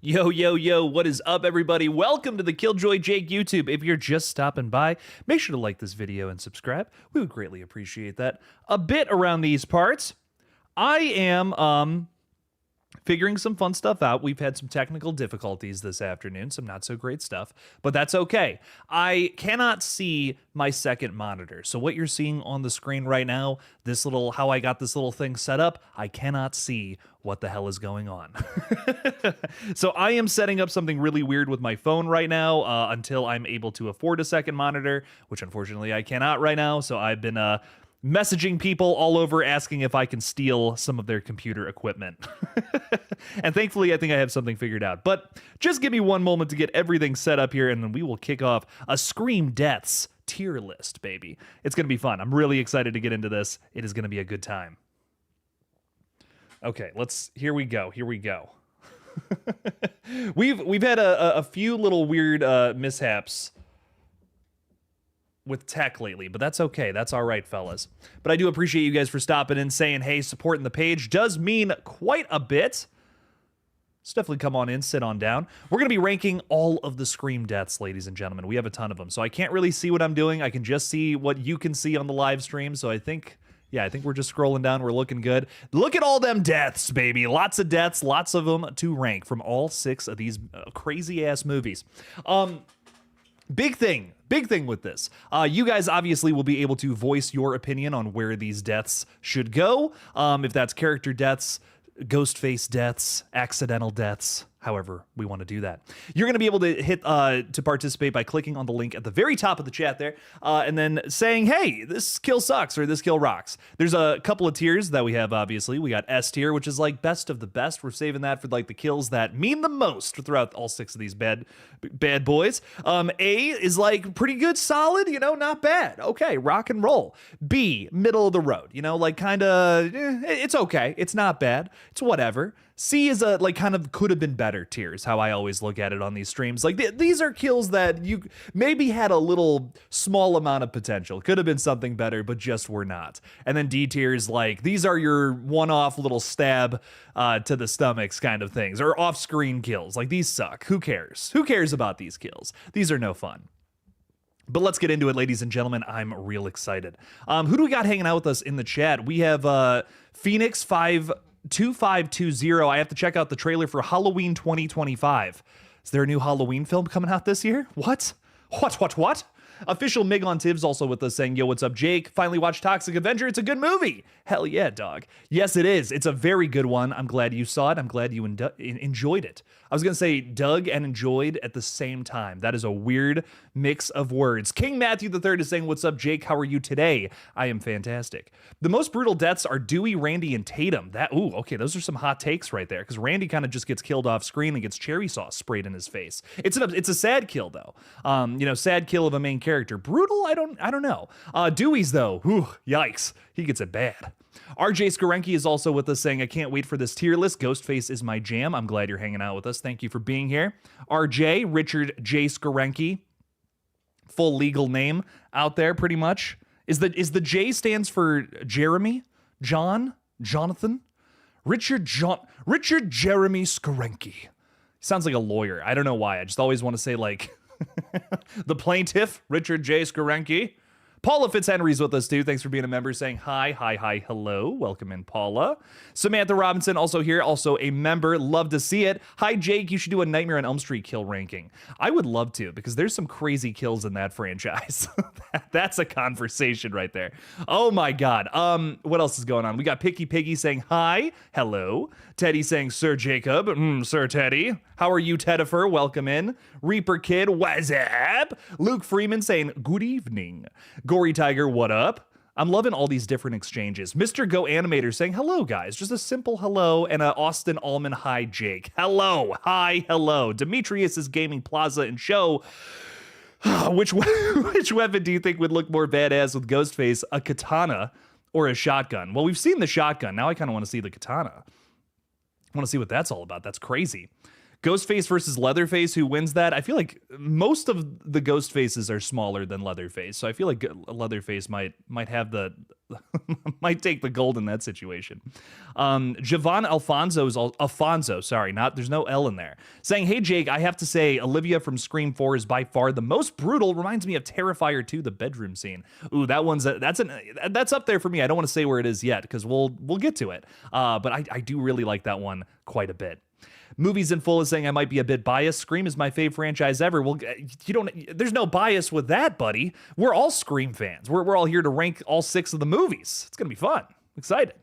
Yo, yo, yo, what is up, everybody? Welcome to the Killjoy Jake YouTube. If you're just stopping by, make sure to like this video and subscribe. We would greatly appreciate that. A bit around these parts, I am figuring some fun stuff out. We've had some technical difficulties this afternoon, some not so great stuff, but that's okay. I cannot see my second monitor. So what you're seeing on the screen right now, how I got this little thing set up, I cannot see what the hell is going on. So I am setting up something really weird with my phone right now until I'm able to afford a second monitor, which unfortunately I cannot right now. So I've been messaging people all over asking if I can steal some of their computer equipment. And thankfully, I think I have something figured out. But just give me one moment to get everything set up here, and then we will kick off a Scream Deaths tier list, baby. It's going to be fun. I'm really excited to get into this. It is going to be a good time. Okay, here we go. We've had a few little weird mishaps with tech lately, but that's okay. That's all right, fellas. But I do appreciate you guys for stopping in, saying, hey, supporting the page does mean quite a bit. So definitely come on in, sit on down. We're going to be ranking all of the Scream deaths, ladies and gentlemen. We have a ton of them, so I can't really see what I'm doing. I can just see what you can see on the live stream, so I think we're just scrolling down. We're looking good. Look at all them deaths, baby. Lots of deaths, lots of them to rank from all 6 of these crazy-ass movies. Big thing with this. You guys obviously will be able to voice your opinion on where these deaths should go. If that's character deaths, ghost face deaths, accidental deaths, however we want to do that. You're going to be able to hit to participate by clicking on the link at the very top of the chat there, and then saying, hey, this kill sucks or this kill rocks. There's a couple of tiers that we have, obviously. We got S tier, which is like best of the best. We're saving that for like the kills that mean the most throughout all 6 of these bad boys. A is like pretty good, solid, not bad. Okay, rock and roll. B, middle of the road, like kind of, it's okay. It's not bad. It's whatever. C is a kind of could have been better tiers, how I always look at it on these streams. Like these are kills that you maybe had a little small amount of potential. Could have been something better, but just were not. And then D tiers, like these are your one-off little stab to the stomachs kind of things, or off-screen kills. Like these suck. Who cares? Who cares about these kills? These are no fun. But let's get into it, ladies and gentlemen. I'm real excited. Who do we got hanging out with us in the chat? We have Phoenix 2520. I have to check out the trailer for Halloween 2025. Is there a new Halloween film coming out this year? What? Official Mig on Tivs also with us saying, yo, what's up, Jake? Finally watched Toxic Avenger. It's a good movie. Hell yeah, dog. Yes, it is. It's a very good one. I'm glad you saw it. I'm glad you enjoyed it. I was going to say dug and enjoyed at the same time. That is a weird mix of words. King Matthew III is saying, what's up, Jake? How are you today? I am fantastic. The most brutal deaths are Dewey, Randy, and Tatum. Okay, those are some hot takes right there, because Randy kind of just gets killed off screen and gets cherry sauce sprayed in his face. It's a sad kill, though. Sad kill of a main character. Brutal? I don't know. Dewey's, though, yikes. He gets it bad. RJ Skarenki is also with us saying, I can't wait for this tier list. Ghostface is my jam. I'm glad you're hanging out with us. Thank you for being here. RJ, Richard J. Skarenki. Full legal name out there, pretty much. Is the J stands for Jeremy? John? Jonathan? Richard Jeremy Skarenki. Sounds like a lawyer. I don't know why. I just always want to say, like, the plaintiff, Richard J. Skarenki. Paula Fitzhenry's with us, too. Thanks for being a member, saying hi, hello. Welcome in, Paula. Samantha Robinson also here, also a member. Love to see it. Hi, Jake. You should do a Nightmare on Elm Street kill ranking. I would love to, because there's some crazy kills in that franchise. That's a conversation right there. Oh, my God. What else is going on? We got Picky Piggy saying hi, hello. Teddy saying, Sir Jacob, Sir Teddy. How are you, Tedifer? Welcome in. Reaper Kid, what's up? Luke Freeman saying, good evening. Gory Tiger, what up? I'm loving all these different exchanges. Mr. Go Animator saying, hello, guys. Just a simple hello, and a Austin Allman, hi, Jake. Hello, hi, hello. Demetrius's Gaming Plaza and Show. Which weapon do you think would look more badass with Ghostface, a katana or a shotgun? Well, we've seen the shotgun. Now I kind of want to see the katana. I want to see what that's all about. That's crazy. Ghostface versus Leatherface, who wins that? I feel like most of the ghost faces are smaller than Leatherface, so I feel like Leatherface might have the might take the gold in that situation. Javon Alfonso, sorry, there's no L in there, saying, "Hey Jake, I have to say, Olivia from Scream 4 is by far the most brutal. Reminds me of Terrifier 2, the bedroom scene." Ooh, that's up there for me. I don't want to say where it is yet because we'll get to it. But I do really like that one quite a bit. Movies in Full is saying I might be a bit biased. Scream is my fave franchise ever. Well, there's no bias with that, buddy. We're all Scream fans. We're all here to rank all 6 of the movies. It's gonna be fun. I'm excited.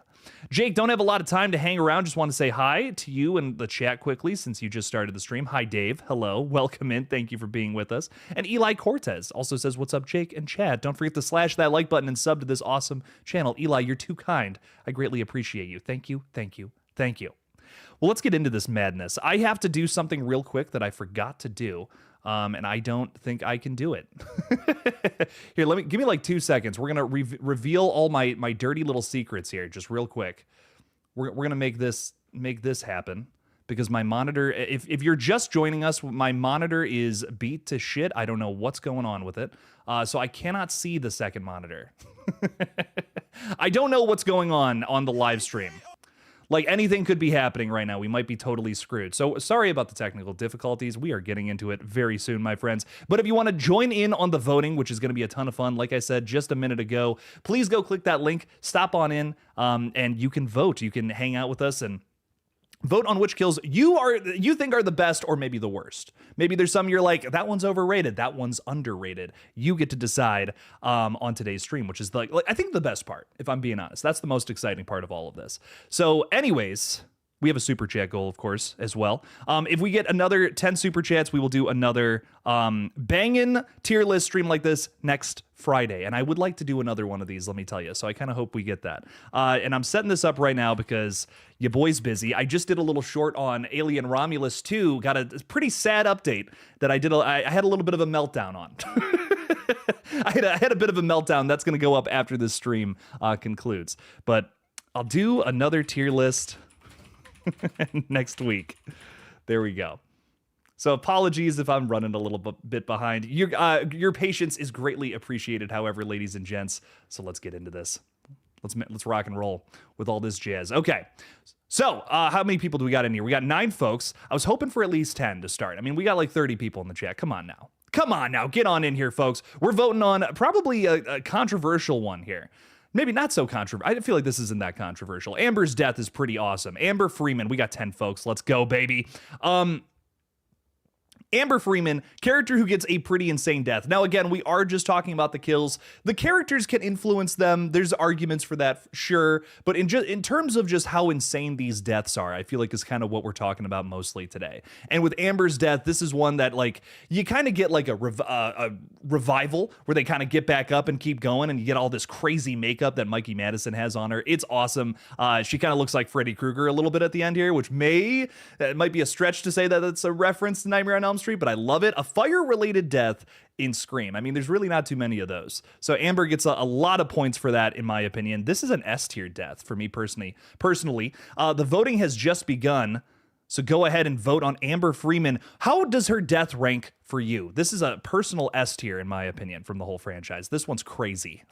Jake, don't have a lot of time to hang around. Just want to say hi to you and the chat quickly since you just started the stream. Hi, Dave. Hello. Welcome in. Thank you for being with us. And Eli Cortez also says, "What's up, Jake and Chad? Don't forget to slash that like button and sub to this awesome channel." Eli, you're too kind. I greatly appreciate you. Thank you. Thank you. Thank you. Well, let's get into this madness. I have to do something real quick that I forgot to do, and I don't think I can do it. Here, give me like 2 seconds. We're gonna reveal all my dirty little secrets here, just real quick. We're gonna make this happen because my monitor. If you're just joining us, my monitor is beat to shit. I don't know what's going on with it, so I cannot see the second monitor. I don't know what's going on the live stream. Like, anything could be happening right now. We might be totally screwed. So sorry about the technical difficulties. We are getting into it very soon, my friends. But if you want to join in on the voting, which is going to be a ton of fun, like I said just a minute ago, please go click that link, stop on in, and you can vote. You can hang out with us and vote on which kills you think are the best or maybe the worst. Maybe there's some you're like, that one's overrated, that one's underrated. You get to decide on today's stream, which is like I think the best part, if I'm being honest. That's the most exciting part of all of this. So anyways, we have a super chat goal, of course, as well. If we get another 10 super chats, we will do another banging tier list stream like this next Friday. And I would like to do another one of these, let me tell you. So I kind of hope we get that. And I'm setting this up right now because your boy's busy. I just did a little short on Alien Romulus 2. Got a pretty sad update that I had a little bit of a meltdown on. I had a bit of a meltdown. That's going to go up after this stream concludes. But I'll do another tier list next week. There we go. So apologies if I'm running a little bit behind. Your patience is greatly appreciated, however, ladies and gents. So let's get into this. Let's rock and roll with all this jazz. Okay. So how many people do we got in here? We got 9 folks. I was hoping for at least 10 to start. I mean, we got like 30 people in the chat. Come on now. Come on now. Get on in here, folks. We're voting on probably a controversial one here. Maybe not so controversial. I feel like this isn't that controversial. Amber's death is pretty awesome. Amber Freeman, we got 10 folks. Let's go, baby. Amber Freeman, character who gets a pretty insane death. Now, again, we are just talking about the kills. The characters can influence them. There's arguments for that, sure. But in terms of just how insane these deaths are, I feel like is kind of what we're talking about mostly today. And with Amber's death, this is one that, like, you kind of get like a revival where they kind of get back up and keep going, and you get all this crazy makeup that Mikey Madison has on her. It's awesome. She kind of looks like Freddy Krueger a little bit at the end here, which it might be a stretch to say that it's a reference to Nightmare on Elm Street, but I love it. A fire-related death in Scream. I mean, there's really not too many of those. So Amber gets a lot of points for that, in my opinion. This is an S-tier death for me personally. The voting has just begun, so go ahead and vote on Amber Freeman. How does her death rank for you? This is a personal S-tier, in my opinion, from the whole franchise. This one's crazy.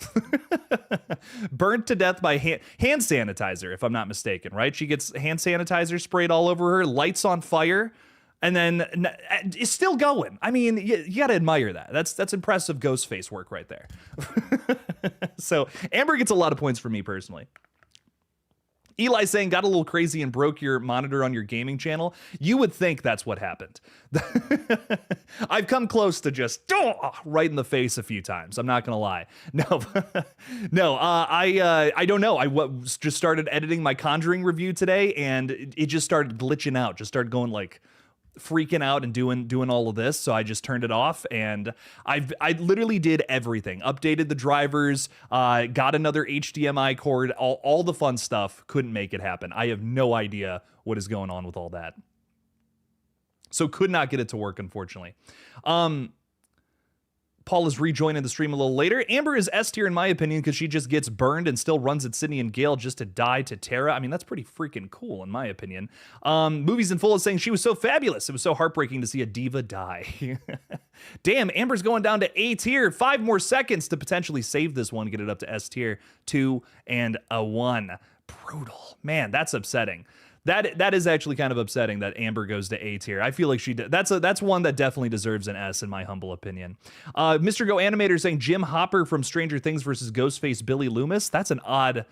Burnt to death by hand sanitizer, if I'm not mistaken, right? She gets hand sanitizer sprayed all over her, lights on fire, and then it's still going. I mean, you got to admire that. That's impressive Ghostface work right there. So Amber gets a lot of points for me personally. Eli saying, got a little crazy and broke your monitor on your gaming channel. You would think that's what happened. I've come close to just right in the face a few times. I'm not going to lie. No, I don't know. I just started editing my Conjuring review today, and it just started glitching out. Just started going like freaking out and doing all of this, so I just turned it off, and I literally did everything. Updated the drivers, got another HDMI cord, all the fun stuff. Couldn't make it happen. I have no idea what is going on with all that, so could not get it to work, unfortunately. Paul is rejoining the stream a little later. Amber is S tier in my opinion because she just gets burned and still runs at Sydney and Gale just to die to Tara. I mean, that's pretty freaking cool in my opinion. Movies in Full is saying she was so fabulous. It was so heartbreaking to see a diva die. Damn, Amber's going down to A tier. 5 more seconds to potentially save this one, get it up to S tier. 2 and a 1. Brutal. Man, that's upsetting. That is actually kind of upsetting that Amber goes to A tier. I feel like she did. That's one that definitely deserves an S in my humble opinion. Mr. Go Animator saying Jim Hopper from Stranger Things versus Ghostface Billy Loomis. That's an odd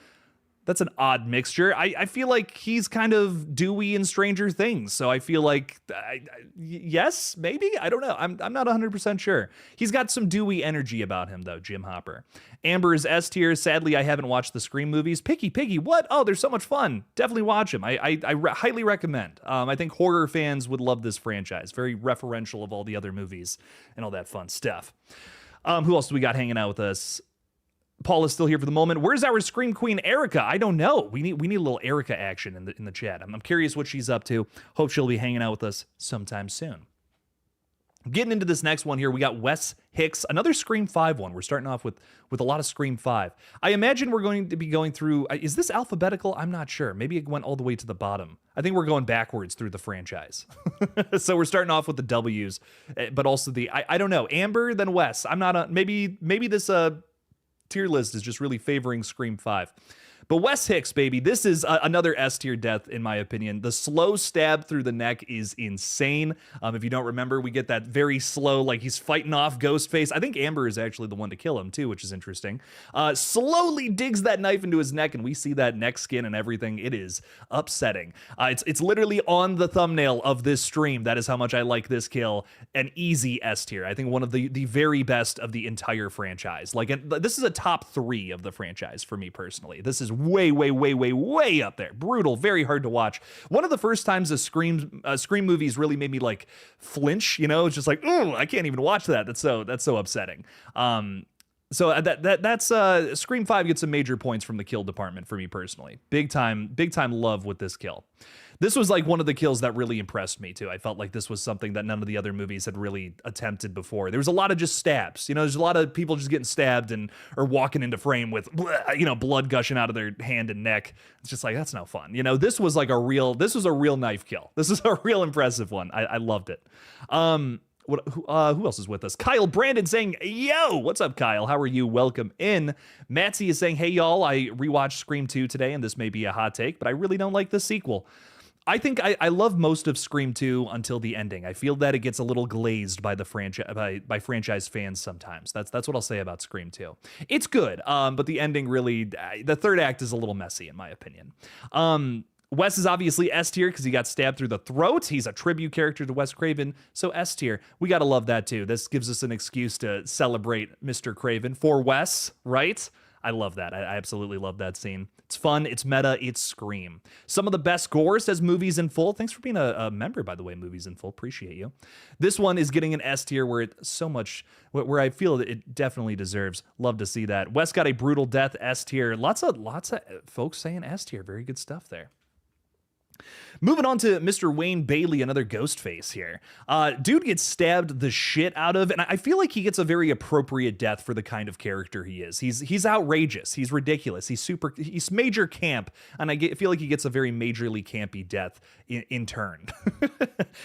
mixture. I feel like he's kind of Dewey in Stranger Things, so I feel like yes, maybe, I don't know. I'm not 100% sure. He's got some Dewey energy about him though, Jim Hopper. Amber is S tier. Sadly, I haven't watched the Scream movies. Picky Piggy, what? Oh, they're so much fun. Definitely watch them. I highly recommend. I think horror fans would love this franchise. Very referential of all the other movies and all that fun stuff. Who else do we got hanging out with us? Paul is still here for the moment. Where's our Scream Queen, Erica? I don't know. We need a little Erica action in the chat. I'm curious what she's up to. Hope she'll be hanging out with us sometime soon. Getting into this next one here, we got Wes Hicks, another Scream 5 one. We're starting off with a lot of Scream 5. I imagine we're going to be going through, is this alphabetical? I'm not sure. Maybe it went all the way to the bottom. I think we're going backwards through the franchise. So we're starting off with the W's, but also I don't know, Amber, then Wes. I'm not, maybe this tier list is just really favoring Scream 5. But Wes Hicks, baby, this is another S tier death in my opinion. The slow stab through the neck is insane. If you don't remember, we get that very slow, like he's fighting off Ghostface. I think Amber is actually the one to kill him too, which is interesting. Slowly digs that knife into his neck and we see that neck skin and everything. It is upsetting. It's literally on the thumbnail of this stream. That is how much I like this kill. An easy S tier. I think one of the very best of the entire franchise. Like, this is a top 3 of the franchise for me personally. This is way up there. Brutal, very hard to watch. One of the first times a Scream movies really made me like flinch, you know, it's just like, oh, I can't even watch that. That's so upsetting. So that's Scream 5 gets some major points from the kill department for me personally. Big time love with this kill. This was like one of the kills that really impressed me too. I felt like this was something that none of the other movies had really attempted before. There was a lot of just stabs. You know, there's a lot of people just getting stabbed or walking into frame with, you know, blood gushing out of their hand and neck. It's just like, that's no fun. You know, this was a real knife kill. This is a real impressive one. I loved it. Who else is with us? Kyle Brandon saying, yo, what's up, Kyle? How are you? Welcome in. Matsy is saying, hey, y'all, I rewatched Scream 2 today, and this may be a hot take, but I really don't like the sequel. I think I love most of Scream 2 until the ending. I feel that it gets a little glazed by the by franchise fans sometimes. That's what I'll say about Scream 2. It's good, but the ending really, the third act is a little messy in my opinion. Wes is obviously S tier because he got stabbed through the throat. He's a tribute character to Wes Craven, so S tier. We gotta love that too. This gives us an excuse to celebrate Mr. Craven for Wes, right? I love that. I absolutely love that scene. It's fun, it's meta, it's Scream. Some of the best gore, says Movies in Full. Thanks for being a member, by the way, Movies in Full. Appreciate you. This one is getting an S tier where where I feel that it definitely deserves. Love to see that. Wes got a brutal death, S tier. Lots of folks saying S tier. Very good stuff there. Moving on to Mr. Wayne Bailey, another Ghostface here. Dude gets stabbed the shit out of, and I feel like he gets a very appropriate death for the kind of character he is. He's outrageous. He's ridiculous. He's major camp, and I feel like he gets a very majorly campy death in turn.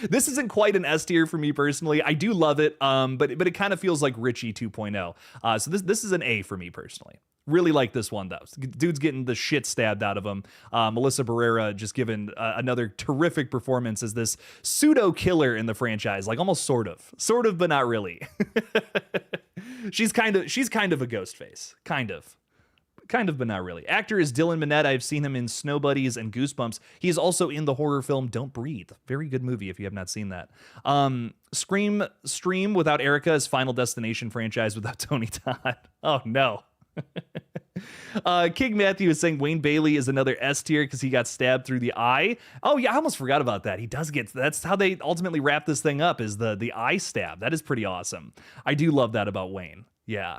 This isn't quite an S tier for me personally. I do love it, but it kind of feels like Richie 2.0. So this is an A for me personally. Really like this one, though. Dude's getting the shit stabbed out of him. Melissa Barrera just given another terrific performance as this pseudo killer in the franchise, like almost sort of, but not really. she's kind of a ghost face, kind of, but not really. Actor is Dylan Minnette. I've seen him in Snow Buddies and Goosebumps. He is also in the horror film Don't Breathe. Very good movie if you have not seen that. Stream without Erica is Final Destination franchise without Tony Todd. Oh no. King Matthew is saying Wayne Bailey is another S tier because he got stabbed through the eye. Oh yeah, I almost forgot about that. He does get, that's how they ultimately wrap this thing up, is the eye stab. That is pretty awesome. I do love that about Wayne. Yeah.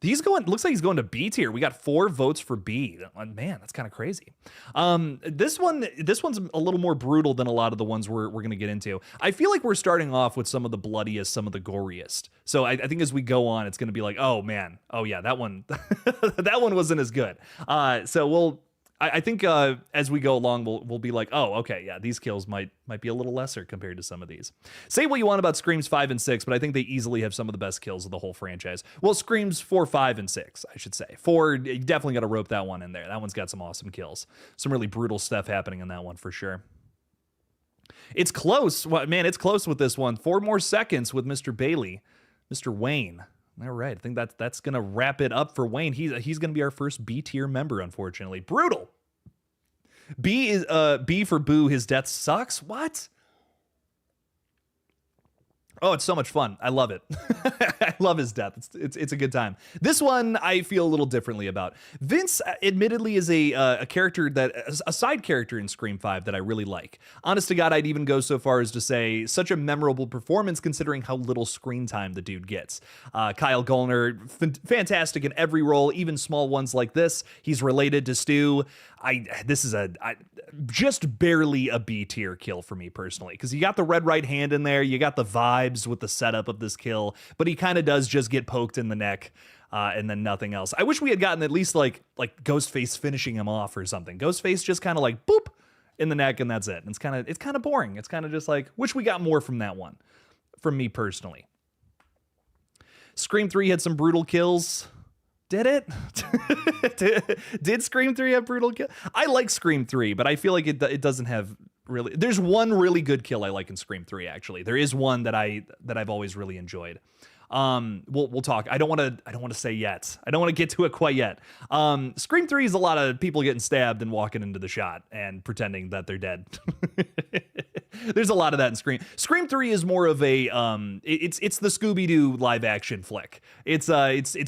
Looks like he's going to B tier. We got 4 votes for B. Man, that's kind of crazy. This one's a little more brutal than a lot of the ones we're going to get into. I feel like we're starting off with some of the bloodiest, some of the goriest. So I think as we go on, it's going to be like, oh man, oh yeah, that one, that one wasn't as good. So I think as we go along, we'll be like, oh, okay, yeah, these kills might be a little lesser compared to some of these. Say what you want about Screams 5 and 6, but I think they easily have some of the best kills of the whole franchise. Well, Screams 4, 5, and 6, I should say. 4, you definitely got to rope that one in there. That one's got some awesome kills. Some really brutal stuff happening in that one for sure. It's close. Well, man, it's close with this one. 4 more seconds with Mr. Bailey. Mr. Wayne. All right, I think that's going to wrap it up for Wayne. He's going to be our first B tier member, unfortunately. Brutal. B for Boo. His death sucks. What? Oh, it's so much fun. I love it. I love his death. It's a good time. This one I feel a little differently about. Vince, admittedly, is a character a side character in Scream 5 that I really like. Honest to God, I'd even go so far as to say such a memorable performance considering how little screen time the dude gets. Kyle Gallner, fantastic in every role, even small ones like this. He's related to Stu. This is just barely a B tier kill for me personally, because you got the red right hand in there, you got the vibes with the setup of this kill, but he kind of does just get poked in the neck, and then nothing else. I wish we had gotten at least like Ghostface finishing him off or something. Ghostface just kind of like boop in the neck and that's it. And it's kind of boring. It's kind of just like, wish we got more from that one, from me personally. Scream 3 had some brutal kills. Did it? Did Scream 3 have brutal kill? I like Scream 3, but I feel like it doesn't have really. There's one really good kill I like in Scream 3, actually. There is one that I've always really enjoyed. We'll talk. I don't want to say yet. I don't want to get to it quite yet. Scream 3 is a lot of people getting stabbed and walking into the shot and pretending that they're dead. There's a lot of that in Scream. Scream 3 is more of a it's the Scooby-Doo live action flick. It's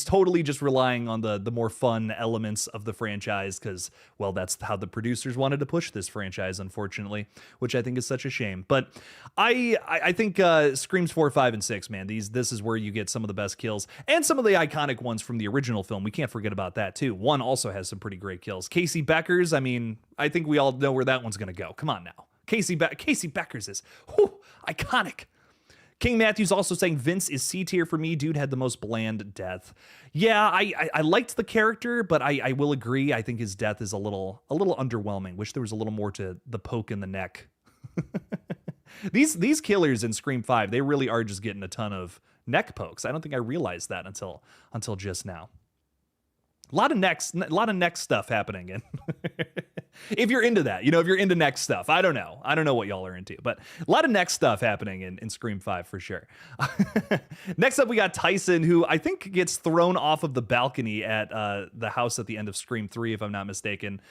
totally just relying on the more fun elements of the franchise because, well, that's how the producers wanted to push this franchise, unfortunately, which I think is such a shame. But I think Screams 4, 5, and 6, man, this is where you get some of the best kills and some of the iconic ones from the original film. We can't forget about that too. 1 also has some pretty great kills. Casey Beckers, I mean, I think we all know where that one's going to go. Come on now. Casey Beckers is iconic. King Matthews also saying Vince is C tier for me. Dude had the most bland death. Yeah, I liked the character, but I will agree. I think his death is a little underwhelming. Wish there was a little more to the poke in the neck. These killers in Scream 5, they really are just getting a ton of neck pokes. I don't think I realized that until just now. A lot of neck stuff happening. And if you're into that, if you're into neck stuff, I don't know what y'all are into, but a lot of neck stuff happening in Scream 5 for sure. Next up, we got Tyson, who I think gets thrown off of the balcony at the house at the end of Scream 3, if I'm not mistaken.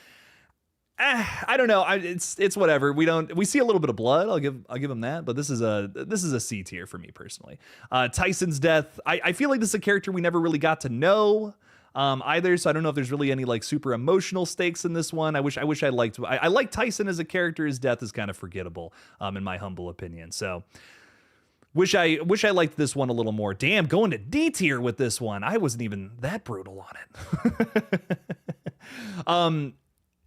I don't know. It's whatever. We see a little bit of blood. I'll give him that. But this is a C tier for me personally. Tyson's death. I feel like this is a character we never really got to know either. So I don't know if there's really any like super emotional stakes in this one. I wish I liked. I like Tyson as a character. His death is kind of forgettable, in my humble opinion. So wish I liked this one a little more. Damn, going to D tier with this one. I wasn't even that brutal on it.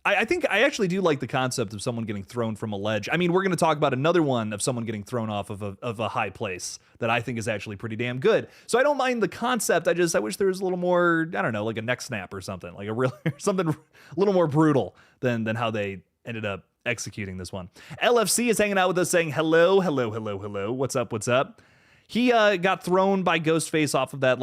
I think I actually do like the concept of someone getting thrown from a ledge. I mean, we're going to talk about another one of someone getting thrown off of a high place that I think is actually pretty damn good. So I don't mind the concept. I wish there was a little more, I don't know, like a neck snap or something, like something a little more brutal than how they ended up executing this one. LFC is hanging out with us saying, hello. What's up? He got thrown by Ghostface off of that,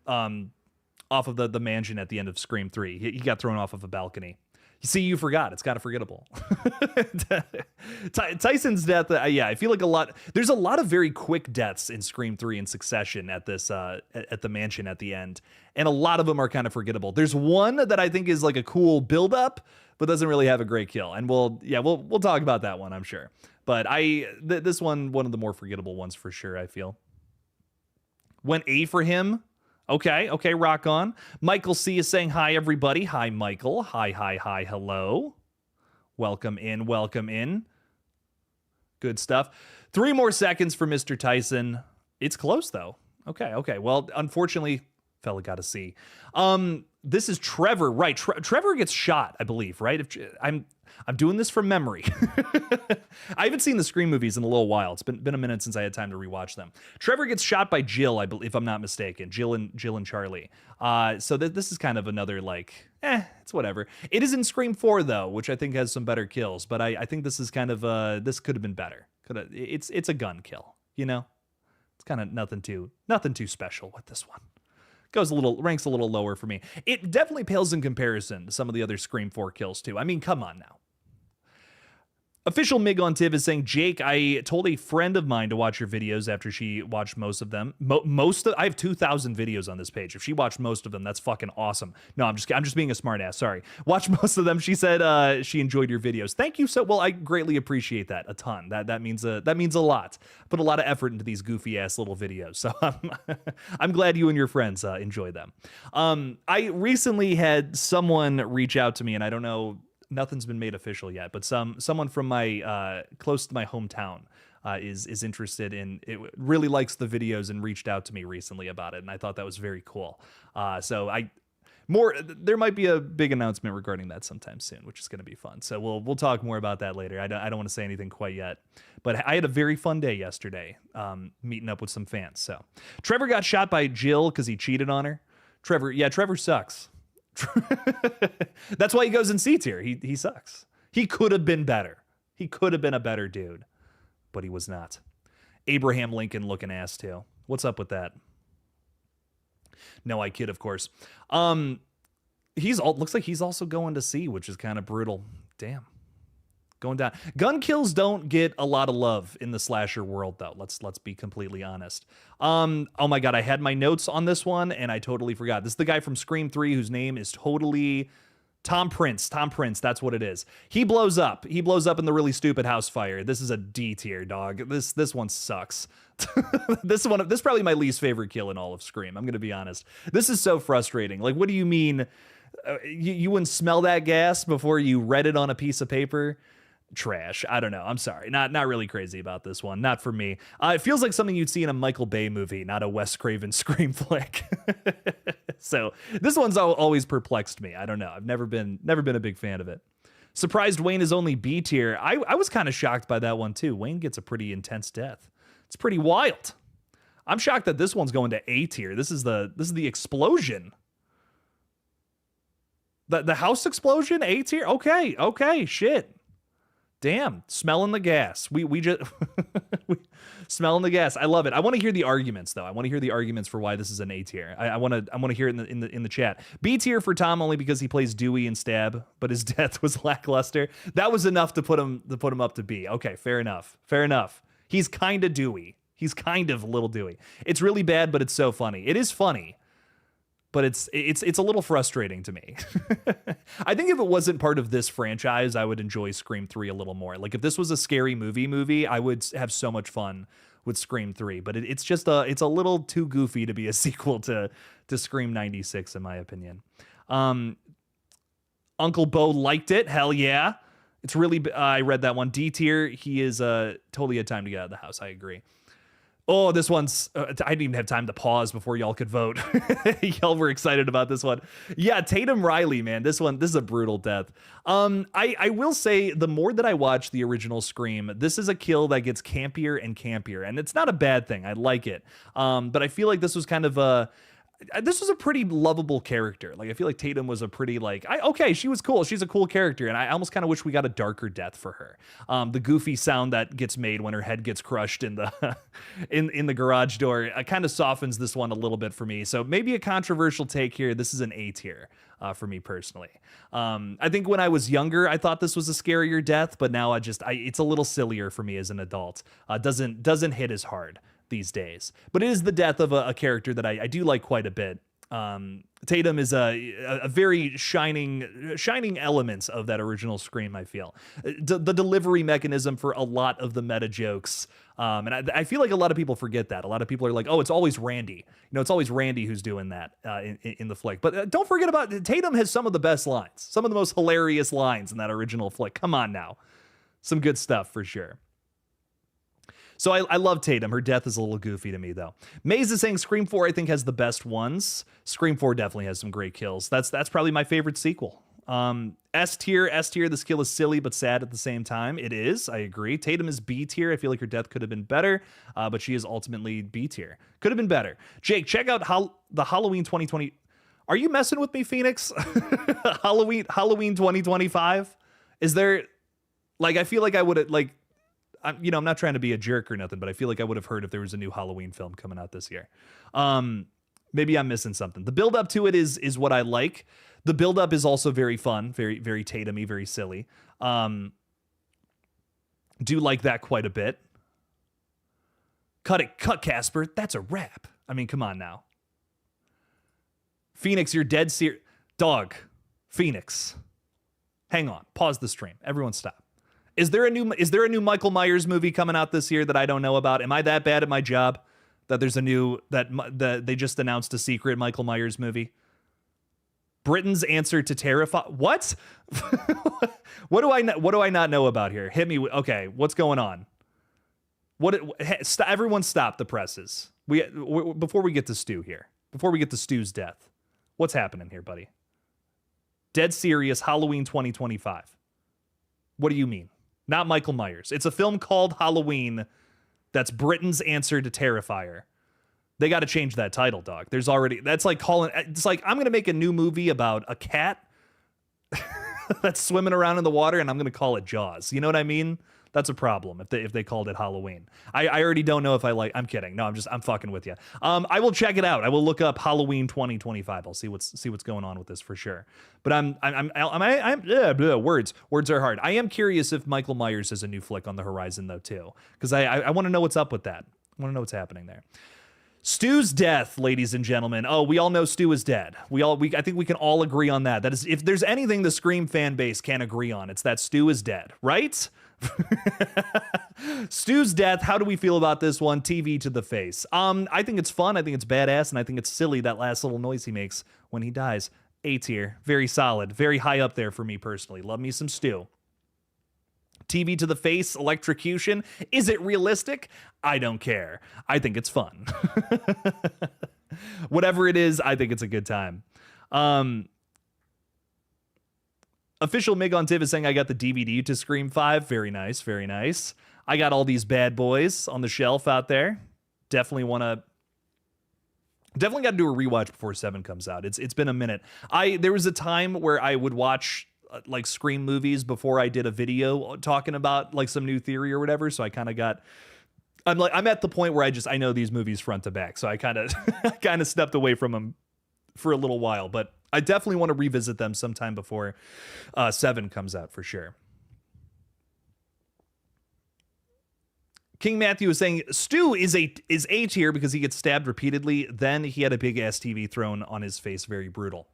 off of the mansion at the end of Scream 3. He got thrown off of a balcony. See, you forgot. It's kind of forgettable. Tyson's death, I feel like there's a lot of very quick deaths in Scream 3 in succession at this at the mansion at the end, and a lot of them are kind of forgettable. There's one that I think is like a cool build-up, but doesn't really have a great kill, and we'll talk about that one, I'm sure. But this one of the more forgettable ones for sure, I feel. Went A for him. Okay, rock on. Michael C is saying, hi, everybody. Hi, Michael. Hi, hello. Welcome in. Good stuff. 3 more seconds for Mr. Tyson. It's close, though. Okay. Well, unfortunately, Fella got a C. This is Trevor, right? Trevor gets shot, I believe, right? I'm doing this from memory. I haven't seen the Scream movies in a little while. It's been a minute since I had time to rewatch them. Trevor gets shot by Jill, I believe, if I'm not mistaken. Jill and Charlie. So this is kind of another like, it's whatever. It is in Scream 4 though, which I think has some better kills. But I think this is kind of this could have been better. It's a gun kill, you know. It's kind of nothing too special with this one. Ranks a little lower for me. It definitely pales in comparison to some of the other Scream 4 kills too. I mean, come on now. Official Mig on Tiv is saying, Jake, I told a friend of mine to watch your videos after she watched most of them. I have 2,000 videos on this page. If she watched most of them, that's fucking awesome. No, I'm just being a smartass. Sorry. Watch most of them. She said she enjoyed your videos. Thank you so well. I greatly appreciate that a ton. That means a lot. Put a lot of effort into these goofy ass little videos. So I'm glad you and your friends enjoy them. I recently had someone reach out to me, and I don't know. Nothing's been made official yet, but someone from my close to my hometown is interested in it, really likes the videos and reached out to me recently about it, and I thought that was very cool. There might be a big announcement regarding that sometime soon, which is going to be fun. So we'll talk more about that later. I don't want to say anything quite yet, but I had a very fun day yesterday, meeting up with some fans. So Trevor got shot by Jill because he cheated on her. Trevor sucks. That's why he goes in C tier. He sucks. He could have been better. He could have been a better dude, but he was not. Abraham Lincoln looking ass too. What's up with that? No, I kid, of course. Looks like he's also going to C, which is kind of brutal. Damn. Going down. Gun kills don't get a lot of love in the slasher world, though. Let's be completely honest. Oh my god, I had my notes on this one and I totally forgot. This is the guy from Scream 3 whose name is totally Tom Prince. Tom Prince, that's what it is. He blows up. He blows up in the really stupid house fire. This is a D tier, dog. This one sucks. This is probably my least favorite kill in all of Scream. I'm gonna be honest. This is so frustrating. Like, what do you mean? You wouldn't smell that gas before you read it on a piece of paper? Trash. I don't know. I'm sorry. Not really crazy about this one. Not for me. It feels like something you'd see in a Michael Bay movie, not a Wes Craven Scream flick. So this one's always perplexed me. I don't know. I've never been a big fan of it. Surprised Wayne is only B tier. I was kind of shocked by that one too. Wayne gets a pretty intense death. It's pretty wild. I'm shocked that this one's going to A tier. This is the explosion. The house explosion, A tier. Okay, shit. Damn, smelling the gas. We just smelling the gas. I love it. I want to hear the arguments though. I want to hear the arguments for why this is an A tier. I want to hear it in the chat. B tier for Tom only because he plays Dewey and Stab, but his death was lackluster. That was enough to put him up to B. Okay, fair enough. He's kind of Dewey. He's kind of little Dewey. It's really bad, but it's so funny. It is funny. But it's a little frustrating to me. I think if it wasn't part of this franchise, I would enjoy Scream 3 a little more. Like if this was a scary movie, I would have so much fun with Scream 3. But it's a little too goofy to be a sequel to Scream 96, in my opinion. Uncle Bo liked it. Hell yeah. It's really, I read that one. D tier, he is totally had time to get out of the house. I agree. Oh, this one's, I didn't even have time to pause before y'all could vote. Y'all were excited about this one. Yeah, Tatum Riley, man, this is a brutal death. I will say the more that I watch the original Scream, this is a kill that gets campier and campier, and it's not a bad thing. I like it. But I feel like this was kind of this was a pretty lovable character. Like I feel like Tatum was a pretty okay, she was cool. She's a cool character, and I almost kind of wish we got a darker death for her. The goofy sound that gets made when her head gets crushed in the in the garage door kind of softens this one a little bit for me. So maybe a controversial take here. This is an A tier for me personally. I think when I was younger, I thought this was a scarier death, but now it's a little sillier for me as an adult. Doesn't hit as hard these days, but it is the death of a character that I do like quite a bit. Tatum is a very shining elements of that original Scream. I feel the delivery mechanism for a lot of the meta jokes, and I feel like a lot of people forget that. A lot of people are like, oh, it's always Randy. It's always Randy who's doing that in the flick. But don't forget about Tatum has some of the best lines, some of the most hilarious lines in that original flick. Come on now, some good stuff for sure. So I love Tatum. Her death is a little goofy to me, though. Maze is saying Scream 4, I think, has the best ones. Scream 4 definitely has some great kills. That's probably my favorite sequel. S tier. This kill is silly but sad at the same time. It is. I agree. Tatum is B tier. I feel like her death could have been better, but she is ultimately B tier. Could have been better. Jake, check out the Halloween 2020. Are you messing with me, Phoenix? Halloween 2025. Is there, like, I feel like I would have, like, I'm not trying to be a jerk or nothing, but I feel like I would have heard if there was a new Halloween film coming out this year. Maybe I'm missing something. The build up to it is what I like. The build up is also very fun, very, very Tatum-y, very silly. Do like that quite a bit. Cut Casper. That's a wrap. I mean, come on now. Phoenix, you're dead serious. Dog. Phoenix. Hang on. Pause the stream. Everyone stop. Is there a new Michael Myers movie coming out this year that I don't know about? Am I that bad at my job that there's a new that they just announced a secret Michael Myers movie? Britain's answer to Terrify. What? What do I not know about here? Hit me. Okay, what's going on? Everyone stop the presses. Before we get to Stu here. Before we get to Stu's death. What's happening here, buddy? Dead serious Halloween 2025. What do you mean? Not Michael Myers. It's a film called Halloween that's Britain's answer to Terrifier. They got to change that title, dog. That's like it's like, I'm going to make a new movie about a cat that's swimming around in the water and I'm going to call it Jaws. You know what I mean? That's a problem if they called it Halloween. I already don't know if I like. I'm kidding. No, I'm fucking with you. I will check it out. I will look up Halloween 2025. I'll see what's going on with this for sure. But words are hard. I am curious if Michael Myers has a new flick on the horizon though too, because I want to know what's up with that. I want to know what's happening there. Stu's death, ladies and gentlemen. Oh, we all know Stu is dead. I think we can all agree on that. That is, if there's anything the Scream fan base can agree on, it's that Stu is dead, right? Stu's death. How do we feel about this one? TV to the face. I think it's fun. I think it's badass, and I think it's silly, that last little noise he makes when he dies. A tier. Very solid. Very high up there for me personally. Love me some Stu. TV to the face, electrocution. Is it realistic? I don't care. I think it's fun. Whatever it is, I think it's a good time. Official Mig on Tiv is saying I got the DVD to Scream 5. Very nice, very nice. I got all these bad boys on the shelf out there. Definitely got to do a rewatch before 7 comes out. It's been a minute. There was a time where I would watch like Scream movies before I did a video talking about like some new theory or whatever. So I kind of I'm at the point where I know these movies front to back. So I kind of stepped away from them for a little while, but I definitely want to revisit them sometime before 7 comes out for sure. King Matthew is saying Stu is A tier because he gets stabbed repeatedly. Then he had a big ass TV thrown on his face. Very brutal.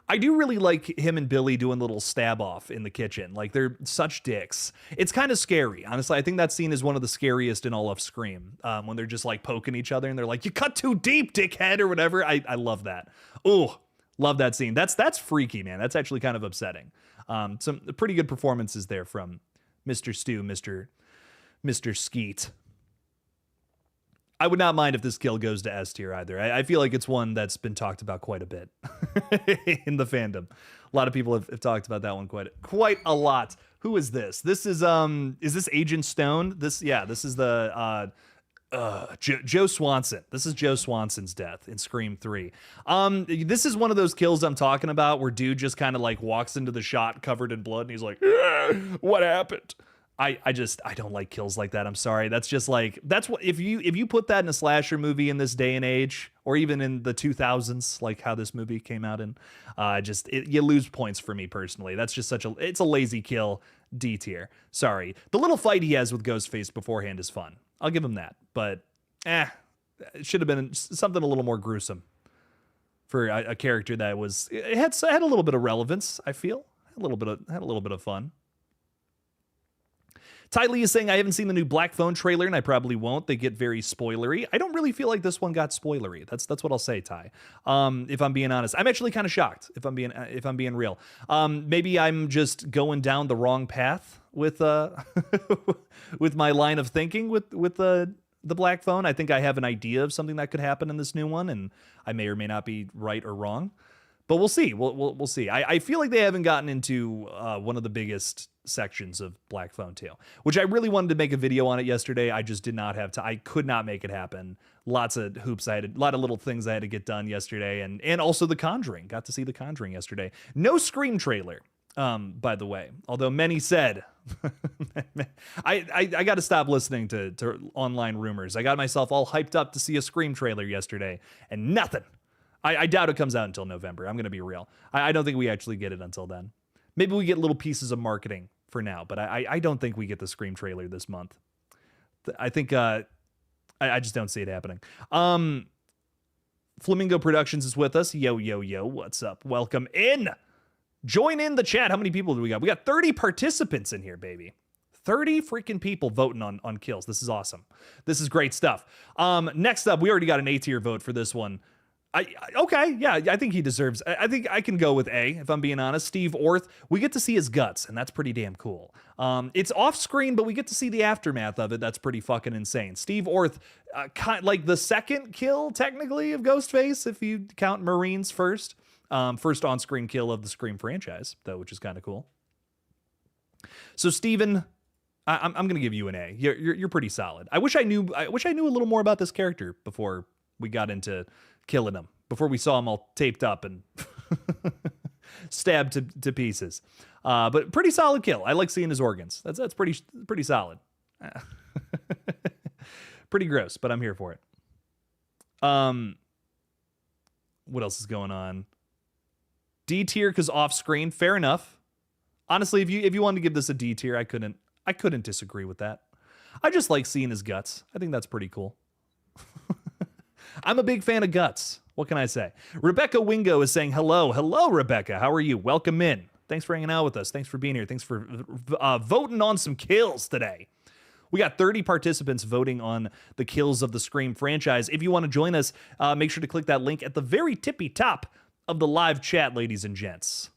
I do really like him and Billy doing little stab off in the kitchen. Like, they're such dicks. It's kind of scary. Honestly, I think that scene is one of the scariest in all of Scream. When they're just like poking each other and they're like, you cut too deep, dickhead, or whatever. I love that. Oh, love that scene. That's freaky, man. That's actually kind of upsetting. Some pretty good performances there from Mr. Stu, Mr. Skeet. I would not mind if this kill goes to S tier either. I feel like it's one that's been talked about quite a bit in the fandom. A lot of people have talked about that one quite a lot. Who is this? This is this Agent Stone? This is the Joe Swanson. This is Joe Swanson's death in Scream 3. This is one of those kills I'm talking about where dude just kind of like walks into the shot covered in blood and he's like, what happened? I don't like kills like that. I'm sorry. That's just like, that's what, if you put that in a slasher movie in this day and age, or even in the 2000s, like how this movie came out in, you lose points for me personally. That's just it's a lazy kill. D tier. Sorry. The little fight he has with Ghostface beforehand is fun. I'll give him that, but it should have been something a little more gruesome for a character that had a little bit of relevance. I feel had a little bit of fun. Ty Lee is saying, I haven't seen the new Black Phone trailer, and I probably won't. They get very spoilery. I don't really feel like this one got spoilery. That's what I'll say, Ty. If I'm being honest, I'm actually kind of shocked. If I'm being real, maybe I'm just going down the wrong path with with my line of thinking with the Black Phone. I think I have an idea of something that could happen in this new one, and I may or may not be right or wrong. But we'll see. We'll see. I feel like they haven't gotten into one of the biggest sections of Black Phone 2, which I really wanted to make a video on it yesterday. I just did not have time. I could not make it happen. Lots of hoops. A lot of little things I had to get done yesterday, and also The Conjuring. Got to see The Conjuring yesterday. No Scream trailer, by the way. Although many said, I got to stop listening to online rumors. I got myself all hyped up to see a Scream trailer yesterday, and nothing. I doubt it comes out until November. I'm going to be real. I don't think we actually get it until then. Maybe we get little pieces of marketing for now, but I don't think we get the Scream trailer this month. I think I just don't see it happening. Flamingo Productions is with us. Yo, yo, yo. What's up? Welcome in. Join in the chat. How many people do we got? We got 30 participants in here, baby. 30 freaking people voting on kills. This is awesome. This is great stuff. Next up, we already got an A-tier vote for this one. Okay, yeah, I think he deserves. I think I can go with A, if I'm being honest. Steve Orth, we get to see his guts, and that's pretty damn cool. It's off screen, but we get to see the aftermath of it. That's pretty fucking insane. Steve Orth, like the second kill, technically, of Ghostface, if you count Marines first. First on-screen kill of the Scream franchise, though, which is kind of cool. So, Steven, I'm going to give you an A. You're pretty solid. I wish I knew a little more about this character before we got into killing him, before we saw him all taped up and stabbed to pieces. But pretty solid kill. I like seeing his organs. That's pretty solid. Pretty gross, but I'm here for it. What else is going on? D tier because off screen. Fair enough. Honestly, if you wanted to give this a D tier, I couldn't disagree with that. I just like seeing his guts. I think that's pretty cool. I'm a big fan of guts. What can I say? Rebecca Wingo is saying, hello, Rebecca. How are you? Welcome in. Thanks for hanging out with us. Thanks for being here. Thanks for voting on some kills today. We got 30 participants voting on the kills of the Scream franchise. If you want to join us, make sure to click that link at the very tippy top of the live chat, ladies and gents.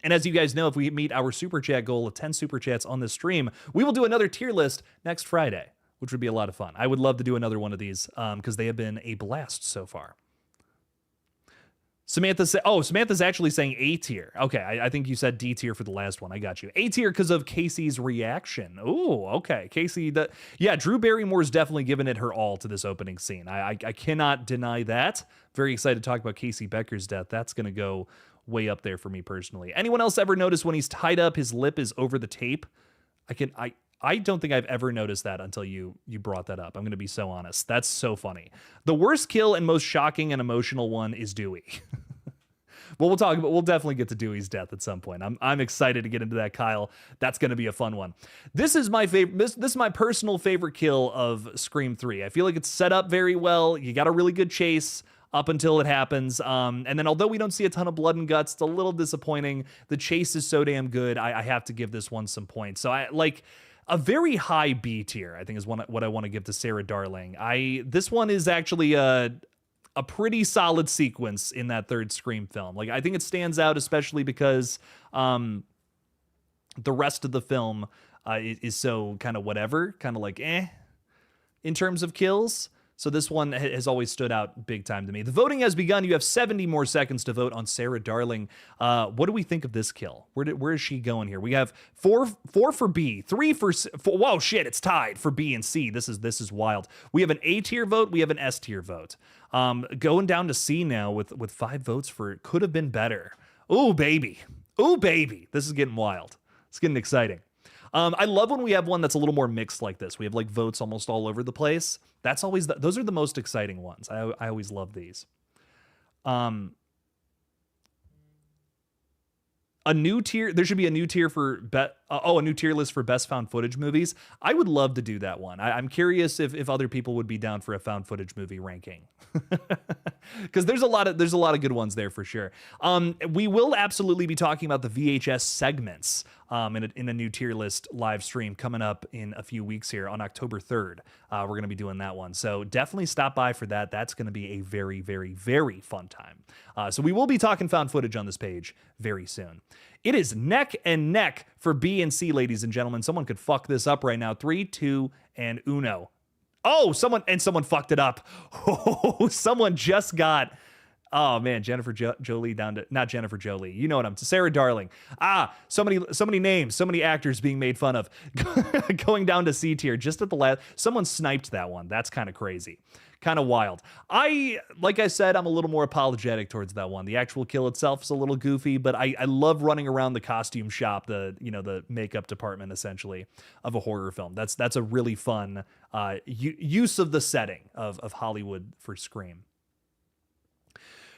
And as you guys know, if we meet our super chat goal of 10 super chats on this stream, we will do another tier list next Friday, which would be a lot of fun. I would love to do another one of these because they have been a blast so far. Samantha's actually saying A tier. Okay, I think you said D tier for the last one. I got you. A tier because of Casey's reaction. Ooh, okay. Casey, Drew Barrymore's definitely given it her all to this opening scene. I cannot deny that. Very excited to talk about Casey Becker's death. That's going to go way up there for me personally. Anyone else ever notice when he's tied up, his lip is over the tape? I don't think I've ever noticed that until you brought that up. I'm going to be so honest. That's so funny. The worst kill and most shocking and emotional one is Dewey. Well, we'll definitely get to Dewey's death at some point. I'm excited to get into that, Kyle. That's going to be a fun one. This is my favorite. This is my personal favorite kill of Scream 3. I feel like it's set up very well. You got a really good chase up until it happens. And then although we don't see a ton of blood and guts, it's a little disappointing. The chase is so damn good. I have to give this one some points. So a very high B tier, I think, is what I want to give to Sarah Darling. This one is actually a pretty solid sequence in that third Scream film. Like, I think it stands out, especially because the rest of the film is so kind of whatever, kind of like in terms of kills. So this one has always stood out big time to me. The voting has begun. You have 70 more seconds to vote on Sarah Darling. What do we think of this kill? Where is she going here? We have four for B, 3 for whoa, shit, it's tied for B and C. This is wild. We have an A tier vote. We have an S tier vote. Going down to C now with 5 votes for could have been better. Ooh, baby. This is getting wild. It's getting exciting. I love when we have one that's a little more mixed like this. We have like votes almost all over the place. That's always those are the most exciting ones. I always love these. A new tier. There should be a new tier for a new tier list for best found footage movies. I would love to do that one. I'm curious if other people would be down for a found footage movie ranking, because there's a lot of good ones there for sure. We will absolutely be talking about the VHS segments in a new tier list live stream coming up in a few weeks here on October 3rd. We're going to be doing that one. So definitely stop by for that. That's going to be a very, very, very fun time. So we will be talking found footage on this page very soon. It is neck and neck for B and C, ladies and gentlemen. Someone could fuck this up right now. 3, 2, and uno. Oh, someone fucked it up. Oh, someone just got... Oh man, Jennifer Jolie down to not Jennifer Jolie. You know what I'm Sarah Darling. So many names, so many actors being made fun of. Going down to C tier just at the last. Someone sniped that one. That's kind of crazy. Kind of wild. Like I said, I'm a little more apologetic towards that one. The actual kill itself is a little goofy, but I love running around the costume shop, the makeup department essentially of a horror film. That's a really fun use of the setting of Hollywood for Scream.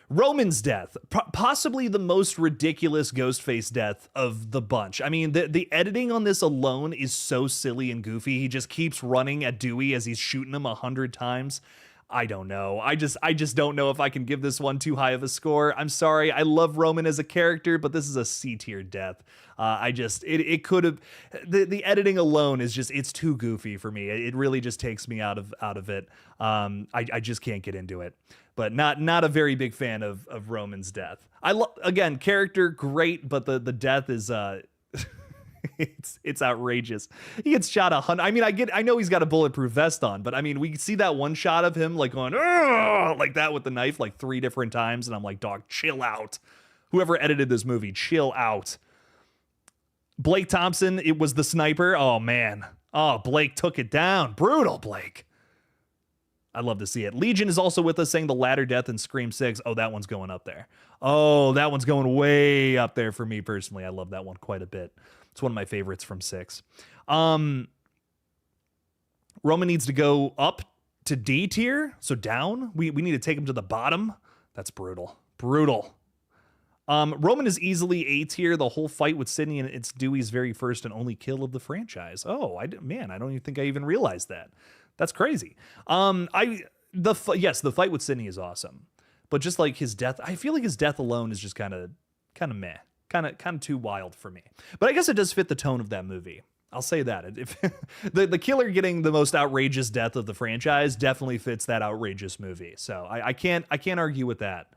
Roman's death, possibly the most ridiculous Ghostface death of the bunch. I mean, the editing on this alone is so silly and goofy. He just keeps running at Dewey as he's shooting him 100 times. I don't know. I just don't know if I can give this one too high of a score. I'm sorry. I love Roman as a character, but this is a C tier death. It could have, the editing alone is just, it's too goofy for me. It really just takes me out of it. I just can't get into it. But not a very big fan of Roman's death. Again, character great, but the death is it's outrageous. He gets shot 100. I mean, I know he's got a bulletproof vest on, but I mean, we see that one shot of him like going like that with the knife like 3 different times, and I'm like, dog, chill out. Whoever edited this movie, chill out. Blake Thompson, it was the sniper. Oh man. Oh, Blake took it down. Brutal, Blake. I'd love to see it. Legion is also with us saying the latter death in Scream 6. Oh, that one's going up there. Oh, that one's going way up there for me personally. I love that one quite a bit. It's one of my favorites from 6. Roman needs to go up to D tier, so down. We need to take him to the bottom. That's brutal. Brutal. Roman is easily A tier. The whole fight with Sidney, and it's Dewey's very first and only kill of the franchise. Oh, I don't even think I even realized that. That's crazy. The fight with Sidney is awesome, but just like his death, I feel like his death alone is just kind of meh, kind of too wild for me. But I guess it does fit the tone of that movie. I'll say that. If the killer getting the most outrageous death of the franchise definitely fits that outrageous movie. So I can't argue with that.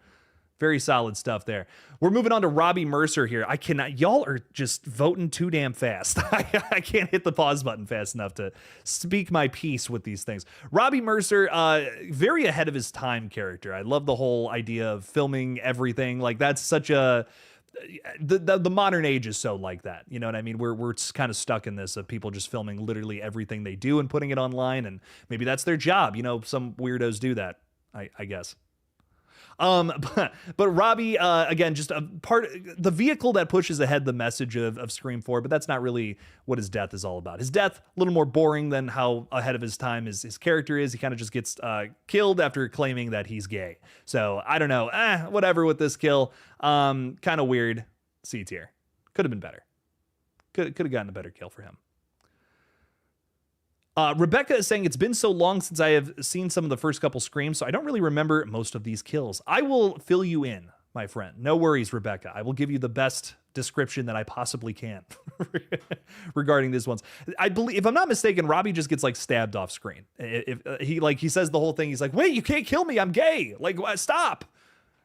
Very solid stuff there. We're moving on to Robbie Mercer here. I cannot. Y'all are just voting too damn fast. I can't hit the pause button fast enough to speak my piece with these things. Robbie Mercer, very ahead of his time character. I love the whole idea of filming everything. Like that's such a. The modern age is so like that. You know what I mean? We're kind of stuck in this of people just filming literally everything they do and putting it online, and maybe that's their job. You know, some weirdos do that. I guess. But Robbie, again, just a part, the vehicle that pushes ahead the message of Scream 4, but that's not really what his death is all about. His death, a little more boring than how ahead of his time his character is. He kind of just gets killed after claiming that he's gay. So I don't know, whatever with this kill. Kind of weird. C tier. Could have been better. Could have gotten a better kill for him. Rebecca is saying, it's been so long since I have seen some of the first couple Screams, so I don't really remember most of these kills. I will fill you in, my friend. No worries, Rebecca. I will give you the best description that I possibly can regarding these ones. I believe, if I'm not mistaken, Robbie just gets like stabbed off screen. If he says the whole thing, he's like, wait, you can't kill me. I'm gay. Like, stop.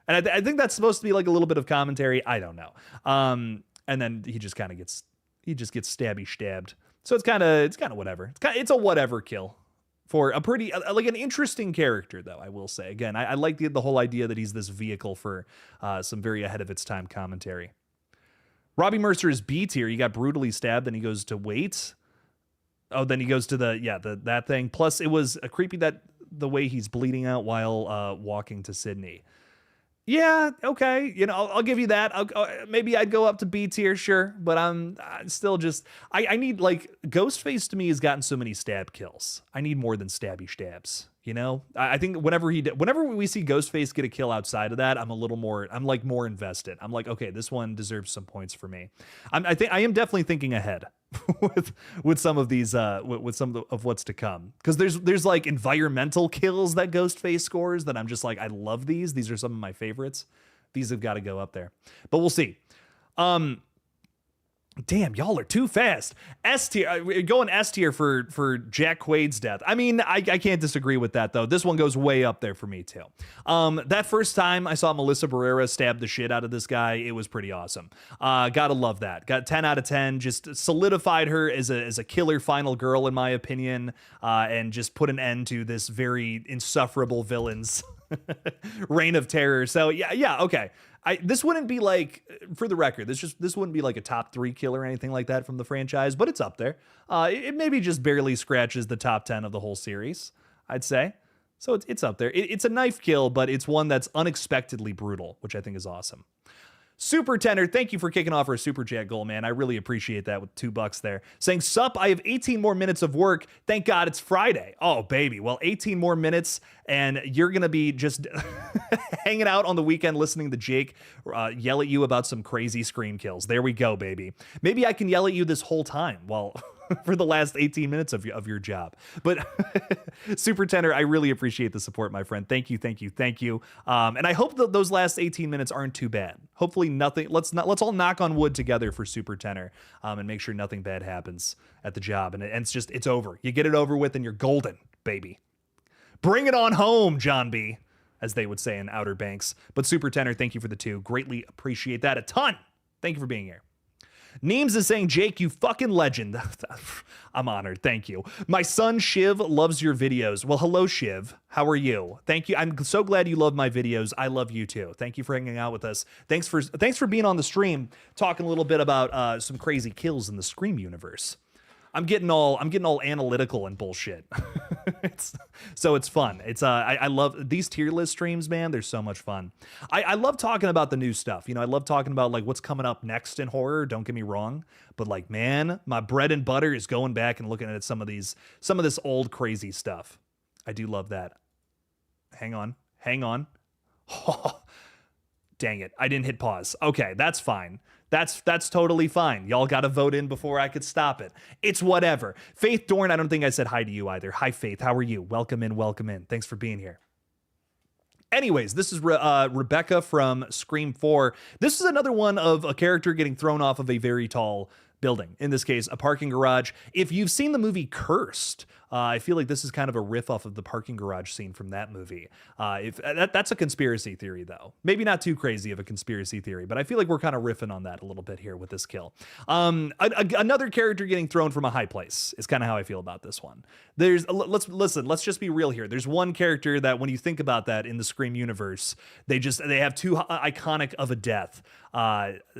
And I think that's supposed to be like a little bit of commentary. I don't know. And then he just kind of gets stabby stabbed. So it's kind of whatever. It's a whatever kill for a pretty, like an interesting character, though, I will say. Again, I like the whole idea that he's this vehicle for some very ahead of its time commentary. Robbie Mercer is B tier. He got brutally stabbed, then he goes to wait. Oh, then he goes to that thing. Plus, it was creepy that the way he's bleeding out while walking to Sydney. Yeah, okay, you know, I'll give you that. Maybe I'd go up to B tier, sure, but I'm still just, I need, like, Ghostface to me has gotten so many stab kills. I need more than stabby stabs, you know? I think whenever we see Ghostface get a kill outside of that, I'm more invested. I'm like, okay, this one deserves some points for me. I am definitely thinking ahead with some of these with some of what's to come, because there's like environmental kills that Ghostface scores that I'm just like, I love these are some of my favorites. These have got to go up there, but we'll see. Damn, y'all are too fast. S tier, going S tier for Jack Quaid's death. I mean, I can't disagree with that though. This one goes way up there for me too. That first time I saw Melissa Barrera stab the shit out of this guy, it was pretty awesome. Gotta love that. Got 10 out of 10. Just solidified her as a killer final girl in my opinion, and just put an end to this very insufferable villain's reign of terror. So yeah, okay. This wouldn't be like, for the record, this wouldn't be like a top 3 kill or anything like that from the franchise, but it's up there. It maybe just barely scratches the top 10 of the whole series, I'd say. So it's up there. It's a knife kill, but it's one that's unexpectedly brutal, which I think is awesome. Super Tender, thank you for kicking off our Super Chat goal, man. I really appreciate that with $2 there. Saying, sup, I have 18 more minutes of work. Thank God it's Friday. Oh, baby. Well, 18 more minutes, and you're going to be just hanging out on the weekend listening to Jake yell at you about some crazy scream kills. There we go, baby. Maybe I can yell at you this whole time while... for the last 18 minutes of your job. But Super Tender, I really appreciate the support, my friend. Thank you. And I hope that those last 18 minutes aren't too bad. Hopefully nothing, let's all knock on wood together for Super Tender, and make sure nothing bad happens at the job. And it's over. You get it over with and you're golden, baby. Bring it on home, John B., as they would say in Outer Banks. But Super Tender, thank you for the 2. Greatly appreciate that a ton. Thank you for being here. Neems is saying, Jake, you fucking legend. I'm honored. Thank you. My son Shiv loves your videos. Well, hello, Shiv. How are you? Thank you. I'm so glad you love my videos. I love you too. Thank you for hanging out with us. Thanks for being on the stream, talking a little bit about some crazy kills in the Scream universe. I'm getting all analytical and bullshit. It's fun. I love these tier list streams, man. They're so much fun. I love talking about the new stuff. You know, I love talking about like what's coming up next in horror. Don't get me wrong, but like, man, my bread and butter is going back and looking at some of this old crazy stuff. I do love that. Hang on. Oh, dang it. I didn't hit pause. Okay, that's fine. That's totally fine. Y'all got to vote in before I could stop it. It's whatever. Faith Dorn, I don't think I said hi to you either. Hi, Faith. How are you? Welcome in. Thanks for being here. Anyways, this is Rebecca from Scream 4. This is another one of a character getting thrown off of a very tall building. In this case, a parking garage. If you've seen the movie Cursed, I feel like this is kind of a riff off of the parking garage scene from that movie. That's a conspiracy theory, though. Maybe not too crazy of a conspiracy theory, but I feel like we're kind of riffing on that a little bit here with this kill. Another character getting thrown from a high place is kind of how I feel about this one. Let's just be real here. There's one character that when you think about that in the Scream universe, they have too iconic of a death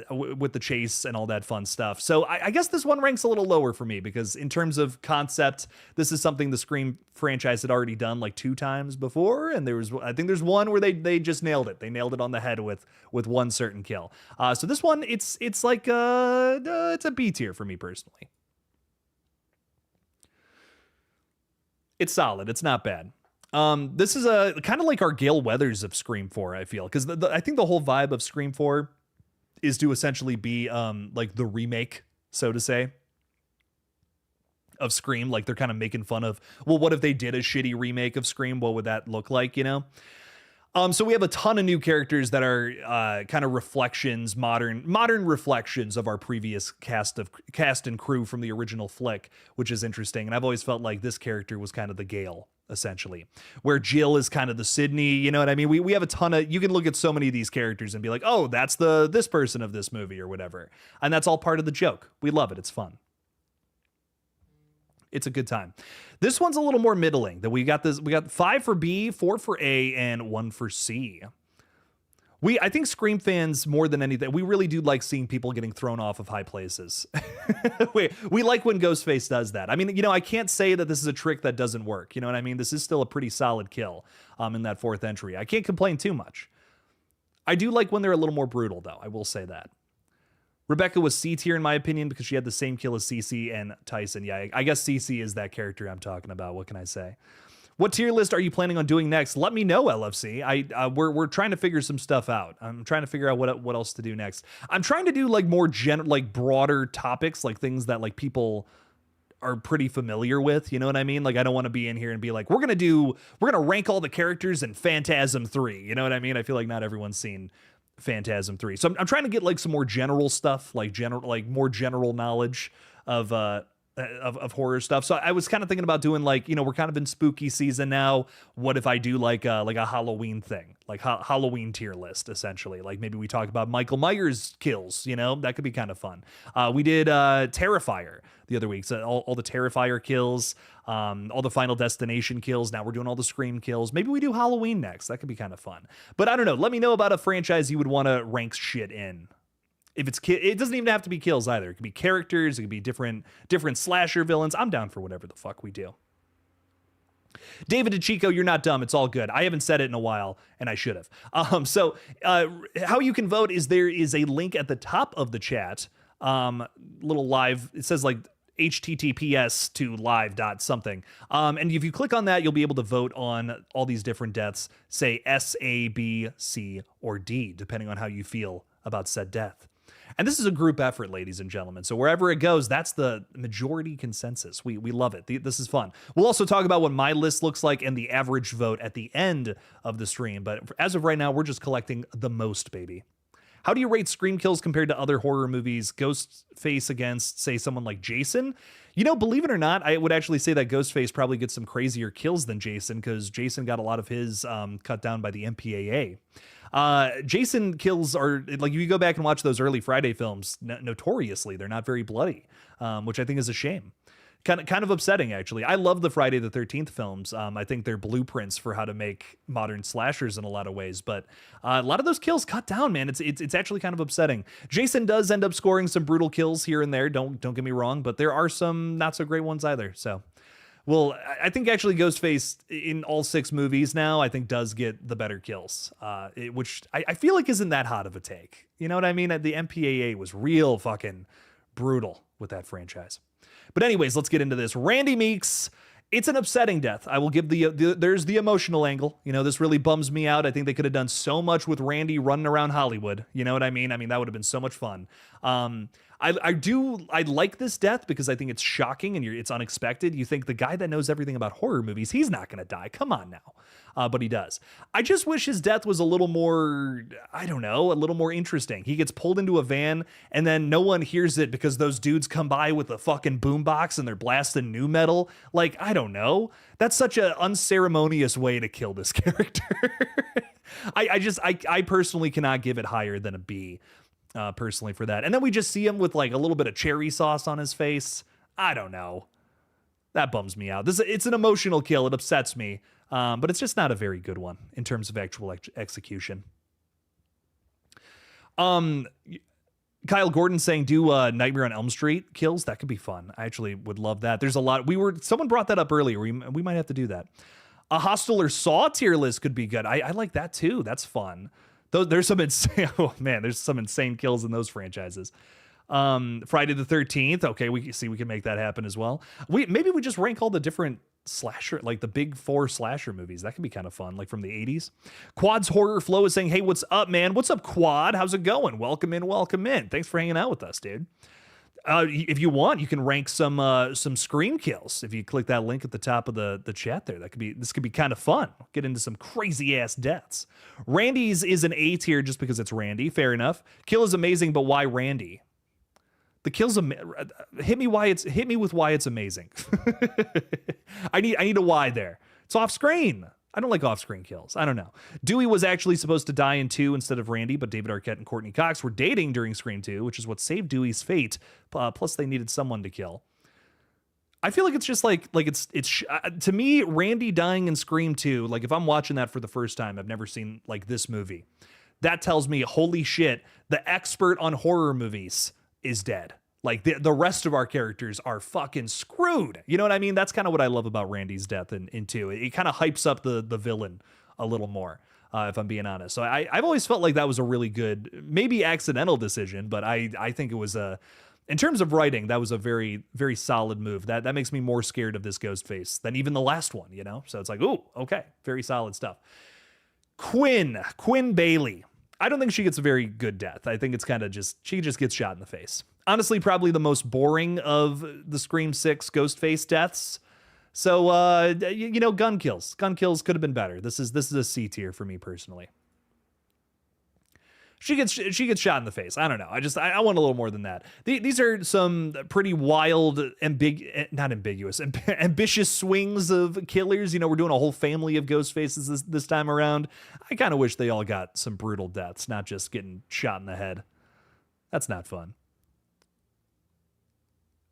with the chase and all that fun stuff. So I guess this one ranks a little lower for me because in terms of concept, this is something the Scream franchise had already done like 2 times before, and I think there's one where they just nailed it. They nailed it on the head with one certain kill. So this one, it's like it's a B tier for me personally. It's solid. It's not bad. This is a kind of like our Gale Weathers of Scream 4, I feel, because I think the whole vibe of Scream 4 is to essentially be like the remake, so to say, of Scream. Like they're kind of making fun of, well, what if they did a shitty remake of Scream? What would that look like, you know? So we have a ton of new characters that are kind of reflections, modern reflections of our previous cast and crew from the original flick, which is interesting. And I've always felt like this character was kind of the Gale, essentially, where Jill is kind of the Sydney, you know what I mean? We have a ton of, you can look at so many of these characters and be like, oh, that's this person of this movie or whatever. And that's all part of the joke. We love it. It's fun. It's a good time. This one's a little more middling. That we got 5 for B, 4 for A, and 1 for C. I think Scream fans, more than anything, we really do like seeing people getting thrown off of high places. we like when Ghostface does that. I mean, you know, I can't say that this is a trick that doesn't work. You know what I mean? This is still a pretty solid kill in that 4th entry. I can't complain too much. I do like when they're a little more brutal, though. I will say that. Rebecca was C tier in my opinion because she had the same kill as Cece and Tyson. Yeah, I guess Cece is that character I'm talking about. What can I say? What tier list are you planning on doing next? Let me know, LFC. We're trying to figure some stuff out. I'm trying to figure out what else to do next. I'm trying to do like more broader topics, like things that like people are pretty familiar with. You know what I mean? Like I don't want to be in here and be like, we're gonna rank all the characters in Phantasm 3. You know what I mean? I feel like not everyone's seen Phantasm 3. So I'm trying to get like some more general stuff, like more general knowledge of horror stuff. So I was kind of thinking about doing like, we're kind of in spooky season now. What if I do like a Halloween thing, like Halloween tier list, essentially? Like maybe we talk about Michael Myers kills, that could be kind of fun. We did Terrifier the other week. So all the Terrifier kills, all the Final Destination kills. Now we're doing all the Scream kills. Maybe we do Halloween next. That could be kind of fun. But I don't know. Let me know about a franchise you would want to rank shit in. If it's it doesn't even have to be kills either. It could be characters. It could be different slasher villains. I'm down for whatever the fuck we do. David DeChico, you're not dumb. It's all good. I haven't said it in a while, and I should have. So how you can vote is there is a link at the top of the chat. Little live. It says like https to live dot something. And if you click on that, you'll be able to vote on all these different deaths. Say S, A, B, C, or D, depending on how you feel about said death. And this is a group effort, ladies and gentlemen. So wherever it goes, that's the majority consensus. We love it. This is fun. We'll also talk about what my list looks like and the average vote at the end of the stream. But as of right now, we're just collecting the most, baby. How do you rate Scream kills compared to other horror movies? Ghostface against, say, someone like Jason? Believe it or not, I would actually say that Ghostface probably gets some crazier kills than Jason, because Jason got a lot of his cut down by the MPAA. Jason kills are like, if you go back and watch those early Friday films, notoriously they're not very bloody, which I think is a shame. Kind of upsetting, actually. I love the Friday the 13th films. I think they're blueprints for how to make modern slashers in a lot of ways, but a lot of those kills cut down, man. It's actually kind of upsetting. Jason does end up scoring some brutal kills here and there. Don't get me wrong, but there are some not so great ones either. So, well, I think actually Ghostface in all 6 movies now, I think does get the better kills, which I feel like isn't that hot of a take. You know what I mean? The MPAA was real fucking brutal with that franchise. But anyways, let's get into this. Randy Meeks, it's an upsetting death. I will give there's the emotional angle. This really bums me out. I think they could have done so much with Randy running around Hollywood. You know what I mean? That would have been so much fun. I like this death because I think it's shocking and it's unexpected. You think the guy that knows everything about horror movies, he's not going to die. Come on now. But he does. I just wish his death was a little more, I don't know, a little more interesting. He gets pulled into a van and then no one hears it because those dudes come by with a fucking boombox and they're blasting nu metal. Like, I don't know. That's such an unceremonious way to kill this character. I personally cannot give it higher than a B. Personally for that. And then we just see him with like a little bit of cherry sauce on his face. I don't know. That bums me out. It's an emotional kill. It upsets me. But it's just not a very good one in terms of actual execution. Kyle Gordon saying do Nightmare on Elm Street kills. That could be fun. I actually would love that. There's a lot. Someone brought that up earlier. We might have to do that. A Hostel or Saw tier list could be good. I like that too. That's fun. There's some insane, there's some insane kills in those franchises. Friday the 13th. Okay, we can make that happen as well. Maybe we just rank all the different slasher, like the big 4 slasher movies. That could be kind of fun, like from the 80s. Quad's Horror Flow is saying, hey, what's up, man? What's up, Quad? How's it going? Welcome in. Thanks for hanging out with us, dude. If you want, you can rank some Scream kills. If you click that link at the top of the chat there, this could be kind of fun. Get into some crazy ass deaths. Randy's is an A tier just because it's Randy. Fair enough. Kill is amazing, but why Randy? The kills hit me with why it's amazing. I need a why there. It's off screen. I don't like off-screen kills. I don't know. Dewey was actually supposed to die in 2 instead of Randy, but David Arquette and Courtney Cox were dating during Scream 2, which is what saved Dewey's fate. Plus, they needed someone to kill. I feel like it's just like it's to me, Randy dying in Scream 2. Like if I'm watching that for the first time, I've never seen like this movie. That tells me, holy shit, the expert on horror movies is dead. Like the rest of our characters are fucking screwed. You know what I mean? That's kind of what I love about Randy's death in 2. It kind of hypes up the villain a little more, if I'm being honest. So I've always felt like that was a really good, maybe accidental decision, but I think it was in terms of writing, that was a very, very solid move. That makes me more scared of this Ghostface than even the last one, you know? So it's like, ooh, okay, very solid stuff. Quinn Bailey. I don't think she gets a very good death. I think it's kind of she just gets shot in the face. Honestly, probably the most boring of the Scream 6 Ghostface deaths. So, gun kills. Gun kills could have been better. This is a C tier for me personally. she gets shot in the face. I don't know. I want a little more than that. These are some pretty wild, not ambiguous, ambitious swings of killers. You know, we're doing a whole family of ghost faces this time around. I kind of wish they all got some brutal deaths, not just getting shot in the head. That's not fun.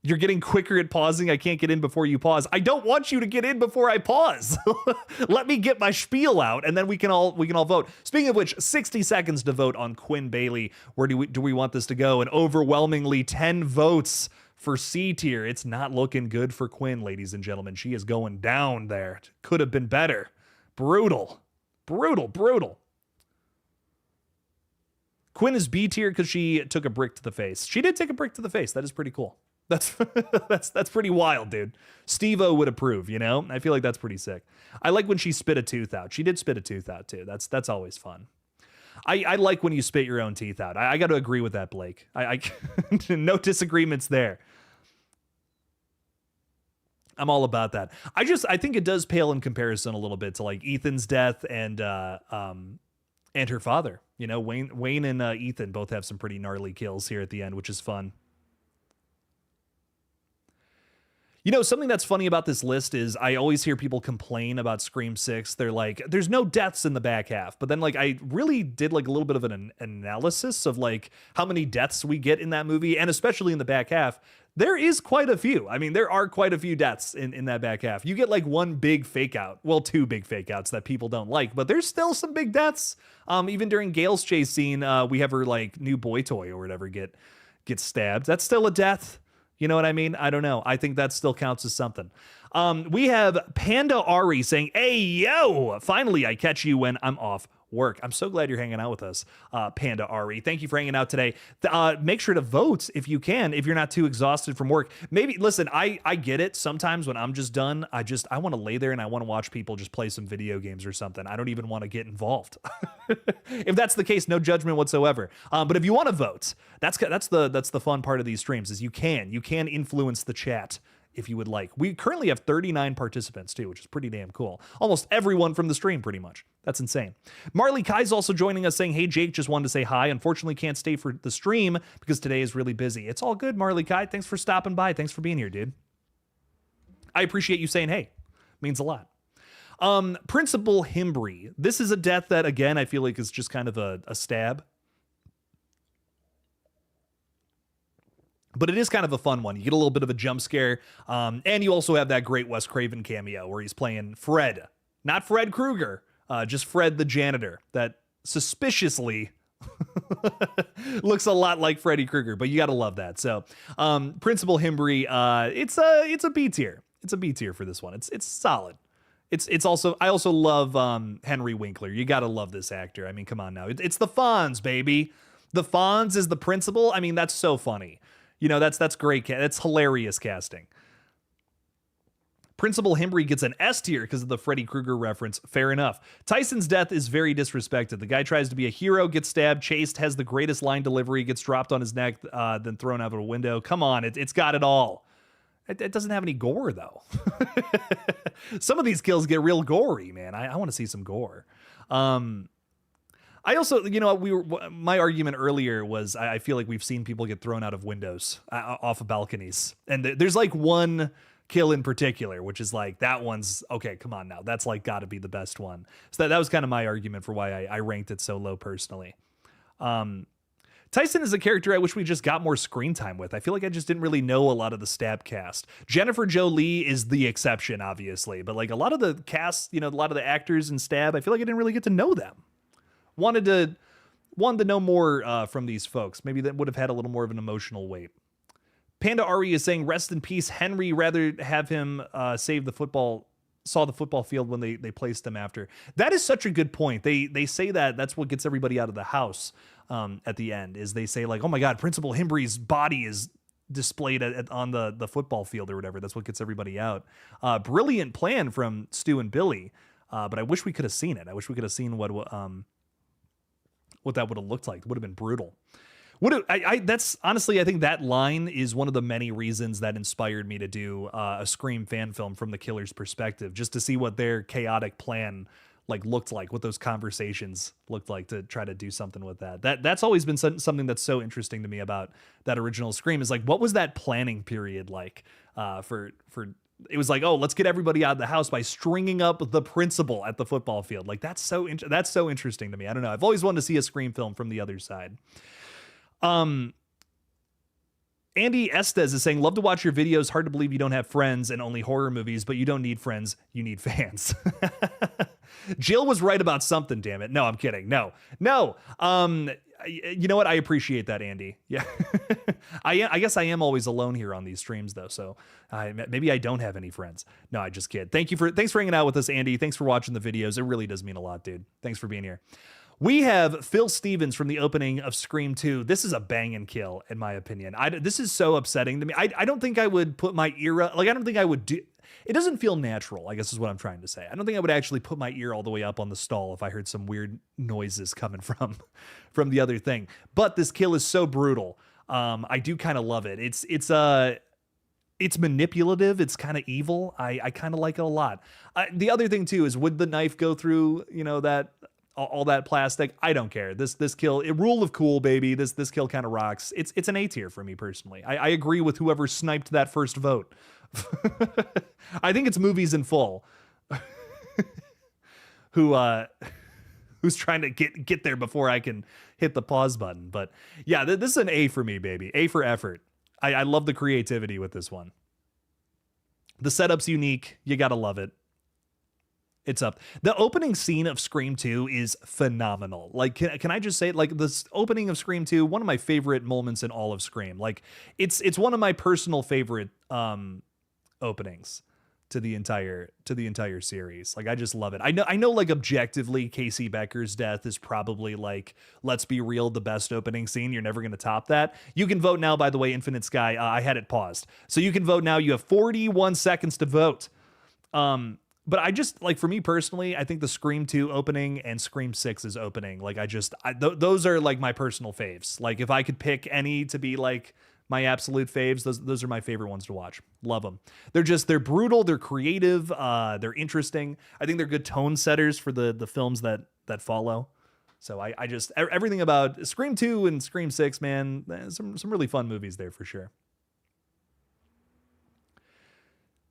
You're getting quicker at pausing. I can't get in before you pause. I don't want you to get in before I pause. Let me get my spiel out, and then we can all vote. Speaking of which, 60 seconds to vote on Quinn Bailey. Where do we want this to go? And overwhelmingly 10 votes for C tier. It's not looking good for Quinn, ladies and gentlemen. She is going down there. Could have been better. Brutal. Quinn is B tier because she took a brick to the face. She did take a brick to the face. That is pretty cool. That's pretty wild, dude. Steve-O would approve, you know? I feel like that's pretty sick. I like when she spit a tooth out. She did spit a tooth out, too. That's always fun. I like when you spit your own teeth out. I got to agree with that, Blake. I no disagreements there. I'm all about that. I think it does pale in comparison a little bit to like Ethan's death and her father. You know, Wayne and Ethan both have some pretty gnarly kills here at the end, which is fun. You know, something that's funny about this list is I always hear people complain about Scream 6. They're like, there's no deaths in the back half. But then, like, I really did, like, a little bit of an analysis of, like, how many deaths we get in that movie, and especially in the back half. There is quite a few. I mean, there are quite a few deaths in that back half. You get, like, one big fake out. Well, two big fake outs that people don't like. But there's still some big deaths. Even during Gail's chase scene, we have her, like, new boy toy or whatever get stabbed. That's still a death. You know what I mean? I don't know. I think that still counts as something. We have Panda Ari saying, "Hey, yo, finally I catch you when I'm off work." I'm so glad you're hanging out with us, Panda Ari. Thank you for hanging out today. Make sure to vote if you can, if you're not too exhausted from work. Maybe, listen, I get it. Sometimes when I'm just done, I want to lay there and I want to watch people just play some video games or something. I don't even want to get involved. If that's the case, no judgment whatsoever. But if you want to vote, that's the fun part of these streams is you can influence the chat if you would like. We currently have 39 participants too, which is pretty damn cool. Almost everyone from the stream pretty much. That's insane. Marley Kai's also joining us saying, "Hey Jake, just wanted to say hi. Unfortunately can't stay for the stream because today is really busy." It's all good, Marley Kai. Thanks for stopping by. Thanks for being here, dude. I appreciate you saying hey. Means a lot. Principal Himbry. This is a death that, again, I feel like is just kind of a stab. But it is kind of a fun one. You get a little bit of a jump scare. And you also have that great Wes Craven cameo where he's playing Fred. Not Fred Krueger, just Fred the janitor. That suspiciously looks a lot like Freddy Krueger, but you got to love that. So Principal Himbry, it's a B tier. It's a B tier for this one. It's solid. It's also, I also love Henry Winkler. You got to love this actor. I mean, come on now. It's the Fonz, baby. The Fonz is the principal. I mean, that's so funny. You know, that's great. That's hilarious casting. Principal Himbry gets an S tier because of the Freddy Krueger reference. Fair enough. Tyson's death is very disrespected. The guy tries to be a hero, gets stabbed, chased, has the greatest line delivery, gets dropped on his neck, then thrown out of a window. Come on, it's got it all. It doesn't have any gore, though. Some of these kills get real gory, man. I want to see some gore. I also, you know, my argument earlier was I feel like we've seen people get thrown out of windows, off of balconies. And there's like one kill in particular, which is like, that one's, okay, come on now. That's like got to be the best one. So that was kind of my argument for why I ranked it so low personally. Tyson is a character I wish we just got more screen time with. I feel like I just didn't really know a lot of the Stab cast. Jennifer Jolie is the exception, obviously. But like a lot of the cast, you know, a lot of the actors in Stab, I feel like I didn't really get to know them. Wanted to know more from these folks. Maybe that would have had a little more of an emotional weight. Panda Ari is saying, "Rest in peace, Henry." Rather have him saw the football field when they placed him after. That is such a good point. They say that's what gets everybody out of the house at the end. Is they say like, "Oh my God, Principal Himbry's body is displayed on the football field or whatever." That's what gets everybody out. Brilliant plan from Stu and Billy. But I wish we could have seen it. I wish we could have seen what that would have looked like. It would have been brutal. That's honestly, I think that line is one of the many reasons that inspired me to do a Scream fan film from the killer's perspective, just to see what their chaotic plan like looked like, what those conversations looked like, to try to do something with that. That's always been something that's so interesting to me about that original Scream, is like, what was that planning period like for it was like, oh, let's get everybody out of the house by stringing up the principal at the football field. Like, that's so interesting to me. I don't know. I've always wanted to see a Scream film from the other side. Andy Estes is saying, love to watch your videos. Hard to believe you don't have friends and only horror movies, but you don't need friends. You need fans. Jill was right about something, damn it. No, I'm kidding. No. You know what? I appreciate that, Andy. Yeah. I guess I am always alone here on these streams, though. So maybe I don't have any friends. No, I just kid. Thanks for hanging out with us, Andy. Thanks for watching the videos. It really does mean a lot, dude. Thanks for being here. We have Phil Stevens from the opening of Scream 2. This is a banging kill, in my opinion. This is so upsetting to me. I don't think I would put my ear up. Like, I don't think I would do. It doesn't feel natural, I guess is what I'm trying to say. I don't think I would actually put my ear all the way up on the stall if I heard some weird noises coming from the other thing. But this kill is so brutal. I do kind of love it. It's manipulative. It's kind of evil. I kind of like it a lot. The other thing too is, would the knife go through, that all that plastic? I don't care. This kill, rule of cool, baby. This kill kind of rocks. It's an A tier for me personally. I agree with whoever sniped that first vote. I think it's Movies in Full who's trying to get there before I can hit the pause button. But yeah, this is an A for me, baby. A for effort. I love the creativity with this one. The setup's unique. You gotta love it. It's up. The opening scene of Scream 2 is phenomenal. Like, can I just say, like, this opening of Scream 2, one of my favorite moments in all of Scream. Like, it's one of my personal favorite openings to the entire series. Like, I just love it. I know like objectively Casey Becker's death is probably, like, let's be real, the best opening scene. You're never going to top that. You can vote now, by the way, Infinite Sky. I had it paused. So you can vote now. You have 41 seconds to vote. But I just, like, for me personally, I think the Scream 2 opening and Scream 6's opening, like, those are, like, my personal faves. Like, if I could pick any to be, like, my absolute faves, those are my favorite ones to watch. Love them. They're brutal, they're creative, they're interesting. I think they're good tone setters for the films that follow. So I just, everything about Scream 2 and Scream 6, man, some really fun movies there for sure.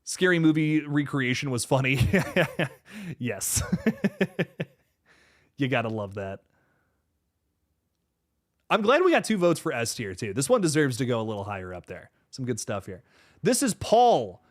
Scary Movie recreation was funny. Yes. You gotta love that. I'm glad we got 2 votes for S tier too. This one deserves to go a little higher up there. Some good stuff here. This is Paul.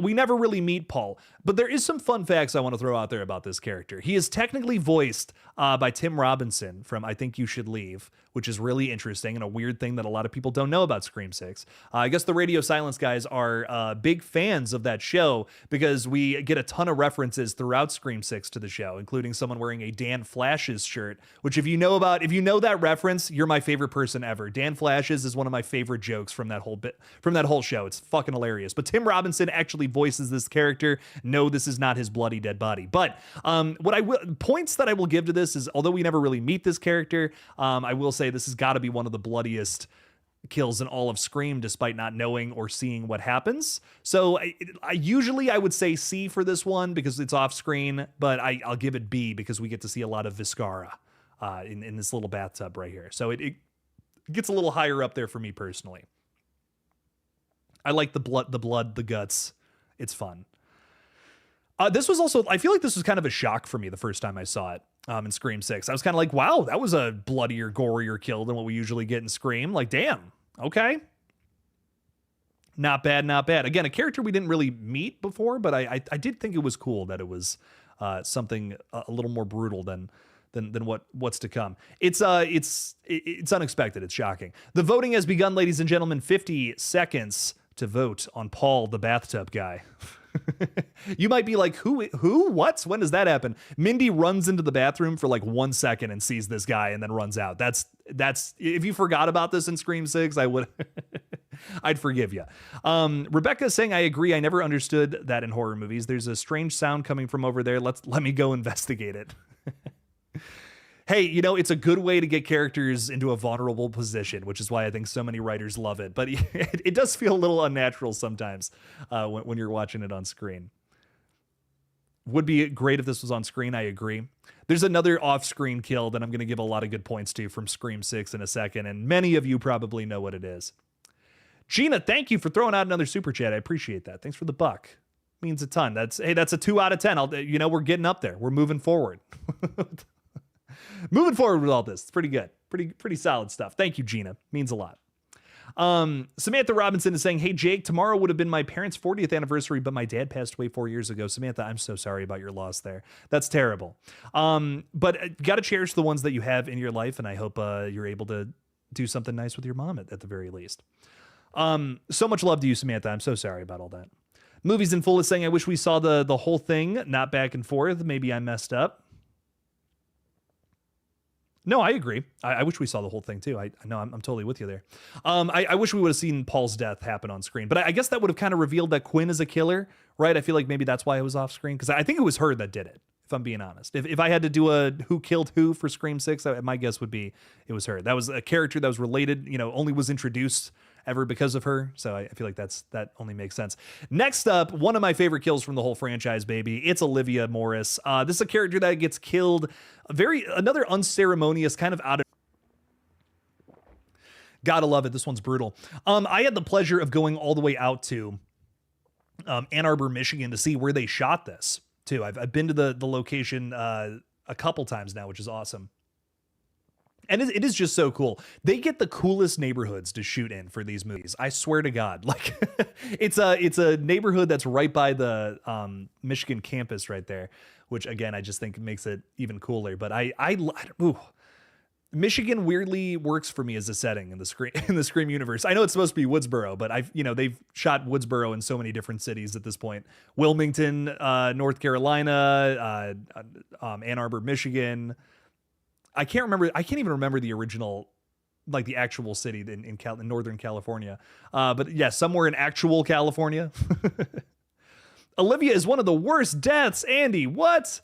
We never really meet Paul, but there is some fun facts I want to throw out there about this character. He is technically voiced by Tim Robinson from I Think You Should Leave, which is really interesting and a weird thing that a lot of people don't know about Scream 6. I guess the Radio Silence guys are big fans of that show because we get a ton of references throughout Scream 6 to the show, including someone wearing a Dan Flashes shirt, which if you know that reference, you're my favorite person ever. Dan Flashes is one of my favorite jokes from that whole show. It's fucking hilarious. But Tim Robinson actually voices this character. No, this is not his bloody dead body. But points that I will give to this is, although we never really meet this character, I will say this has got to be one of the bloodiest kills in all of Scream, despite not knowing or seeing what happens. So I usually would say C for this one because it's off screen, but I'll give it B because we get to see a lot of Viscara in this little bathtub right here. So it gets a little higher up there for me personally. I like the blood, the guts. It's fun. This was also, I feel like this was kind of a shock for me the first time I saw it in Scream 6. I was kind of like, wow, that was a bloodier, gorier kill than what we usually get in Scream. Like, damn, okay. Not bad, not bad. Again, a character we didn't really meet before, but I did think it was cool that it was something a little more brutal than what's to come. It's unexpected. It's shocking. The voting has begun, ladies and gentlemen. 50 seconds to vote on Paul, the bathtub guy. You might be like, who, what? When does that happen? Mindy runs into the bathroom for like 1 second and sees this guy and then runs out. That's, if you forgot about this in Scream 6, I'd forgive you. Rebecca is saying, I agree. I never understood that in horror movies. There's a strange sound coming from over there. Let me go investigate it. Hey, it's a good way to get characters into a vulnerable position, which is why I think so many writers love it. But it does feel a little unnatural sometimes when you're watching it on screen. Would be great if this was on screen. I agree. There's another off-screen kill that I'm going to give a lot of good points to from Scream 6 in a second, and many of you probably know what it is. Gina, thank you for throwing out another super chat. I appreciate that. Thanks for the buck. Means a ton. That's a 2 out of 10. We're getting up there. We're moving forward. Moving forward with all this. It's pretty good. Pretty solid stuff. Thank you, Gina. Means a lot. Samantha Robinson is saying, hey, Jake, tomorrow would have been my parents' 40th anniversary, but my dad passed away 4 years ago. Samantha, I'm so sorry about your loss there. That's terrible. But got to cherish the ones that you have in your life, and I hope you're able to do something nice with your mom at the very least. So much love to you, Samantha. I'm so sorry about all that. Movies in Full is saying, I wish we saw the whole thing, not back and forth. Maybe I messed up. No, I agree. I wish we saw the whole thing too. I know I'm totally with you there. I wish we would have seen Paul's death happen on screen, but I guess that would have kind of revealed that Quinn is a killer, right? I feel like maybe that's why it was off screen, because I think it was her that did it, if I'm being honest. If I had to do a who killed who for Scream 6, my guess would be it was her. That was a character that was related, only was introduced ever because of her. So I feel like that only makes sense. Next up, one of my favorite kills from the whole franchise, baby. It's Olivia Morris. This is a character that gets killed. Another unceremonious, kind of out of. Gotta love it. This one's brutal. I had the pleasure of going all the way out to Ann Arbor, Michigan to see where they shot this too. I've been to the location a couple times now, which is awesome. And it is just so cool. They get the coolest neighborhoods to shoot in for these movies. I swear to God, like it's a neighborhood that's right by the Michigan campus right there, which again, I just think makes it even cooler. But Michigan weirdly works for me as a setting in the Scream universe. I know it's supposed to be Woodsboro, but they've shot Woodsboro in so many different cities at this point. Wilmington, North Carolina, Ann Arbor, Michigan. I can't even remember the original, like the actual city in Northern California. But yeah, somewhere in actual California. Olivia is one of the worst deaths. Andy, what?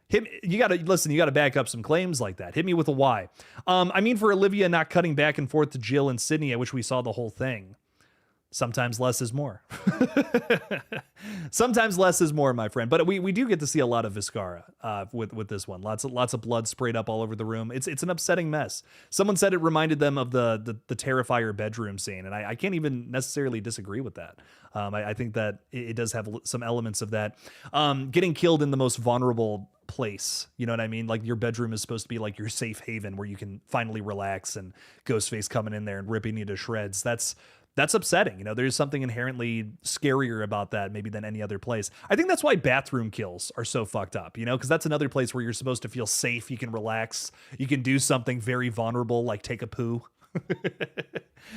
You gotta back up some claims like that. Hit me with a why. I mean, for Olivia not cutting back and forth to Jill and Sydney, I wish we saw the whole thing. Sometimes less is more. Sometimes less is more, my friend. But we do get to see a lot of Viscara with this one. Lots of blood sprayed up all over the room. It's an upsetting mess. Someone said it reminded them of the Terrifier bedroom scene, and I can't even necessarily disagree with that. I think that it does have some elements of that. Getting killed in the most vulnerable place, you know what I mean? Like your bedroom is supposed to be like your safe haven where you can finally relax, and Ghostface coming in there and ripping you to shreds. That's upsetting. There's something inherently scarier about that maybe than any other place. I think that's why bathroom kills are so fucked up, because that's another place where you're supposed to feel safe. You can relax. You can do something very vulnerable, like take a poo.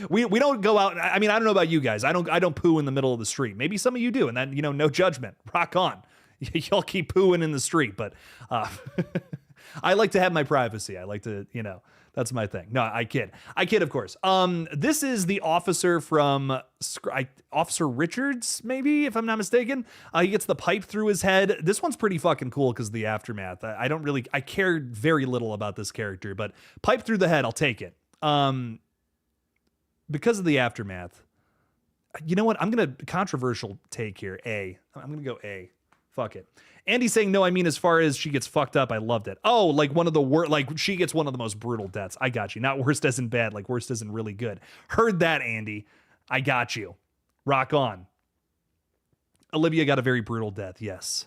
we don't go out. I mean, I don't know about you guys. I don't poo in the middle of the street. Maybe some of you do. And then, no judgment. Rock on. Y'all keep pooing in the street. But I like to have my privacy. I like to, that's my thing. No, I kid, of course. This is the officer from Officer Richards, maybe, if I'm not mistaken. He gets the pipe through his head. This one's pretty fucking cool because of the aftermath. I cared very little about this character, but pipe through the head, I'll take it. Because of the aftermath. You know what? I'm going to controversial take here. I'm going to go A. Fuck it. Andy's saying, no, I mean, as far as she gets fucked up, I loved it. Oh, like one of the worst, like she gets one of the most brutal deaths. I got you. Not worst as in bad, like worst as in really good. Heard that, Andy. I got you. Rock on. Olivia got a very brutal death. Yes.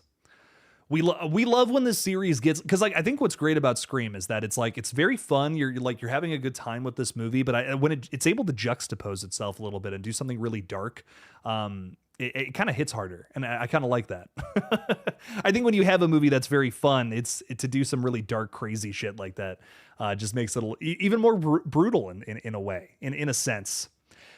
We love when this series gets, because like I think what's great about Scream is that it's very fun. You're having a good time with this movie, but when it's able to juxtapose itself a little bit and do something really dark, it kind of hits harder, and I kind of like that. I think when you have a movie that's very fun, it's to do some really dark, crazy shit like that. Just makes it even more brutal in a way, in a sense.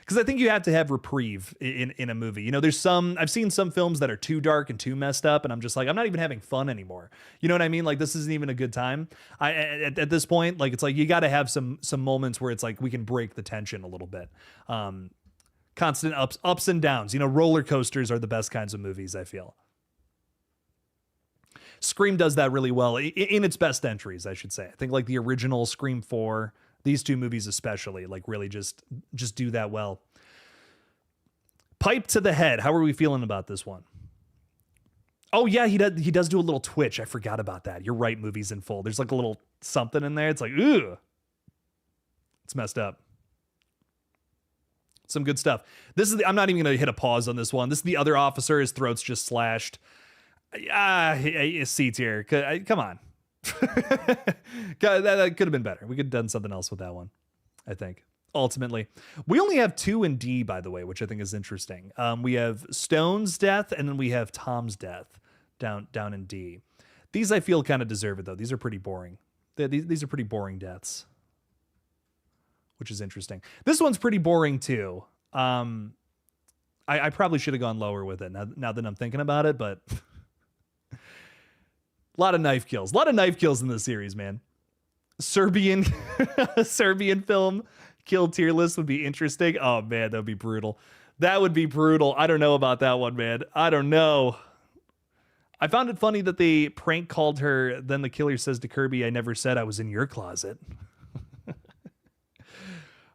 Because I think you have to have reprieve in a movie. I've seen some films that are too dark and too messed up, and I'm just like, I'm not even having fun anymore. You know what I mean? Like, this isn't even a good time. At this point, like, it's like you got to have some moments where it's like we can break the tension a little bit. Constant ups and downs. Roller coasters are the best kinds of movies, I feel. Scream does that really well in its best entries, I should say. I think like the original Scream 4, these two movies especially, like really just do that well. Pipe to the head. How are we feeling about this one? Oh yeah, he does do a little twitch. I forgot about that. You're right, Movies in Full. There's like a little something in there. It's like, ooh. It's messed up. Some good stuff. I'm not even going to hit a pause on this one. This is the other officer. His throat's just slashed. C tier. Come on. that could have been better. We could have done something else with that one, I think. Ultimately, we only have 2 in D, by the way, which I think is interesting. We have Stone's death, and then we have Tom's death down in D. These I feel kind of deserve it, though. These are pretty boring. These are pretty boring deaths, which is interesting. This one's pretty boring too. I probably should have gone lower with it now that I'm thinking about it, but a lot of knife kills. A lot of knife kills in this series, man. Serbian film kill tier list would be interesting. Oh man, that would be brutal. That would be brutal. I don't know about that one, man. I don't know. I found it funny that they prank called her. Then the killer says to Kirby, "I never said I was in your closet."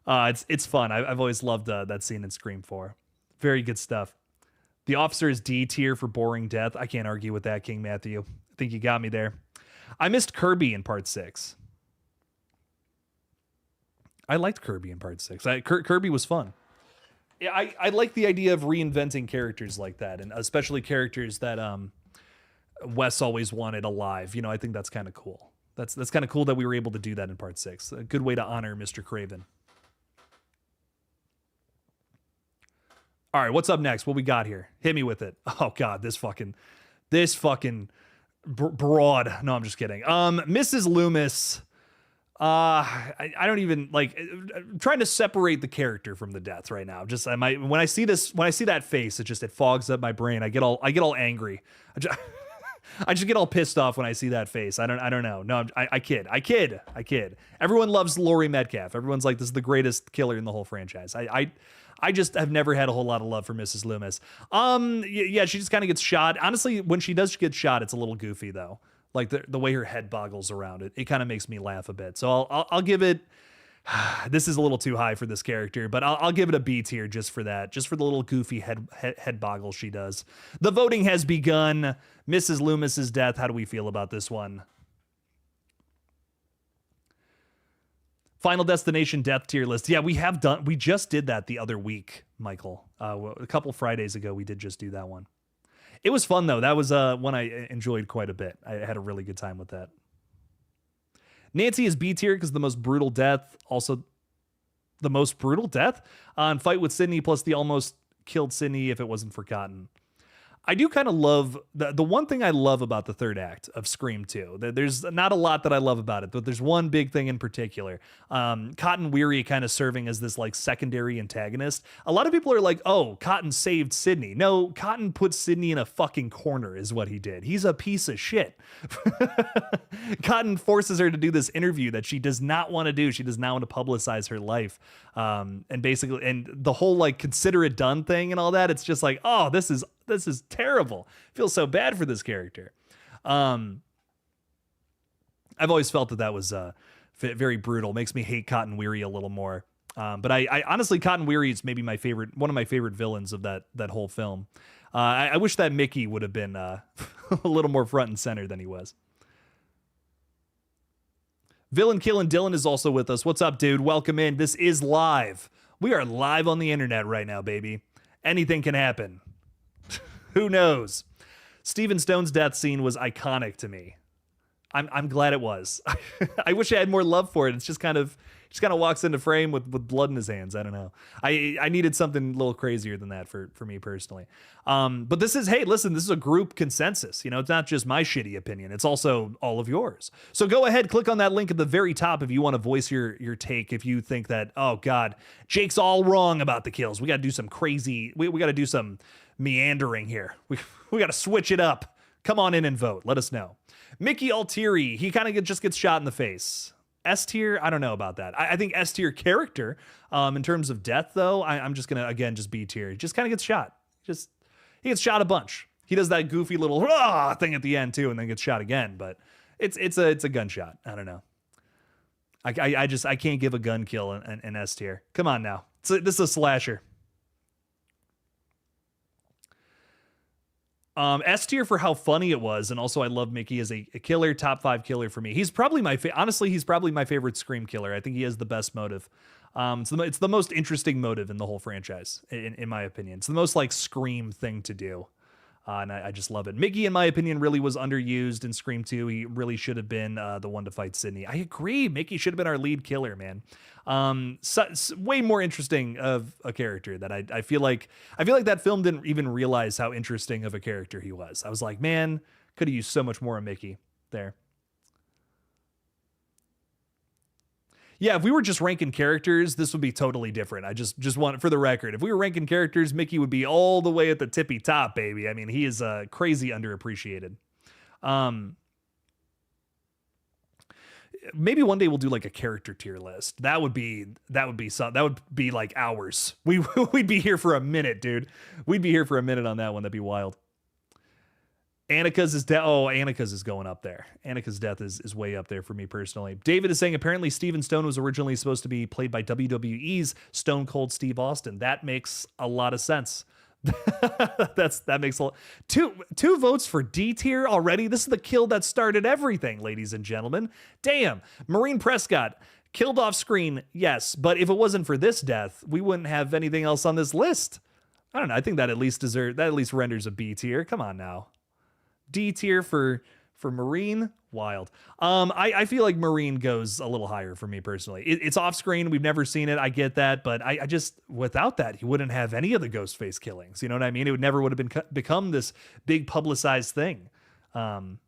It's fun. I've always loved that scene in Scream 4. Very good stuff. The officer is D tier for boring death. I can't argue with that, King Matthew. I think you got me there. I missed Kirby in part 6. I liked Kirby in part 6. Kirby was fun. Yeah, I like the idea of reinventing characters like that, and especially characters that Wes always wanted alive. You know, I think that's kind of cool. That's kind of cool that we were able to do that in part 6. A good way to honor Mr. Craven. All right, what's up next? What we got here? Hit me with it. Oh God, this fucking broad. No, I'm just kidding. Mrs. Loomis. I don't even like. I'm trying to separate the character from the death right now. When I see that face, it fogs up my brain. I get all angry. I just get all pissed off when I see that face. I don't know. No, I kid. Everyone loves Laurie Metcalf. Everyone's like, this is the greatest killer in the whole franchise. I just have never had a whole lot of love for Mrs. Loomis. Yeah, she just kind of gets shot. Honestly, when she does get shot, it's a little goofy though. Like the way her head boggles around it kind of makes me laugh a bit. So I'll give it. This is a little too high for this character, but I'll give it a B tier just for that, just for the little goofy head boggle she does. The voting has begun. Mrs. Loomis's death. How do we feel about this one? Final Destination death tier list. Yeah, we just did that the other week, Michael. A couple Fridays ago, we did just do that one. It was fun though. That was one I enjoyed quite a bit. I had a really good time with that. Nancy is B tier because the most brutal death. Also, the most brutal death on Fight with Sydney, plus the almost killed Sydney if it wasn't forgotten. I do kind of love the one thing I love about the third act of Scream 2. There's not a lot that I love about it, but there's one big thing in particular. Cotton Weary kind of serving as this like secondary antagonist. A lot of people are like, oh, Cotton saved Sydney. No, Cotton put Sydney in a fucking corner is what he did. He's a piece of shit. Cotton forces her to do this interview that she does not want to do. She does not want to publicize her life. And the whole like consider it done thing and all that. It's just like, oh, this is terrible. I feel so bad for this character. I've always felt that was very brutal. Makes me hate Cotton Weary a little more. But I honestly, Cotton Weary is maybe one of my favorite villains of that whole film. I wish that Mickey would have been a little more front and center than he was. Villain Killin' Dylan is also with us. What's up, dude? Welcome in. This is live. We are live on the internet right now, baby. Anything can happen. Who knows? Stephen Stone's death scene was iconic to me. I'm glad it was. I wish I had more love for it. It's just kind of walks into frame with blood in his hands. I don't know. I needed something a little crazier than that for me personally. But this is a group consensus. You know, it's not just my shitty opinion. It's also all of yours. So go ahead, click on that link at the very top if you want to voice your take. If you think that, oh God, Jake's all wrong about the kills. We got to do some crazy. We got to do some meandering here. We got to switch it up. Come on in and vote. Let us know. Mickey Altieri, he kind of just gets shot in the face. S tier, I don't know about that. I think S tier character, in terms of death though, I'm just gonna again just B tier. He just kind of gets shot. He gets shot a bunch. He does that goofy little thing at the end too, and then gets shot again. But it's a gunshot. I don't know. I can't give a gun kill an S tier. Come on now. This is a slasher. S tier for how funny it was, and also I love Mickey as a killer, top 5 killer for me. He's probably honestly, he's probably my favorite Scream killer. I think he has the best motive. It's the most interesting motive in the whole franchise, in my opinion. It's the most like Scream thing to do. And I just love it. Mickey, in my opinion, really was underused in Scream 2. He really should have been the one to fight Sidney. I agree. Mickey should have been our lead killer, man. Way more interesting of a character that I feel like that film didn't even realize how interesting of a character he was. I was like, man, could have used so much more of Mickey there. Yeah, if we were just ranking characters, this would be totally different. I just want it for the record. If we were ranking characters, Mickey would be all the way at the tippy top, baby. I mean, he is crazy underappreciated. Maybe one day we'll do like a character tier list. That would be like hours. We'd be here for a minute, dude. We'd be here for a minute on that one. That'd be wild. Annika's is Annika's is going up there. Annika's death is way up there for me personally. David is saying apparently Steven Stone was originally supposed to be played by WWE's Stone Cold Steve Austin. That makes a lot of sense. that makes a lot. Two votes for D tier already. This is the kill that started everything, ladies and gentlemen. Damn. Maureen Prescott killed off screen. Yes, but if it wasn't for this death, we wouldn't have anything else on this list. I don't know. I think that at least renders a B tier. Come on now. D tier for Marine, wild. I feel like Marine goes a little higher for me personally. It's off screen. We've never seen it. I get that, but I just, without that, he wouldn't have any of the Ghostface killings. You know what I mean? It would have become this big publicized thing. So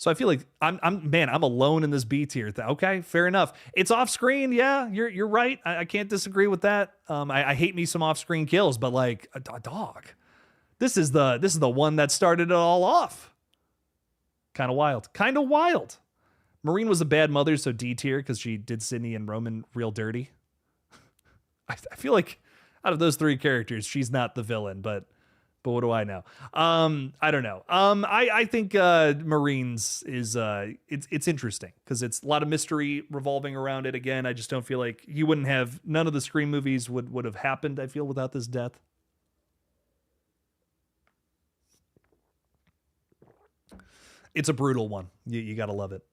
I feel like I'm alone in this B tier. Okay, fair enough. It's off screen. Yeah, you're right. I can't disagree with that. I hate me some off screen kills, but like a dog. This is the one that started it all off. Kind of wild. Maureen was a bad mother, so D tier because she did Sidney and Roman real dirty. I feel like out of those 3 characters, she's not the villain, but what do I know? I don't know. I think Maureen's is it's interesting because it's a lot of mystery revolving around it. Again, I just don't feel like none of the Scream movies would have happened, I feel, without this death. It's a brutal one. You got to love it.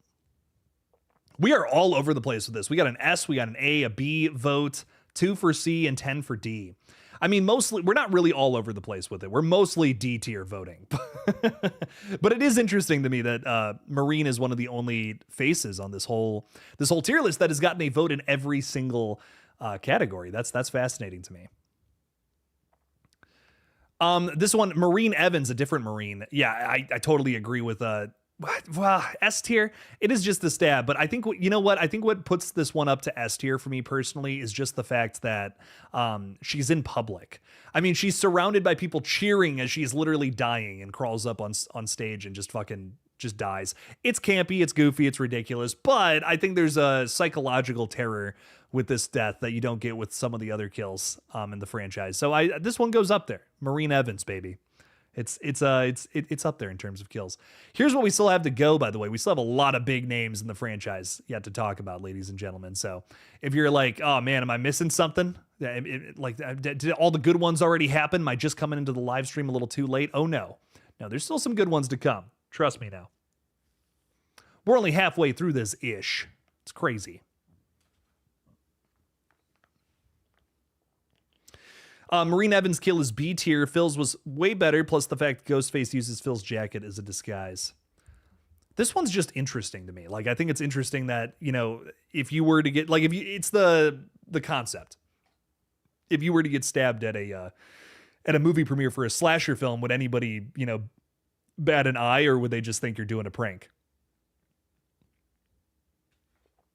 We are all over the place with this. We got an S, we got an A, a B vote, 2 for C, and 10 for D. I mean, mostly, we're not really all over the place with it. We're mostly D tier voting. But it is interesting to me that Marine is one of the only faces on this whole tier list that has gotten a vote in every single category. That's fascinating to me. This one, Marine Evans, a different Marine. Yeah, I totally agree with S tier. It is just the stab, but I think what puts this one up to S tier for me personally is just the fact that she's in public. I mean, she's surrounded by people cheering as she's literally dying and crawls up on stage and just dies. It's campy, it's goofy, it's ridiculous, but I think there's a psychological terror with this death that you don't get with some of the other kills in the franchise. So this one goes up there. Marine Evans, baby. It's up there in terms of kills. Here's what we still have to go, by the way. We still have a lot of big names in the franchise yet to talk about, ladies and gentlemen. So if you're like, oh man, am I missing something? Did all the good ones already happen? Am I just coming into the live stream a little too late? Oh no. No, there's still some good ones to come. Trust me now. We're only halfway through this ish. It's crazy. Marine Evans' kill is B tier. Phil's was way better, plus the fact Ghostface uses Phil's jacket as a disguise. This one's just interesting to me. Like, I think it's interesting that, if you were to get, like, it's the concept. If you were to get stabbed at a movie premiere for a slasher film, would anybody, bat an eye, or would they just think you're doing a prank?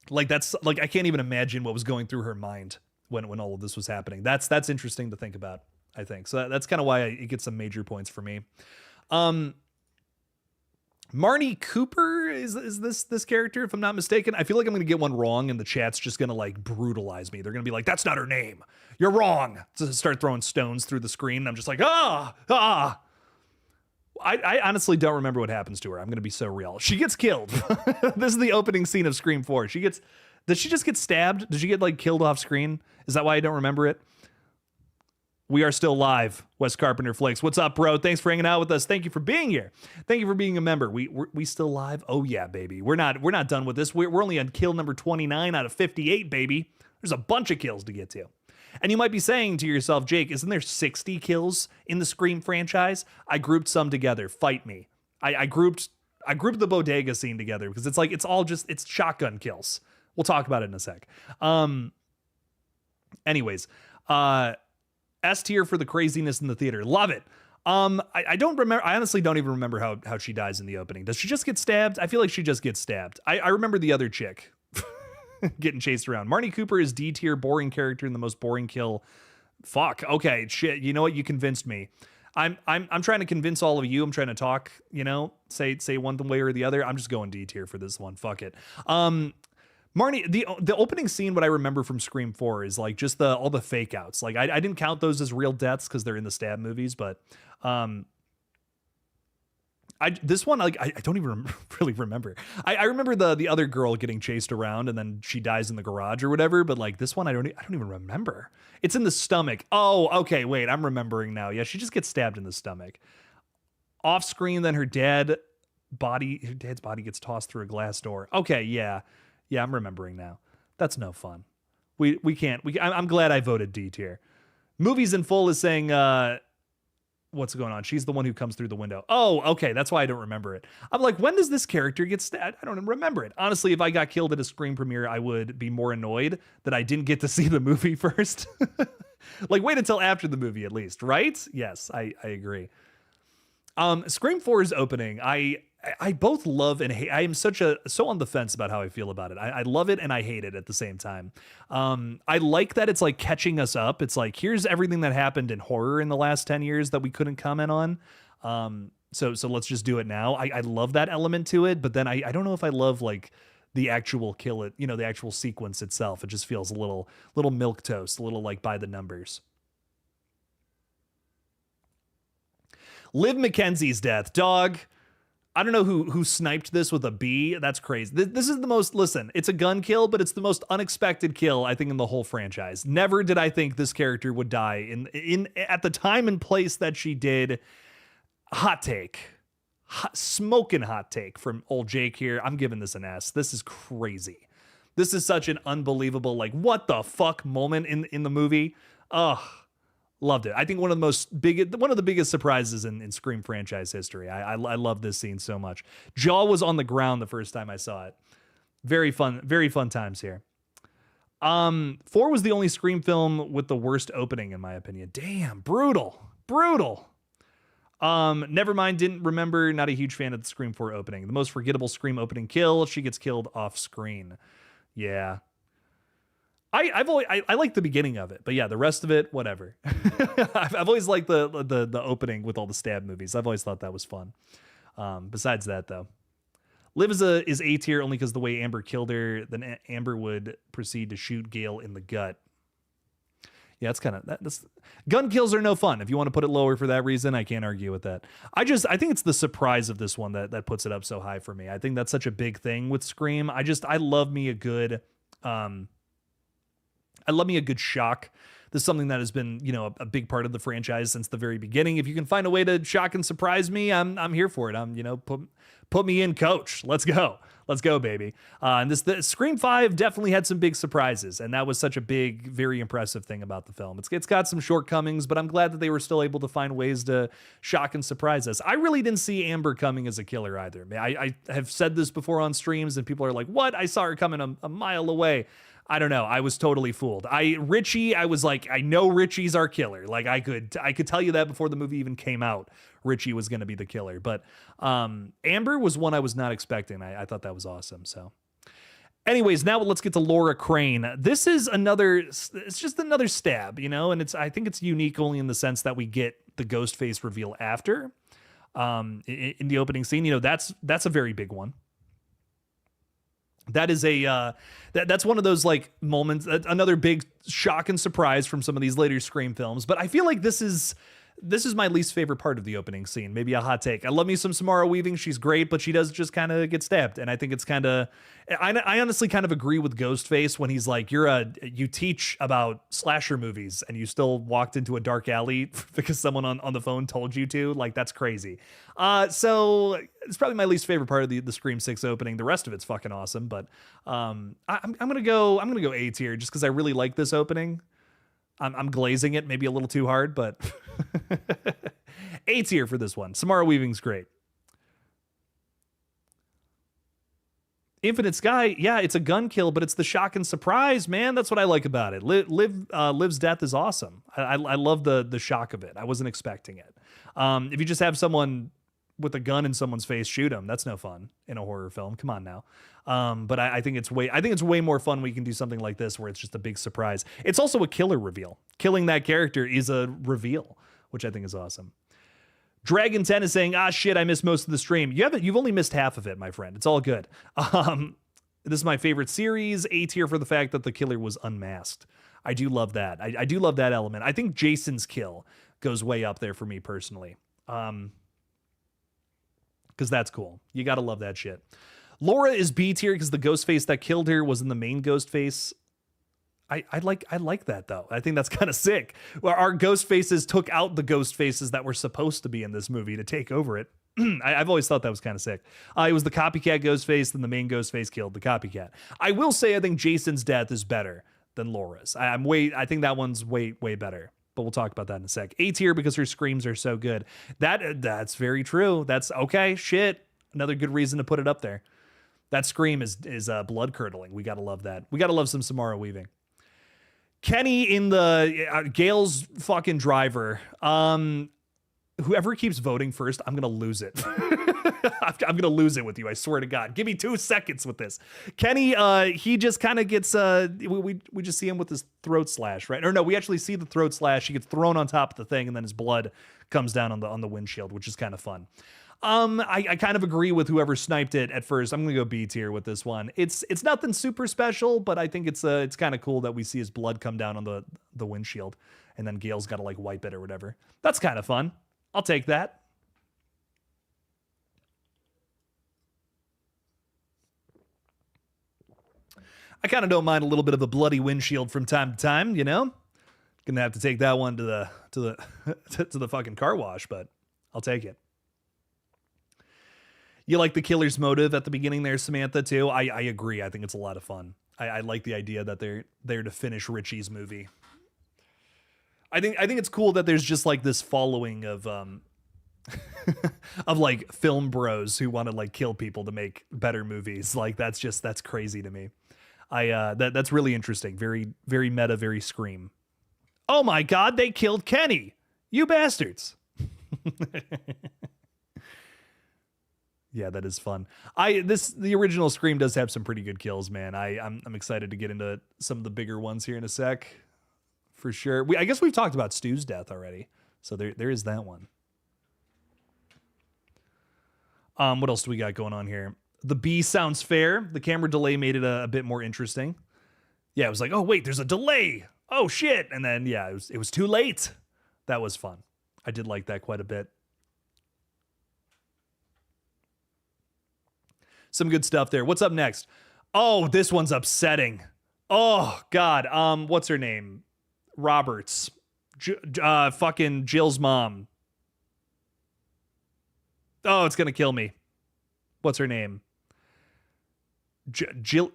Like, that's, like, I can't even imagine what was going through her mind when all of this was happening. That's interesting to think about, I think. So that's kind of why it gets some major points for me. Marnie Cooper is this character, if I'm not mistaken. I feel like I'm going to get one wrong and the chat's just going to like brutalize me. They're going to be like, that's not her name. You're wrong. To start throwing stones through the screen. I'm just like, I honestly don't remember what happens to her. I'm going to be so real. She gets killed. This is the opening scene of Scream 4. Did she just get stabbed? Did she get like killed off screen? Is that why I don't remember it? We are still live. Wes Carpenter Flicks. What's up, bro? Thanks for hanging out with us. Thank you for being here. Thank you for being a member. We still live? Oh yeah, baby. We're not done with this. We're only on kill number 29 out of 58, baby. There's a bunch of kills to get to. And you might be saying to yourself, Jake, isn't there 60 kills in the Scream franchise? I grouped some together. Fight me. I grouped the bodega scene together because it's all just shotgun kills. We'll talk about it in a sec. Anyways, S tier for the craziness in the theater. Love it. I don't remember. I honestly don't even remember how she dies in the opening. Does she just get stabbed? I feel like she just gets stabbed. I remember the other chick getting chased around. Marnie Cooper is D tier, boring character in the most boring kill. Fuck. Okay. Shit. You know what? You convinced me. I'm trying to convince all of you. I'm trying to talk, say one way or the other. I'm just going D tier for this one. Fuck it. Marnie, the opening scene, what I remember from Scream 4 is like just all the fake outs. Like I didn't count those as real deaths because they're in the stab movies, but this one, like I don't even really remember. I remember the other girl getting chased around and then she dies in the garage or whatever, but like this one I don't even remember. It's in the stomach. Oh, okay, wait, I'm remembering now. Yeah, she just gets stabbed in the stomach. Off screen, then her dad's body gets tossed through a glass door. Okay, yeah. Yeah, I'm remembering now. That's no fun. I'm glad I voted D tier. Movies in Full is saying, what's going on? She's the one who comes through the window. Oh, okay. That's why I don't remember it. I'm like, when does this character get stabbed? I don't even remember it. Honestly, if I got killed at a Scream premiere, I would be more annoyed that I didn't get to see the movie first. Like, wait until after the movie at least, right? Yes, I agree. Scream 4's opening, I both love and hate. I am so on the fence about how I feel about it. I love it and I hate it at the same time. I like that it's like catching us up. It's like, here's everything that happened in horror in the last 10 years that we couldn't comment on. So let's just do it now. I love that element to it, but then I don't know if I love like the actual the actual sequence itself. It just feels a little milquetoast, a little like by the numbers. Liv McKenzie's death, dog. I don't know who sniped this with a B. That's crazy. This is the most, listen, it's a gun kill, but it's the most unexpected kill, I think, in the whole franchise. Never did I think this character would die at the time and place that she did. Hot take. Smoking hot take from old Jake here. I'm giving this an S. This is crazy. This is such an unbelievable, like, what the fuck moment in the movie. Ugh. Loved it. I think one of the biggest surprises in Scream franchise history. I love this scene so much. Jaw was on the ground the first time I saw it. Very fun times here. 4 was the only Scream film with the worst opening, in my opinion. Damn, brutal. Nevermind, didn't remember. Not a huge fan of the Scream 4 opening. The most forgettable Scream opening kill. She gets killed off screen. Yeah. I like the beginning of it, but yeah, the rest of it, whatever. I've always liked the opening with all the stab movies. I've always thought that was fun. Besides that, though, Liv is A tier only because the way Amber killed her. Then Amber would proceed to shoot Gail in the gut. Yeah, it's kind of that. Gun kills are no fun. If you want to put it lower for that reason, I can't argue with that. I think it's the surprise of this one that puts it up so high for me. I think that's such a big thing with Scream. I love me a good. I love me a good shock. This is something that has been, a big part of the franchise since the very beginning. If you can find a way to shock and surprise me, I'm here for it. Put me in, coach. Let's go, baby. And the Scream 5 definitely had some big surprises, and that was such a big, very impressive thing about the film. It's got some shortcomings, but I'm glad that they were still able to find ways to shock and surprise us. I really didn't see Amber coming as a killer either. I have said this before on streams, and people are like, "What? I saw her coming a mile away." I don't know. I was totally fooled. Richie, I was like, I know Richie's our killer. Like I could tell you that before the movie even came out. Richie was going to be the killer, but Amber was one I was not expecting. I thought that was awesome. So, anyways, now let's get to Laura Crane. This is it's just another stab, and I think it's unique only in the sense that we get the ghost face reveal after in the opening scene. That's a very big one. That is that's one of those like moments, another big shock and surprise from some of these later Scream films. But I feel like this is This is my least favorite part of the opening scene. Maybe a hot take. I love me some Samara Weaving. She's great, but she does just kind of get stabbed. And I think it's kind of, I honestly kind of agree with Ghostface when he's like, you teach about slasher movies and you still walked into a dark alley because someone on the phone told you to. Like, that's crazy. So it's probably my least favorite part of the Scream 6 opening. The rest of it's fucking awesome, but I'm gonna go A tier just because I really like this opening. I'm glazing it maybe a little too hard, but A tier for this one. Samara Weaving's great. Infinite Sky, yeah, it's a gun kill, but it's the shock and surprise, man. That's what I like about it. Liv's death is awesome. I love the shock of it. I wasn't expecting it. If you just have someone with a gun in someone's face, shoot them. That's no fun in a horror film. Come on now. But I think it's way more fun when you can do something like this where it's just a big surprise. It's also a killer reveal. Killing that character is a reveal, which I think is awesome. Dragon 10 is saying, shit, I missed most of the stream. You've only missed half of it, my friend. It's all good. This is my favorite series. A tier for the fact that the killer was unmasked. I do love that. I do love that element. I think Jason's kill goes way up there for me personally. Because that's cool. You gotta love that shit. Laura is B tier because the ghost face that killed her was in the main ghost face. I like that though. I think that's kind of sick. Well, our ghost faces took out the ghost faces that were supposed to be in this movie to take over it. I've always thought that was kind of sick. It was the copycat ghost face, then the main ghost face killed the copycat. I will say I think Jason's death is better than Laura's. I think that one's way better. But we'll talk about that in a sec. A tier because her screams are so good. That's very true. That's okay. Shit. Another good reason to put it up there. That scream is blood curdling. We gotta love that. We gotta love some Samara Weaving. Kenny in the Gail's fucking driver. Whoever keeps voting first, I'm gonna lose it. I'm gonna lose it with you. I swear to God. Give me 2 seconds with this. Kenny, he just kind of gets. We just see him with his throat slash, right? Or no, we actually see the throat slash. He gets thrown on top of the thing, and then his blood comes down on the windshield, which is kind of fun. I kind of agree with whoever sniped it at first. I'm gonna go B tier with this one. It's nothing super special, but I think it's kind of cool that we see his blood come down on the windshield, and then Gail's got to like wipe it or whatever. That's kind of fun. I'll take that. I kind of don't mind a little bit of a bloody windshield from time to time, you know. Gonna have to take that one to the to the fucking car wash, but I'll take it. You like the killer's motive at the beginning there, Samantha, too? I agree. I think it's a lot of fun. I like the idea that they're there to finish Richie's movie. I think it's cool that there's just like this following of of like film bros who want to like kill people to make better movies. Like that's crazy to me. That's really interesting. Very meta, very Scream. Oh my God, they killed Kenny. You bastards. Yeah, that is fun. The original Scream does have some pretty good kills, man. I'm excited to get into some of the bigger ones here in a sec. For sure. I guess we've talked about Stu's death already. So there is that one. What else do we got going on here? The B sounds fair. The camera delay made it a bit more interesting. Yeah, it was like, oh wait, there's a delay. Oh shit. And then yeah, it was too late. That was fun. I did like that quite a bit. Some good stuff there. What's up next? Oh, this one's upsetting. Oh God. What's her name? Roberts. Fucking Jill's mom. Oh, it's gonna kill me. What's her name? Jill.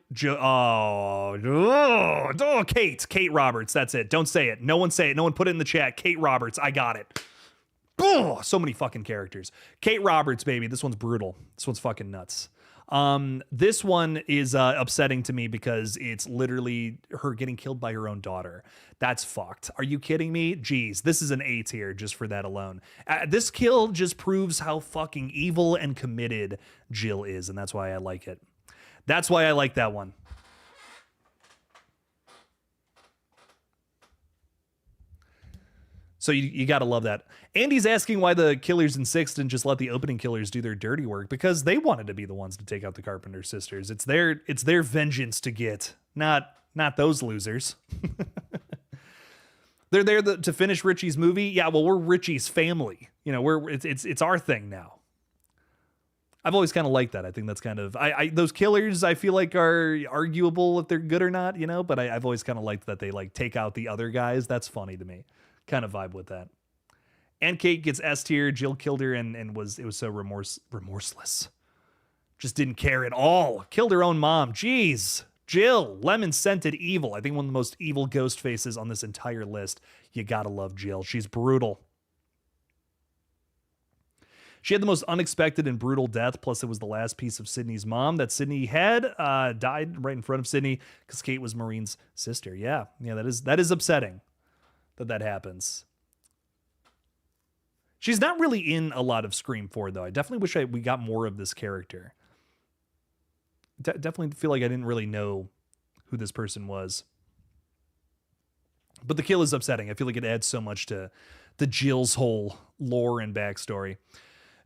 Kate Roberts. That's it. Don't say it. No one say it. No one put it in the chat. Kate Roberts. I got it. Oh, so many fucking characters. Kate Roberts, baby. This one's brutal. This one's fucking nuts. This one is upsetting to me because it's literally her getting killed by her own daughter. That's fucked. Are you kidding me? Jeez, this is an A tier just for that alone. This kill just proves how fucking evil and committed Jill is, and that's why I like it. That's why I like that one. So you gotta love that. Andy's asking why the killers in 6 didn't just let the opening killers do their dirty work, because they wanted to be the ones to take out the Carpenter sisters. It's their vengeance to get, not those losers. They're there to finish Richie's movie. Yeah, well, we're Richie's family. You know, it's our thing now. I've always kind of liked that. I think that's kind of those killers. I feel like are arguable if they're good or not. You know, but I've always kind of liked that they like take out the other guys. That's funny to me. Kind of vibe with that. And Kate gets S tier. Jill killed her and it was so remorseless. Just didn't care at all. Killed her own mom. Jeez. Jill, lemon-scented evil. I think one of the most evil ghost faces on this entire list. You gotta love Jill. She's brutal. She had the most unexpected and brutal death, plus it was the last piece of Sydney's mom that Sydney had died right in front of Sydney because Kate was Maureen's sister. Yeah, that is upsetting that happens. She's not really in a lot of Scream 4, though. I definitely wish we got more of this character. Definitely feel like I didn't really know who this person was. But the kill is upsetting. I feel like it adds so much to the Jill's whole lore and backstory.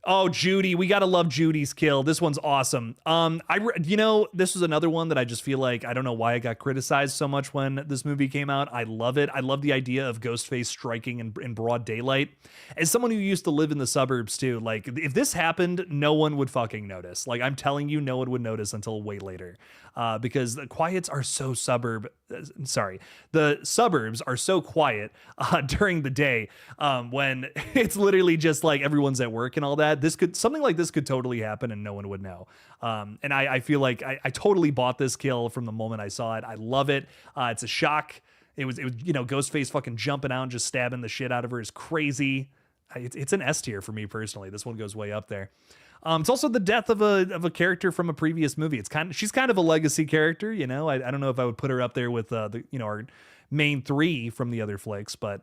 Oh, Judy. We got to love Judy's kill. This one's awesome. This was another one that I just feel like, I don't know why it got criticized so much when this movie came out. I love it. I love the idea of Ghostface striking in broad daylight. As someone who used to live in the suburbs too, like if this happened, no one would fucking notice. Like I'm telling you, no one would notice until way later. Because the quiets are so the suburbs are so quiet during the day when it's literally just like everyone's at work and all that. Something like this could totally happen and no one would know. And I feel like I totally bought this kill from the moment I saw it. I love it. It's a shock. It was Ghostface fucking jumping out and just stabbing the shit out of her is crazy. It's an S tier for me personally. This one goes way up there. It's also the death of a character from a previous movie. She's kind of a legacy character, you know. I don't know if I would put her up there with our main three from the other flicks, but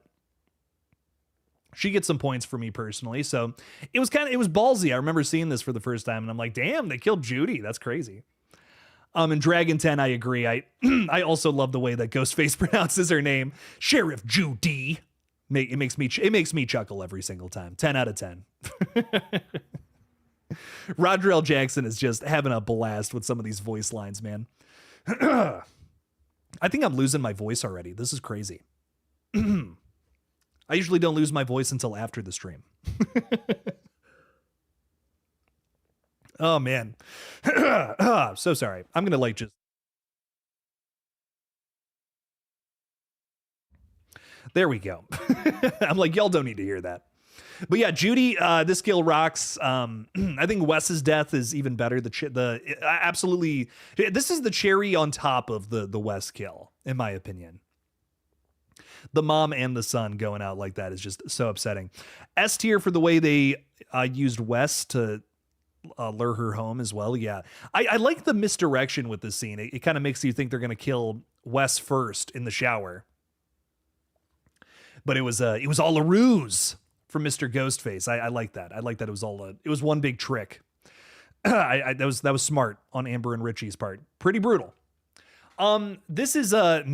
she gets some points for me personally. So it was ballsy. I remember seeing this for the first time and I'm like, damn, they killed Judy. That's crazy. In Dragon 10, I agree. I also love the way that Ghostface pronounces her name, Sheriff Judy. It makes me chuckle every single time. 10 out of 10. Roger L. Jackson is just having a blast with some of these voice lines, man. I think I'm losing my voice already. This is crazy. I usually don't lose my voice until after the stream. Oh, man. So sorry. I'm going to just... There we go. I'm like, y'all don't need to hear that. But yeah, Judy, this kill rocks. I think Wes's death is even better. Absolutely, this is the cherry on top of the Wes kill, in my opinion. The mom and the son going out like that is just so upsetting. S tier for the way they used Wes to lure her home as well. Yeah, I like the misdirection with this scene. It kind of makes you think they're gonna kill Wes first in the shower, but it was all a ruse from Mr. Ghostface. I like that. I like that it was one big trick. That was smart on Amber and Richie's part. Pretty brutal. This is John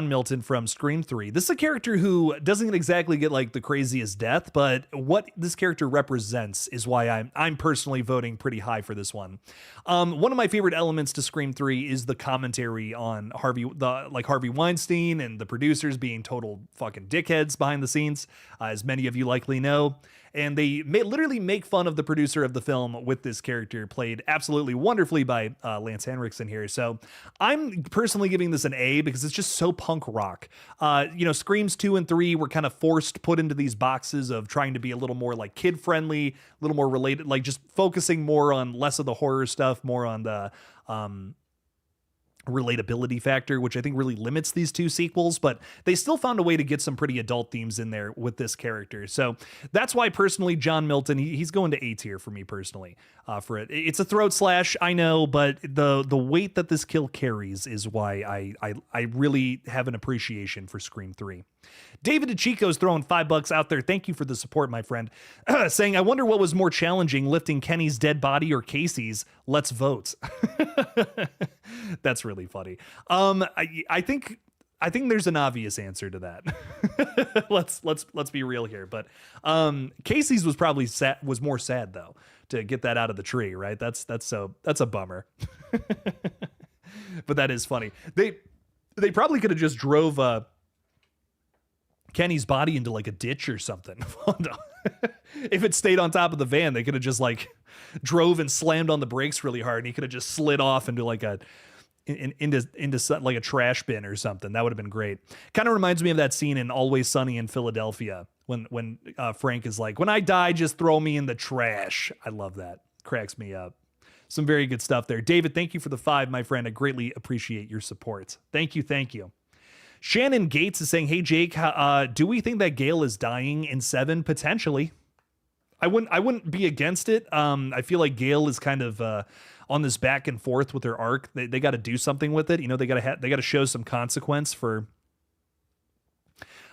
Milton from Scream 3. This is a character who doesn't exactly get like the craziest death, but what this character represents is why I'm personally voting pretty high for this one. One of my favorite elements to Scream 3 is the commentary on Harvey Weinstein and the producers being total fucking dickheads behind the scenes, as many of you likely know. And they literally make fun of the producer of the film with this character played absolutely wonderfully by Lance Henriksen here. So I'm personally giving this an A because it's just so punk rock. Screams 2 and 3 were kind of put into these boxes of trying to be a little more like kid friendly, a little more related, like just focusing more on less of the horror stuff, more on the relatability factor, which I think really limits these two sequels, but they still found a way to get some pretty adult themes in there with this character. So that's why personally, John Milton, he's going to A tier for me personally for it. It's a throat slash, I know, but the weight that this kill carries is why I really have an appreciation for Scream 3. David DeChico's throwing $5 out there. Thank you for the support, my friend. Saying, I wonder what was more challenging, lifting Kenny's dead body or Casey's. Let's vote. That's really funny. I think there's an obvious answer to that. Let's be real here. But Casey's was probably was more sad though to get that out of the tree, right? That's a bummer. But that is funny. They probably could have just drove Kenny's body into like a ditch or something. If it stayed on top of the van, they could have just like drove and slammed on the brakes really hard, and he could have just slid off into like into like a trash bin or something. That would have been great. Kind of reminds me of that scene in Always Sunny in Philadelphia when Frank is like, "When I die, just throw me in the trash." I love that. Cracks me up. Some very good stuff there. David, thank you for the 5, my friend. I greatly appreciate your support. Thank you. Thank you. Shannon Gates is saying, "Hey Jake, do we think that Gale is dying in 7? Potentially. I wouldn't be against it. I feel like Gale is kind of on this back and forth with their arc. They got to do something with it. You know, they got to show some consequence for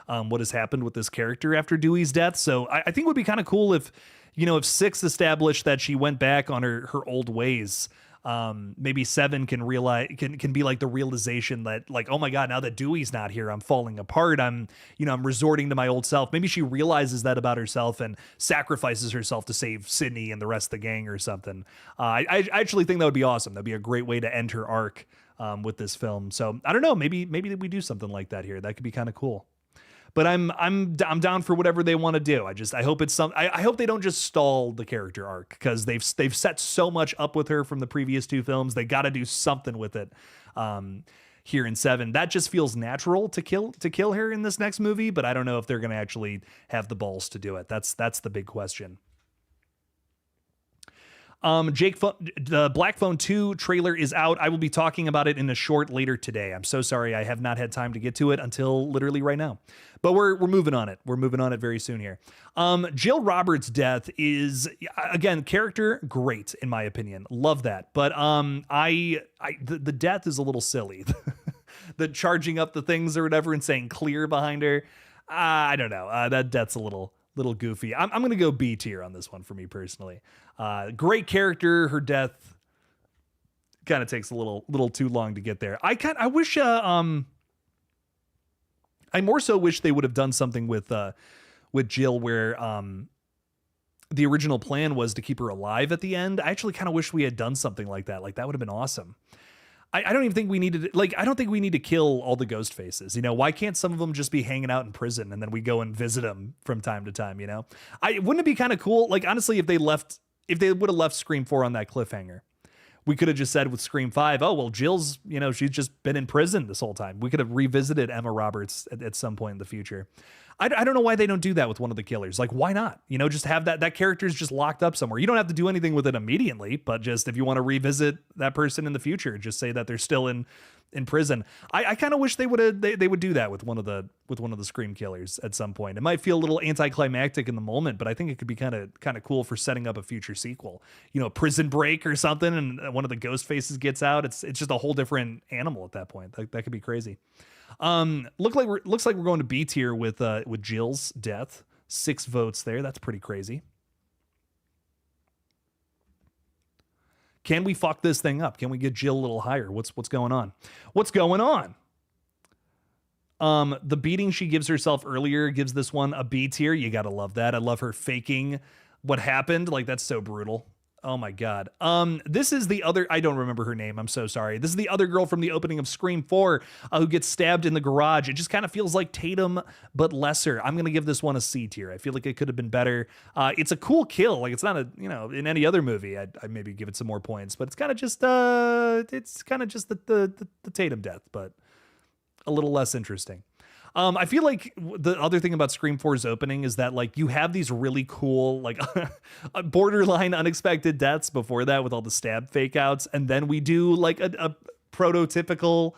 what has happened with this character after Dewey's death. So I think it would be kind of cool if 6 established that she went back on her old ways. Maybe 7 can be like the realization that like, oh my God, now that Dewey's not here, I'm falling apart. I'm resorting to my old self. Maybe she realizes that about herself and sacrifices herself to save Sydney and the rest of the gang or something. I actually think that would be awesome. That'd be a great way to end her arc with this film. So I don't know, maybe we do something like that here. That could be kind of cool. But I'm down for whatever they want to do. I hope it's I hope they don't just stall the character arc, because they've set so much up with her from the previous 2 films. They got to do something with it here in 7. That just feels natural to kill her in this next movie, but I don't know if they're going to actually have the balls to do it. That's the big question. Jake, the Black Phone 2 trailer is out. I will be talking about it in a short later today. I'm so sorry I have not had time to get to it until literally right now. But we're moving on it. We're moving on it very soon here. Jill Roberts' death is, again, character great in my opinion. Love that. But the death is a little silly. The charging up the things or whatever and saying clear behind her. I don't know. That death's a little goofy. I'm going to go B tier on this one for me personally. Great character. Her death kind of takes a little too long to get there. I wish, I more so wish they would have done something with Jill where, the original plan was to keep her alive at the end. I actually kind of wish we had done something like that. Like that would have been awesome. I don't even think we needed, I don't think we need to kill all the ghost faces. Why can't some of them just be hanging out in prison and then we go and visit them from time to time? Wouldn't it be kind of cool? Like, honestly, if they would have left Scream 4 on that cliffhanger, we could have just said with Scream 5, oh, well, Jill's, she's just been in prison this whole time. We could have revisited Emma Roberts at some point in the future. I don't know why they don't do that with one of the killers. Like, why not? Just have that character is just locked up somewhere. You don't have to do anything with it immediately, but just if you want to revisit that person in the future, just say that they're still in prison. I kind of wish they would do that with one of the Scream killers at some point. It might feel a little anticlimactic in the moment, but I think it could be kind of cool for setting up a future sequel. Prison Break or something, and one of the ghost faces gets out. It's just a whole different animal at that point. That could be crazy. Looks like we're going to B tier with Jill's death. 6 votes there. That's pretty crazy. Can we fuck this thing up? Can we get Jill a little higher? What's going on? What's going on? The beating she gives herself earlier gives this one a B tier. You gotta love that. I love her faking what happened. Like, that's so brutal. Oh my God. This is the other, I don't remember her name. I'm so sorry. This is the other girl from the opening of Scream 4 who gets stabbed in the garage. It just kind of feels like Tatum, but lesser. I'm going to give this one a C tier. I feel like it could have been better. It's a cool kill. Like, it's not in any other movie, I'd maybe give it some more points, but it's kind of just, the Tatum death, but a little less interesting. I feel like the other thing about Scream 4's opening is that, like, you have these really cool, like, borderline unexpected deaths before that with all the stab fake outs. And then we do like a prototypical,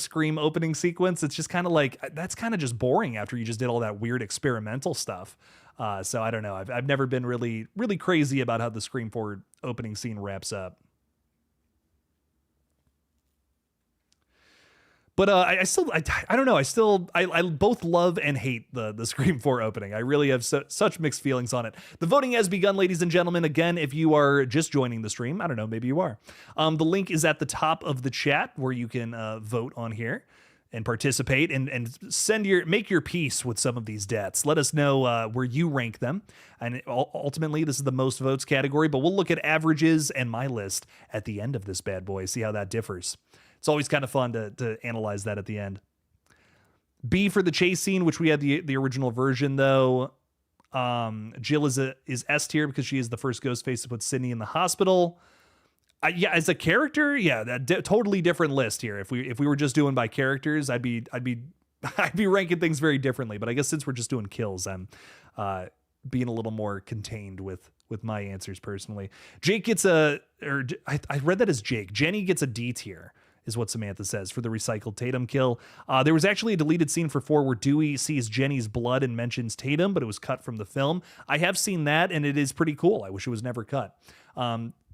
Scream opening sequence. It's just kind of like, that's kind of just boring after you just did all that weird experimental stuff. So I don't know. I've never been really, really crazy about how the Scream 4 opening scene wraps up. But I don't know. I both love and hate the Scream 4 opening. I really have such mixed feelings on it. The voting has begun, ladies and gentlemen. Again, if you are just joining the stream, I don't know, maybe you are. The link is at the top of the chat where you can vote on here and participate and make your peace with some of these deaths. Let us know where you rank them. And ultimately, this is the most votes category, but we'll look at averages and my list at the end of this bad boy, see how that differs. It's always kind of fun to analyze that at the end. B for the chase scene, which we had the original version though. Jill is S tier because she is the first Ghostface to put Sydney in the hospital. Yeah, as a character, yeah, that totally different list here. If we were just doing by characters, I'd be I'd be ranking things very differently. But I guess since we're just doing kills, I'm being a little more contained with my answers personally. Jake gets I read that as Jake. Jenny gets a D tier, is what Samantha says for the recycled Tatum kill. There was actually a deleted scene for 4 where Dewey sees Jenny's blood and mentions Tatum, but it was cut from the film. I have seen that, and it is pretty cool. I wish it was never cut.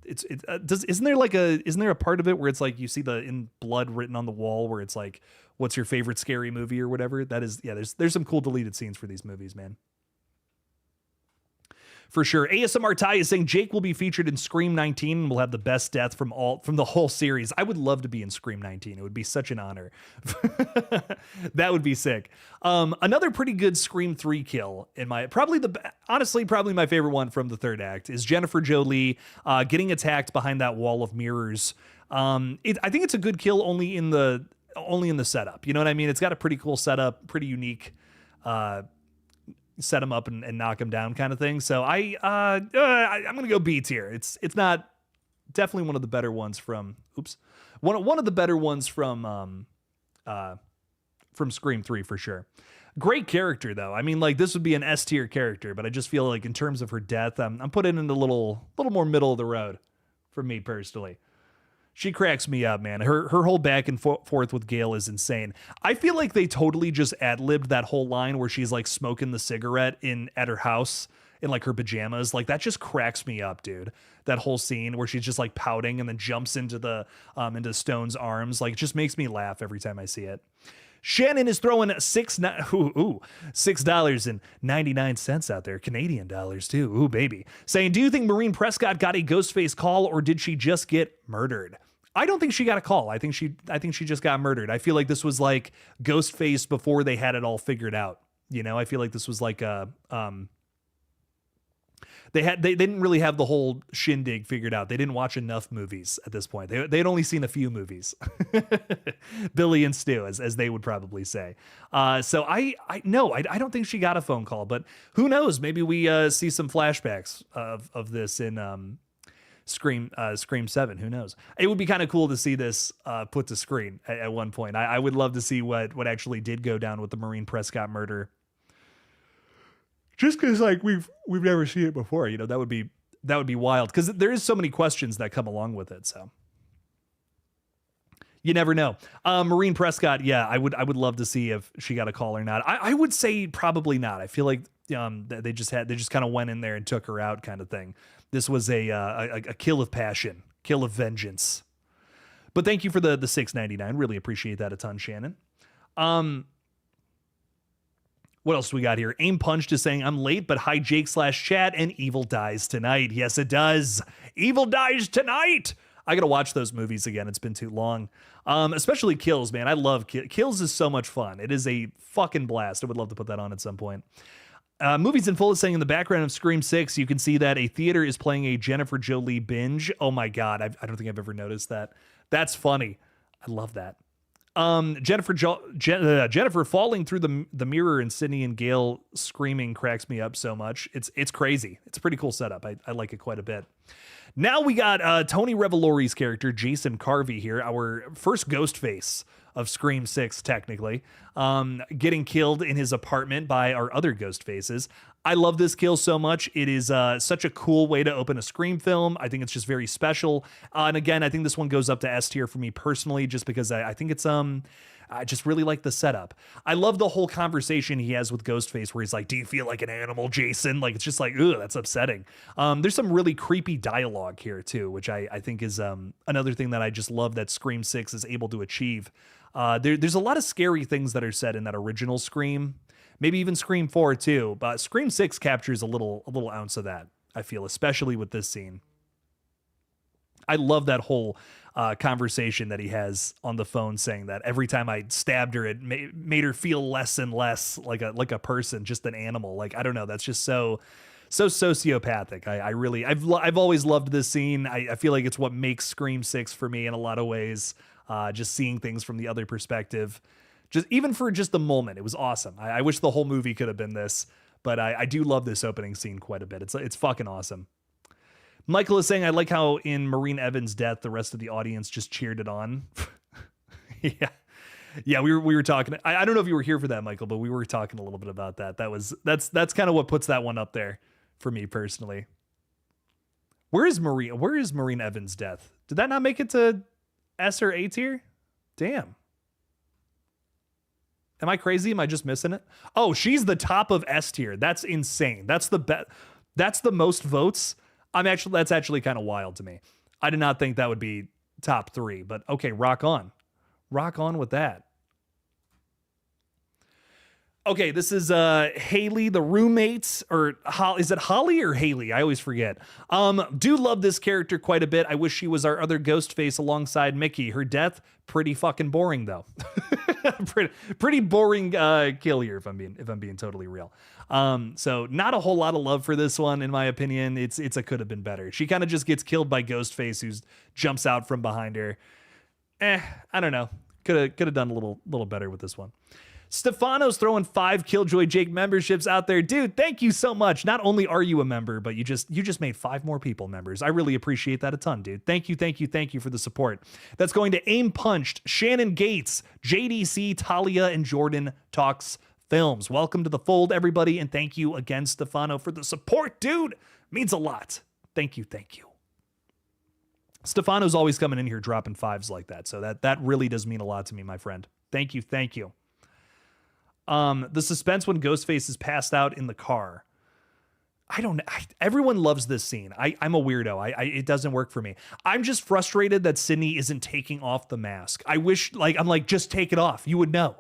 Isn't there a part of it where it's like you see the in blood written on the wall where it's like, what's your favorite scary movie or whatever? That is, yeah, there's some cool deleted scenes for these movies, man. For sure. ASMR Ty is saying Jake will be featured in Scream 19 and will have the best death from the whole series. I would love to be in Scream 19. It would be such an honor. That would be sick. Another pretty good Scream 3 kill honestly my favorite one from the third act is Jennifer Jolie getting attacked behind that wall of mirrors. I think it's a good kill only in the setup. You know what I mean? It's got a pretty cool setup, pretty unique set him up and knock him down kind of thing. So I'm going to go B tier. It's not definitely one of the better ones from one of the better ones from Scream 3 for sure. Great character though. I mean, like this would be an S tier character, but I just feel like in terms of her death, I'm putting in a little more middle of the road for me personally. She cracks me up, man. Her whole back and forth with Gail is insane. I feel like they totally just ad-libbed that whole line where she's like smoking the cigarette at her house in like her pajamas. Like that just cracks me up, dude. That whole scene where she's just like pouting and then jumps into Stone's arms. Like it just makes me laugh every time I see it. Shannon is throwing $6.99 out there. Canadian dollars too. Ooh, baby. Saying, do you think Maureen Prescott got a Ghostface call or did she just get murdered? I don't think she got a call. I think she just got murdered. I feel like this was like Ghostface before they had it all figured out. You know, I feel like this was like a they didn't really have the whole shindig figured out. They didn't watch enough movies at this point. They'd only seen a few movies. Billy and Stu, as they would probably say. So I don't think she got a phone call, but who knows? Maybe we see some flashbacks of this in Scream 7. Who knows? It would be kind of cool to see this put to screen at one point. I would love to see what actually did go down with the Maureen Prescott murder. Just because like we've never seen it before, you know, that would be wild because there is so many questions that come along with it. So you never know. Maureen Prescott, yeah, I would love to see if she got a call or not. I would say probably not. I feel like they just kind of went in there and took her out, kind of thing. This was a kill of passion, kill of vengeance. But thank you for the $6.99. Really appreciate that a ton, Shannon. What else do we got here? Aim Punched is saying, I'm late, but hi Jake/chat, and Evil dies tonight. Yes, it does. Evil dies tonight. I got to watch those movies again. It's been too long. Especially Kills, man. I love Kills is so much fun. It is a fucking blast. I would love to put that on at some point. Movies in Full is saying in the background of Scream 6, you can see that a theater is playing a Jennifer Jolie binge. Oh my God. I don't think I've ever noticed that. That's funny. I love that. Jennifer falling through the mirror and Sydney and Gail screaming cracks me up so much. It's crazy. It's a pretty cool setup. I like it quite a bit. Now we got Tony Revolori's character, Jason Carvey here, our first Ghostface of Scream 6, technically, getting killed in his apartment by our other Ghostfaces. I love this kill so much. It is such a cool way to open a Scream film. I think it's just very special. And again, I think this one goes up to S tier for me personally, just because I think it's I just really like the setup. I love the whole conversation he has with Ghostface where he's like, do you feel like an animal, Jason? Like, it's just like, ugh, that's upsetting. There's some really creepy dialogue here too, which I think is another thing that I just love that Scream 6 is able to achieve. There's a lot of scary things that are said in that original Scream, maybe even Scream 4 too, but Scream 6 captures a little ounce of that, I feel, especially with this scene. I love that whole conversation that he has on the phone saying that every time I stabbed her, it made her feel less and less like a person, just an animal. Like, I don't know. That's just so sociopathic. I've always loved this scene. I feel like it's what makes Scream 6 for me in a lot of ways. Just seeing things from the other perspective. Just even for just the moment, it was awesome. I wish the whole movie could have been this, but I do love this opening scene quite a bit. It's fucking awesome. Michael is saying, I like how in Maureen Evans' death, the rest of the audience just cheered it on. Yeah, we were talking. I don't know if you were here for that, Michael, but we were talking a little bit about that. That's kind of what puts that one up there for me personally. Where is Maureen Evans' death? Did that not make it to S or A tier? Damn. Am I crazy? Am I just missing it? Oh, she's the top of S tier. That's insane. That's the most votes. That's actually kind of wild to me. I did not think that would be top 3, but okay, rock on. Rock on with that. Okay, this is Haley, the roommate, or is it Holly or Haley? I always forget. Do love this character quite a bit. I wish she was our other ghost face alongside Mickey. Her death, pretty fucking boring though. pretty boring kill here if I'm being totally real. So not a whole lot of love for this one in my opinion. It's a could have been better. She kind of just gets killed by Ghostface, who jumps out from behind her. I don't know. Could have done a little better with this one. Stefano's throwing 5 Killjoy Jake memberships out there. Dude, thank you so much. Not only are you a member, but you just made 5 more people members. I really appreciate that a ton, dude. Thank you for the support. That's going to Aim Punched, Shannon Gates, JDC, Talia, and Jordan Talks Films. Welcome to the fold, everybody, and thank you again, Stefano, for the support, dude. Means a lot. Thank you. Stefano's always coming in here dropping 5s like that, so that really does mean a lot to me, my friend. Thank you. The suspense when Ghostface is passed out in the car. Everyone loves this scene. I'm a weirdo. It doesn't work for me. I'm just frustrated that Sydney isn't taking off the mask. I wish, just take it off. You would know.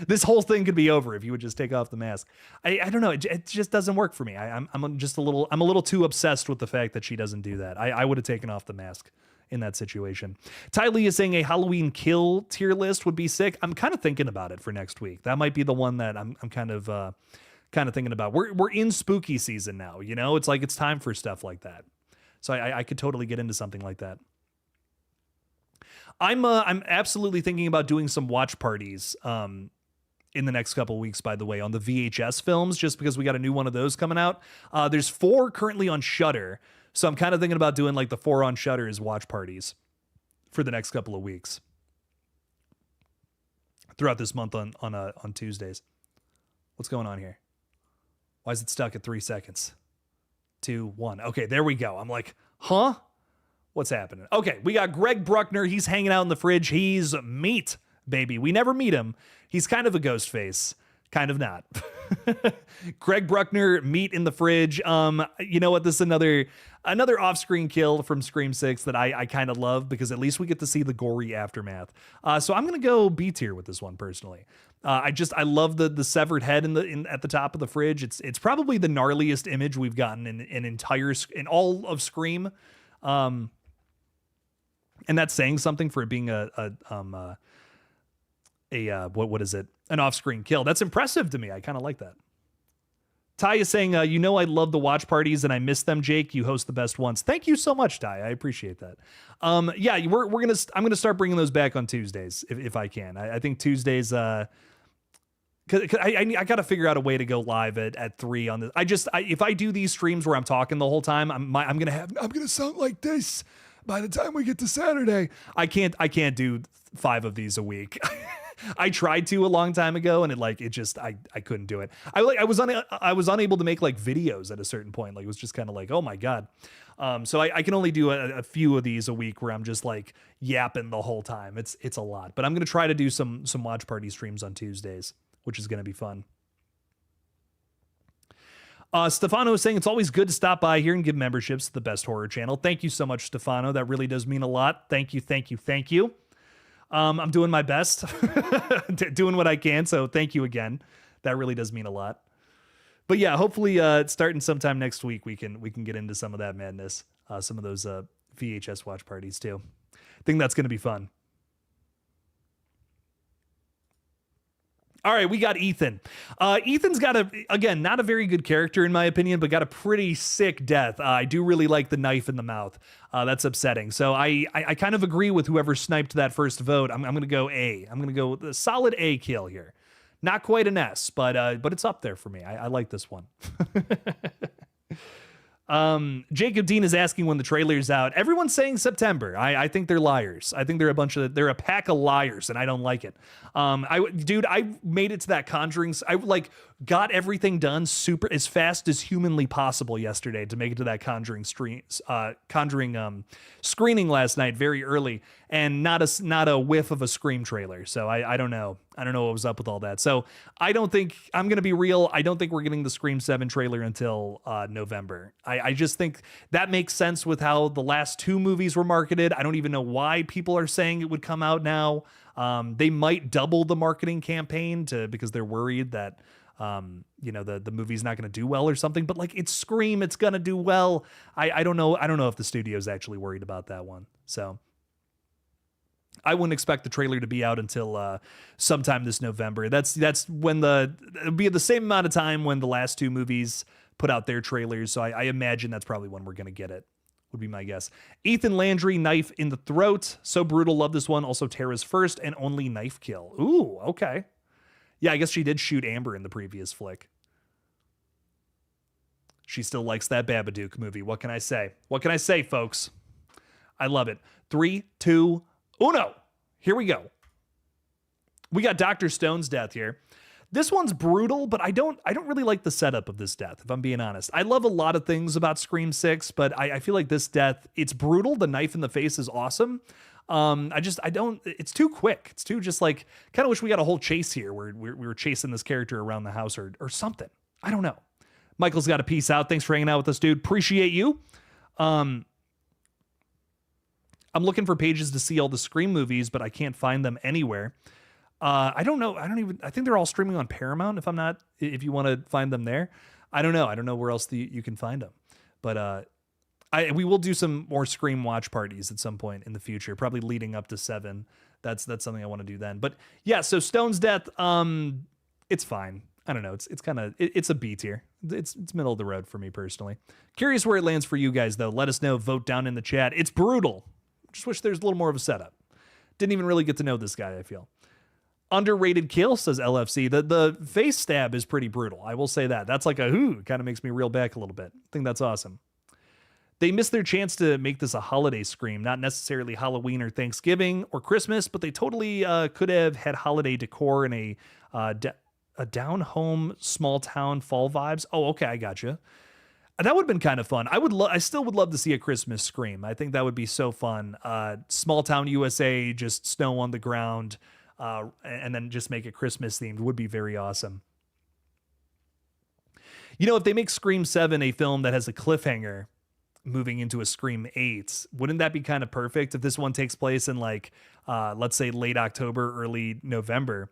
This whole thing could be over if you would just take off the mask. I don't know. It just doesn't work for me. I'm a little too obsessed with the fact that she doesn't do that. I would have taken off the mask in that situation. Ty Lee is saying a Halloween kill tier list would be sick. I'm kind of thinking about it for next week. That might be the one that I'm kind of thinking about. We're in spooky season now, you know? It's time for stuff like that. So I could totally get into something like that. I'm absolutely thinking about doing some watch parties in the next couple of weeks, by the way, on the VHS films, just because we got a new one of those coming out. There's 4 currently on Shudder. So I'm kind of thinking about doing the 4 on Shudder as watch parties for the next couple of weeks throughout this month on Tuesdays. What's going on here? Why is it stuck at 3 seconds? 2, 1. Okay, there we go. I'm like, huh? What's happening? Okay, we got Greg Bruckner. He's hanging out in the fridge. He's meat, baby. We never meet him. He's kind of a ghost face. Kind of not. Greg Bruckner, meat in the fridge. You know what? This is another off-screen kill from Scream 6 that I kind of love, because at least we get to see the gory aftermath. So I'm gonna go B tier with this one personally. I love the severed head at the top of the fridge. It's probably the gnarliest image we've gotten in all of Scream. And that's saying something for it being what is it? An off-screen kill. That's impressive to me. I kind of like that. Ty is saying, I love the watch parties and I miss them, Jake. You host the best ones. Thank you so much, Ty. I appreciate that. I'm gonna start bringing those back on Tuesdays if I can. I think Tuesdays, cause I got to figure out a way to go live at 3 on this. If I do these streams where I'm talking the whole time, I'm gonna sound like this by the time we get to Saturday. I can't do 5 of these a week. I tried to a long time ago, and I couldn't do it. I was unable to make videos at a certain point. It was just kind of oh my God. So I can only do a few of these a week where I'm just yapping the whole time. It's a lot, but I'm gonna try to do some watch party streams on Tuesdays, which is gonna be fun. Stefano is saying it's always good to stop by here and give memberships to the best horror channel. Thank you so much, Stefano. That really does mean a lot. Thank you. I'm doing my best, doing what I can. So thank you again. That really does mean a lot. But yeah, hopefully, starting sometime next week, we can get into some of that madness, some of those VHS watch parties too. I think that's going to be fun. All right, we got Ethan. Ethan's got again, not a very good character in my opinion, but got a pretty sick death. I do really like the knife in the mouth. That's upsetting. So I kind of agree with whoever sniped that first vote. I'm going to go A. I'm going to go with a solid A kill here. Not quite an S, but it's up there for me. I like this one. Jacob Dean is asking when the trailer's out. Everyone's saying September. I think they're liars. I think they're a pack of liars, and I don't like it. I made it to that Conjuring. I got everything done super as fast as humanly possible yesterday to make it to that Conjuring screening last night very early, and not a whiff of a Scream trailer. So I don't know. I don't know what was up with all that. So I don't think, I'm going to be real, I don't think we're getting the Scream 7 trailer until November. I just think that makes sense with how the last two movies were marketed. I don't even know why people are saying it would come out now. They might double the marketing campaign because they're worried that the movie's not going to do well or something, but it's Scream, it's going to do well. I don't know. I don't know if the studio's actually worried about that one. So I wouldn't expect the trailer to be out until sometime this November. That's when it'll be the same amount of time when the last two movies put out their trailers. So I imagine that's probably when we're going to get it, would be my guess. Ethan Landry, knife in the throat. So brutal. Love this one. Also Tara's first and only knife kill. Ooh, okay. Yeah, I guess she did shoot Amber in the previous flick. She still likes that Babadook movie. What can I say? What can I say, folks? I love it. 3, 2, 1. Here we go. We got Dr. Stone's death here. This one's brutal, but I don't really like the setup of this death, if I'm being honest. I love a lot of things about Scream 6, but I feel like this death, it's brutal. The knife in the face is awesome. It's too quick. It's too just kind of wish we got a whole chase here where we were chasing this character around the house or something. I don't know. Michael's got a peace out. Thanks for hanging out with us, dude. Appreciate you. I'm looking for pages to see all the Scream movies, but I can't find them anywhere. I don't know. I think they're all streaming on Paramount if you want to find them there. I don't know. I don't know where else you can find them, but, we will do some more Scream watch parties at some point in the future, probably leading up to 7. That's something I want to do then. But yeah, so Stone's death, it's fine. I don't know. It's kind of it's a B tier. It's middle of the road for me personally. Curious where it lands for you guys though. Let us know. Vote down in the chat. It's brutal. Just wish there's a little more of a setup. Didn't even really get to know this guy, I feel. Underrated kill, says LFC. The face stab is pretty brutal. I will say that. That's kind of makes me reel back a little bit. I think that's awesome. They missed their chance to make this a holiday Scream, not necessarily Halloween or Thanksgiving or Christmas, but they totally could have had holiday decor and a down home, small town fall vibes. Oh, okay, I gotcha. That would have been kind of fun. I still would love to see a Christmas Scream. I think that would be so fun. Small town USA, just snow on the ground, and then just make it Christmas themed would be very awesome. If they make Scream 7 a film that has a cliffhanger moving into a Scream 8, wouldn't that be kind of perfect if this one takes place in let's say late October, early November?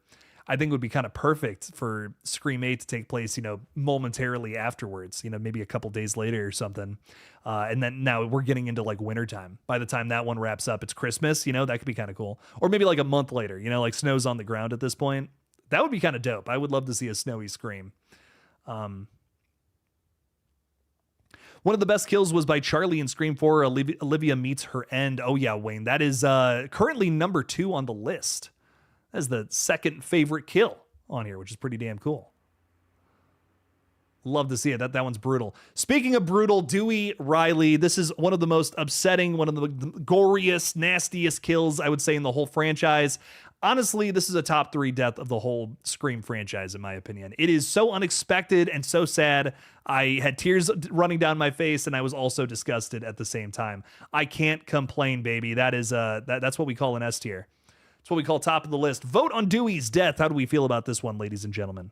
I think it would be kind of perfect for Scream 8 to take place, momentarily afterwards, maybe a couple days later or something. And then now we're getting into wintertime. By the time that one wraps up, it's Christmas, that could be kind of cool. Or maybe a month later, snow's on the ground at this point. That would be kind of dope. I would love to see a snowy Scream. One of the best kills was by Charlie in Scream 4. Olivia meets her end. Oh yeah, Wayne. That is currently number 2 on the list. That's the second favorite kill on here, which is pretty damn cool. Love to see it. That one's brutal. Speaking of brutal, Dewey Riley. This is one of the most upsetting, one of the goriest, nastiest kills, I would say, in the whole franchise. Honestly, this is a top 3 death of the whole Scream franchise, in my opinion. It is so unexpected and so sad. I had tears running down my face, and I was also disgusted at the same time. I can't complain, baby. That is that's what we call an S tier. It's what we call top of the list. Vote on Dewey's death. How do we feel about this one, ladies and gentlemen?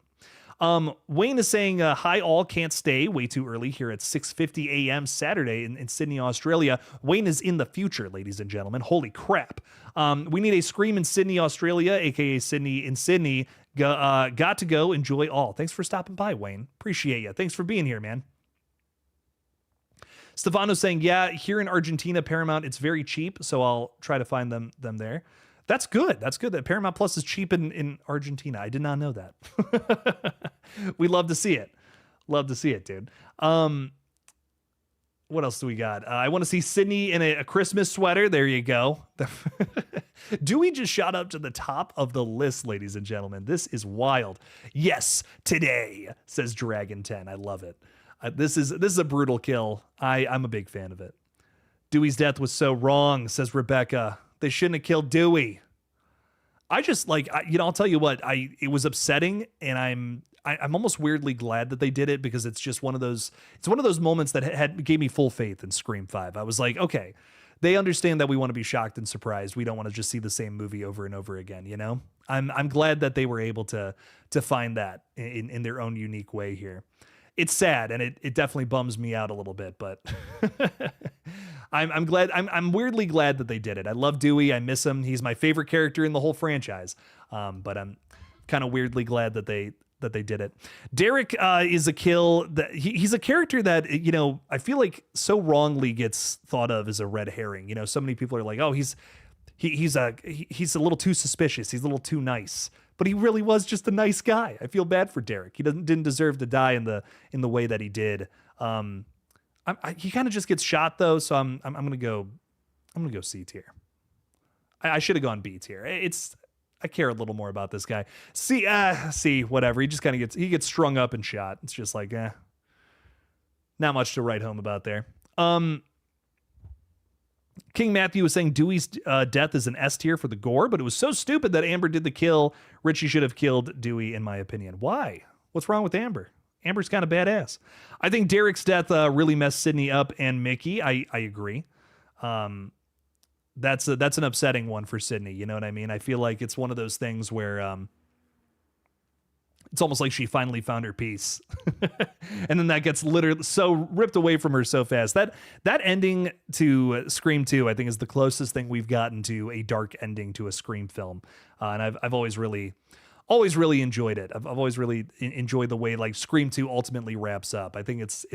Wayne is saying, hi all, can't stay way too early here at 6:50 a.m. Saturday in Sydney, Australia. Wayne is in the future, ladies and gentlemen. Holy crap. We need a Scream in Sydney, Australia, aka Sydney in Sydney. Got to go. Enjoy all. Thanks for stopping by, Wayne. Appreciate you. Thanks for being here, man. Stefano's saying, yeah, here in Argentina, Paramount, it's very cheap, so I'll try to find them there. That's good. That's good that Paramount Plus is cheap in Argentina. I did not know that. We love to see it. Love to see it, dude. What else do we got? I want to see Sydney in a Christmas sweater. There you go. Dewey just shot up to the top of the list, ladies and gentlemen. This is wild. Yes, today, says Dragon 10. I love it. This is a brutal kill. I'm a big fan of it. Dewey's death was so wrong, says Rebecca. They shouldn't have killed Dewey. I just I'll tell you what, it was upsetting, and I'm almost weirdly glad that they did it, because it's just one of those moments that gave me full faith in Scream 5. I was like, okay, they understand that we want to be shocked and surprised. We don't want to just see the same movie over and over again, you know? I'm glad that they were able to find that in their own unique way here. It's sad, and it definitely bums me out a little bit, but I'm glad. I'm weirdly glad that they did it. I love Dewey. I miss him. He's my favorite character in the whole franchise. But I'm kind of weirdly glad that they did it. Derek is a kill that he's a character that, I feel like so wrongly gets thought of as a red herring. So many people are like, oh, he's a little too suspicious. He's a little too nice. But he really was just a nice guy. I feel bad for Derek. He didn't deserve to die in the way that he did. He kind of just gets shot though, so I'm gonna go C tier. I should have gone B tier. I care a little more about this guy. C, whatever. He just kind of gets strung up and shot. It's just like, not much to write home about there. King Matthew was saying Dewey's death is an S tier for the gore, but it was so stupid that Amber did the kill. Richie should have killed Dewey, in my opinion. Why? What's wrong with Amber? Amber's kind of badass. I think Derek's death really messed Sydney up and Mickey. I agree. That's an upsetting one for Sydney. You know what I mean? I feel like it's one of those things where it's almost like she finally found her peace. And then that gets literally so ripped away from her so fast. That ending to Scream 2, I think, is the closest thing we've gotten to a dark ending to a Scream film. And I've always really enjoyed it. I've always really enjoyed the way like Scream 2 ultimately wraps up. I think it's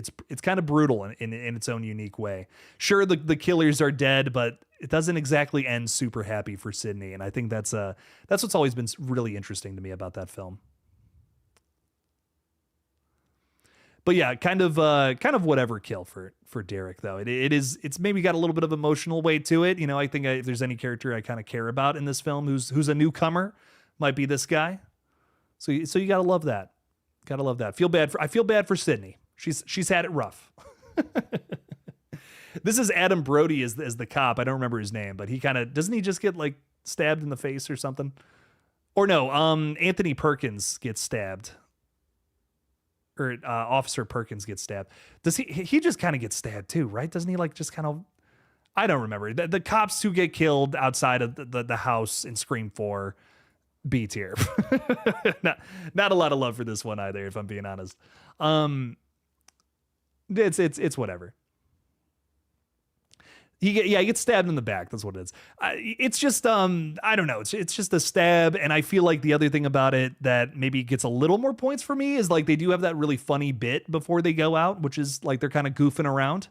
kind of brutal in its own unique way. Sure, the killers are dead, but it doesn't exactly end super happy for Sydney. And I think that's what's always been really interesting to me about that film. But yeah, kind of whatever kill for Derek though. It's maybe got a little bit of emotional weight to it. I think if there's any character I kind of care about in this film who's a newcomer, might be this guy. So you gotta love that. Gotta love that. I feel bad for Sydney. She's had it rough. This is Adam Brody as the cop. I don't remember his name, but doesn't he just get like stabbed in the face or something? Or no, Anthony Perkins gets stabbed. Or Officer Perkins gets stabbed. Does he just kind of gets stabbed too, right? Doesn't he like just kind of, I don't remember. The cops who get killed outside of the house in Scream 4, B tier. not a lot of love for this one either, if I'm being honest. It's whatever. He gets stabbed in the back. That's what it is. It's just, I don't know. It's just a stab. And I feel like the other thing about it that maybe gets a little more points for me is like they do have that really funny bit before they go out, which is like they're kind of goofing around.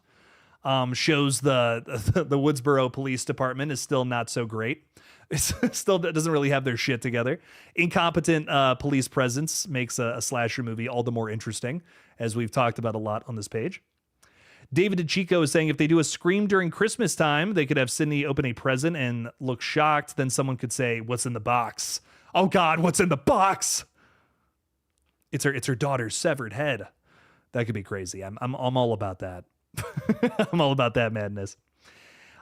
Shows the Woodsboro Police Department is still not so great. It still doesn't really have their shit together. Incompetent police presence makes a slasher movie all the more interesting, as we've talked about a lot on this page. David DeChico is saying if they do a Scream during Christmas time, they could have Sydney open a present and look shocked. Then someone could say, "What's in the box?" Oh God, what's in the box? It's her daughter's severed head. That could be crazy. I'm all about that. I'm all about that madness.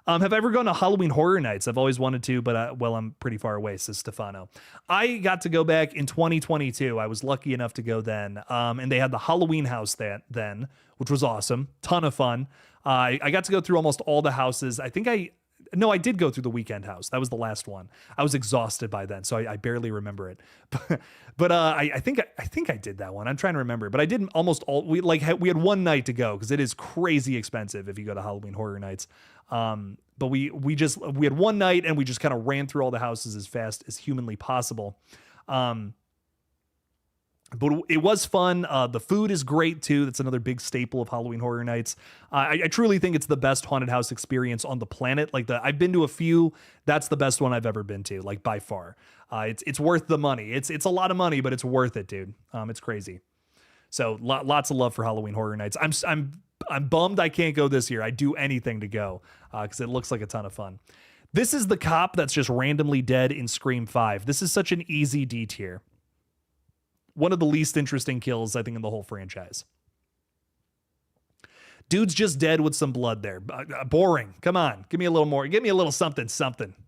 Have I ever gone to Halloween Horror Nights? I've always wanted to, but I'm pretty far away, says Stefano. I got to go back in 2022. I was lucky enough to go then. And they had the Halloween house then, which was awesome. Ton of fun. I got to go through almost all the houses. I did go through the weekend house. That was the last one. I was exhausted by then, so I barely remember it. But I think I did that one. I'm trying to remember, but I did almost all. We had one night to go because it is crazy expensive if you go to Halloween Horror Nights. But we had one night and we just kind of ran through all the houses as fast as humanly possible. But it was fun. The food is great too. That's another big staple of Halloween Horror Nights. I truly think it's the best haunted house experience on the planet. Like I've been to a few. That's the best one I've ever been to, like by far. It's worth the money. It's a lot of money, but it's worth it, dude. It's crazy. So lots of love for Halloween Horror Nights. I'm bummed I can't go this year. I'd do anything to go because it looks like a ton of fun. This is the cop that's just randomly dead in Scream 5. This is such an easy D tier. One of the least interesting kills, I think, in the whole franchise. Dude's just dead with some blood there. Boring. Come on. Give me a little more. Give me a little something.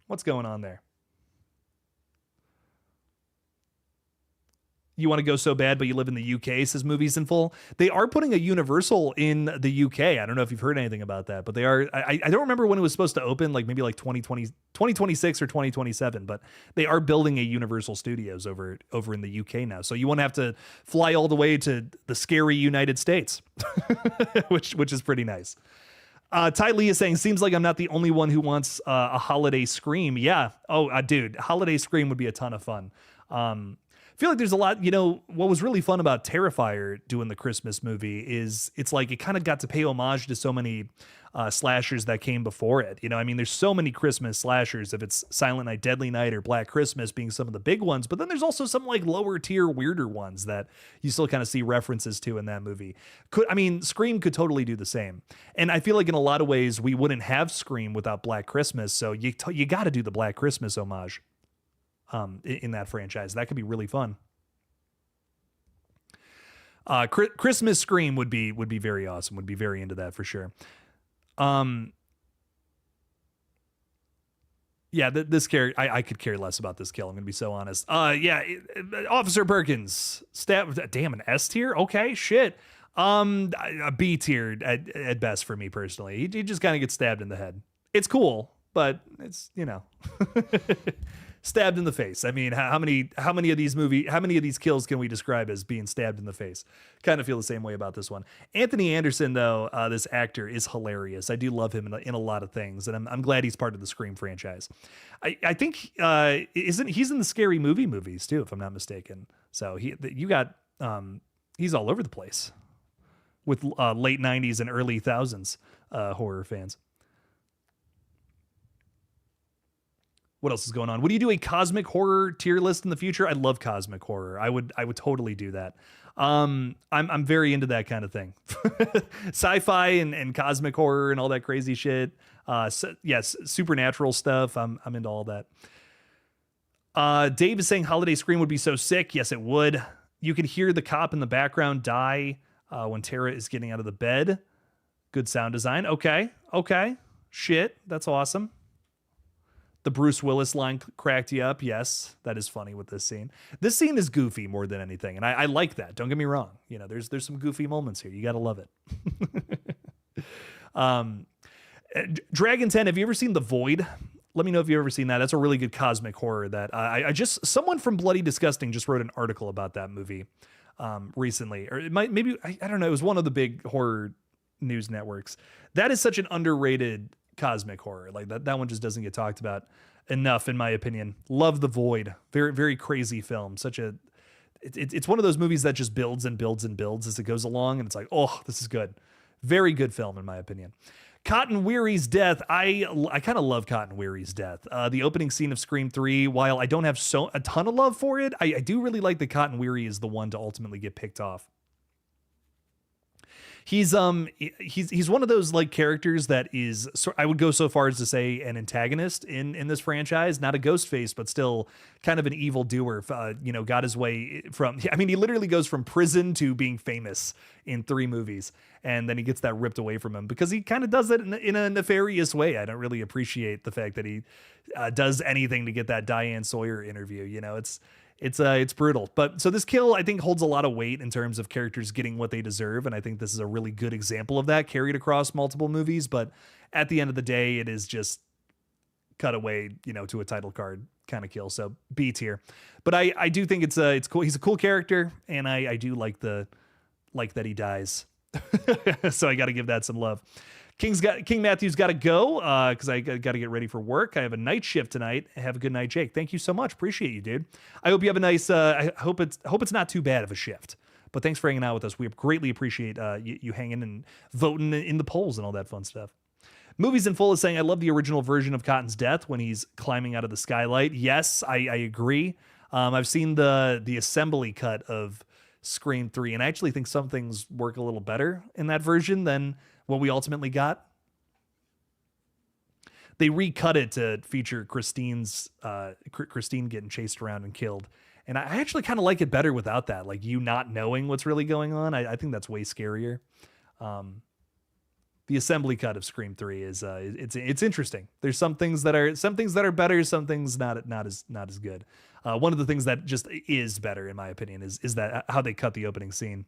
What's going on there? You want to go so bad, but you live in the UK, says Movies in Full. They are putting a Universal in the UK. I don't know if you've heard anything about that, but they are. I don't remember when it was supposed to open, like maybe like 2026 or 2027, but they are building a Universal Studios over in the UK now. So you won't have to fly all the way to the scary United States, which is pretty nice. Ty Lee is saying, seems like I'm not the only one who wants a holiday Scream. Yeah. Oh, dude, holiday Scream would be a ton of fun. I feel like there's a lot, what was really fun about Terrifier doing the Christmas movie is it's like it kind of got to pay homage to so many slashers that came before it. I mean, there's so many Christmas slashers, if it's Silent Night, Deadly Night, or Black Christmas being some of the big ones, but then there's also some like lower tier, weirder ones that you still kind of see references to in that movie. Scream could totally do the same. And I feel like in a lot of ways we wouldn't have Scream without Black Christmas, so you got to do the Black Christmas homage. In that franchise. That could be really fun. Christmas Scream would be very awesome. Would be very into that for sure. Yeah, this character, I could care less about this kill. I'm going to be so honest. Officer Perkins, damn, an S tier? Okay, shit. A B tier at best for me personally. He just kind of gets stabbed in the head. It's cool, but it's, stabbed in the face. I mean, how many of these kills can we describe as being stabbed in the face? Kind of feel the same way about this one. Anthony Anderson, though, this actor is hilarious. I do love him in a lot of things, and I'm glad he's part of the Scream franchise. I think he's in the Scary Movie movies too, if I'm not mistaken. So he's all over the place with late 90s and early thousands horror fans. What else is going on? Would you do a cosmic horror tier list in the future? I love cosmic horror. I would totally do that. I'm very into that kind of thing. Sci-fi and cosmic horror and all that crazy shit. Yes, supernatural stuff. I'm into all that. Dave is saying Holiday Scream would be so sick. Yes, it would. You could hear the cop in the background die when Tara is getting out of the bed. Good sound design. Okay. Shit, that's awesome. The Bruce Willis line cracked you up. Yes, that is funny with this scene. This scene is goofy more than anything, and I like that. Don't get me wrong. There's some goofy moments here. You got to love it. Dragon 10, have you ever seen The Void? Let me know if you've ever seen that. That's a really good cosmic horror that someone from Bloody Disgusting just wrote an article about that movie recently. Or maybe I don't know. It was one of the big horror news networks. That is such an underrated cosmic horror. Like that one just doesn't get talked about enough, in my opinion. Love The Void. Very, very crazy film. It's one of those movies that just builds and builds and builds as it goes along, and it's like, oh, this is good. Very good film, in my opinion. Cotton Weary's death. I kind of love Cotton Weary's death. The opening scene of Scream 3, while I don't have a ton of love for it, I do really like that Cotton Weary is the one to ultimately get picked off. He's one of those like characters that is, I would go so far as to say, an antagonist in this franchise, not a ghost face, but still kind of an evil doer. Got his way from. I mean, he literally goes from prison to being famous in 3 movies, and then he gets that ripped away from him because he kind of does it in a nefarious way. I don't really appreciate the fact that he does anything to get that Diane Sawyer interview. It's brutal. But so this kill, I think, holds a lot of weight in terms of characters getting what they deserve. And I think this is a really good example of that carried across multiple movies. But at the end of the day, it is just cut away, to a title card kind of kill. So B tier. But I do think it's cool. He's a cool character. And I do like that he dies. So I got to give that some love. King Matthew's got to go because I got to get ready for work. I have a night shift tonight. Have a good night, Jake. Thank you so much. Appreciate you, dude. I hope you have a nice. I hope it's not too bad of a shift. But thanks for hanging out with us. We greatly appreciate you hanging and voting in the polls and all that fun stuff. Movies in Full is saying, I love the original version of Cotton's death when he's climbing out of the skylight. Yes, I agree. I've seen the assembly cut of Scream 3, and I actually think some things work a little better in that version than what we ultimately got. They recut it to feature Christine getting chased around and killed. And I actually kind of like it better without that. Like you not knowing what's really going on. I think that's way scarier. The assembly cut of Scream 3 is it's interesting. There's some things that are better, some things not as good. One of the things that just is better in my opinion is that how they cut the opening scene.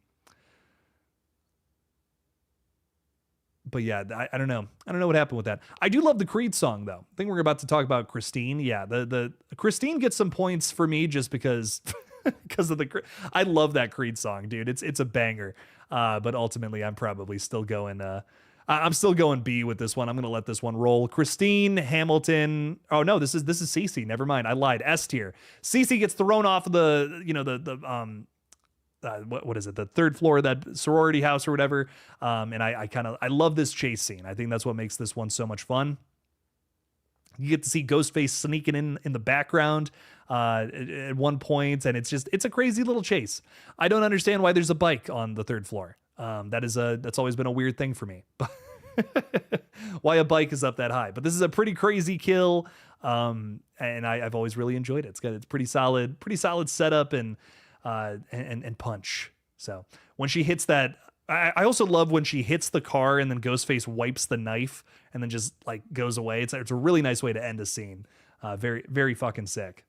But yeah, I don't know. I don't know what happened with that. I do love the Creed song though. I think we're about to talk about Christine. Yeah, the Christine gets some points for me just because because of I love that Creed song, dude. It's a banger. But ultimately I'm probably still going I'm still going B with this one. I'm going to let this one roll. Christine, Hamilton. Oh no, this is Cece. Never mind. I lied. S tier. Cece gets thrown off of the what is it? The third floor of that sorority house or whatever. And I love this chase scene. I think that's what makes this one so much fun. You get to see Ghostface sneaking in the background at one point, and it's a crazy little chase. I don't understand why there's a bike on the third floor. That's always been a weird thing for me. Why a bike is up that high. But this is a pretty crazy kill. And I've always really enjoyed it. It's pretty solid setup and punch. So when she hits that, I also love when she hits the car and then Ghostface wipes the knife and then just like goes away. It's a really nice way to end a scene. Very, very fucking sick.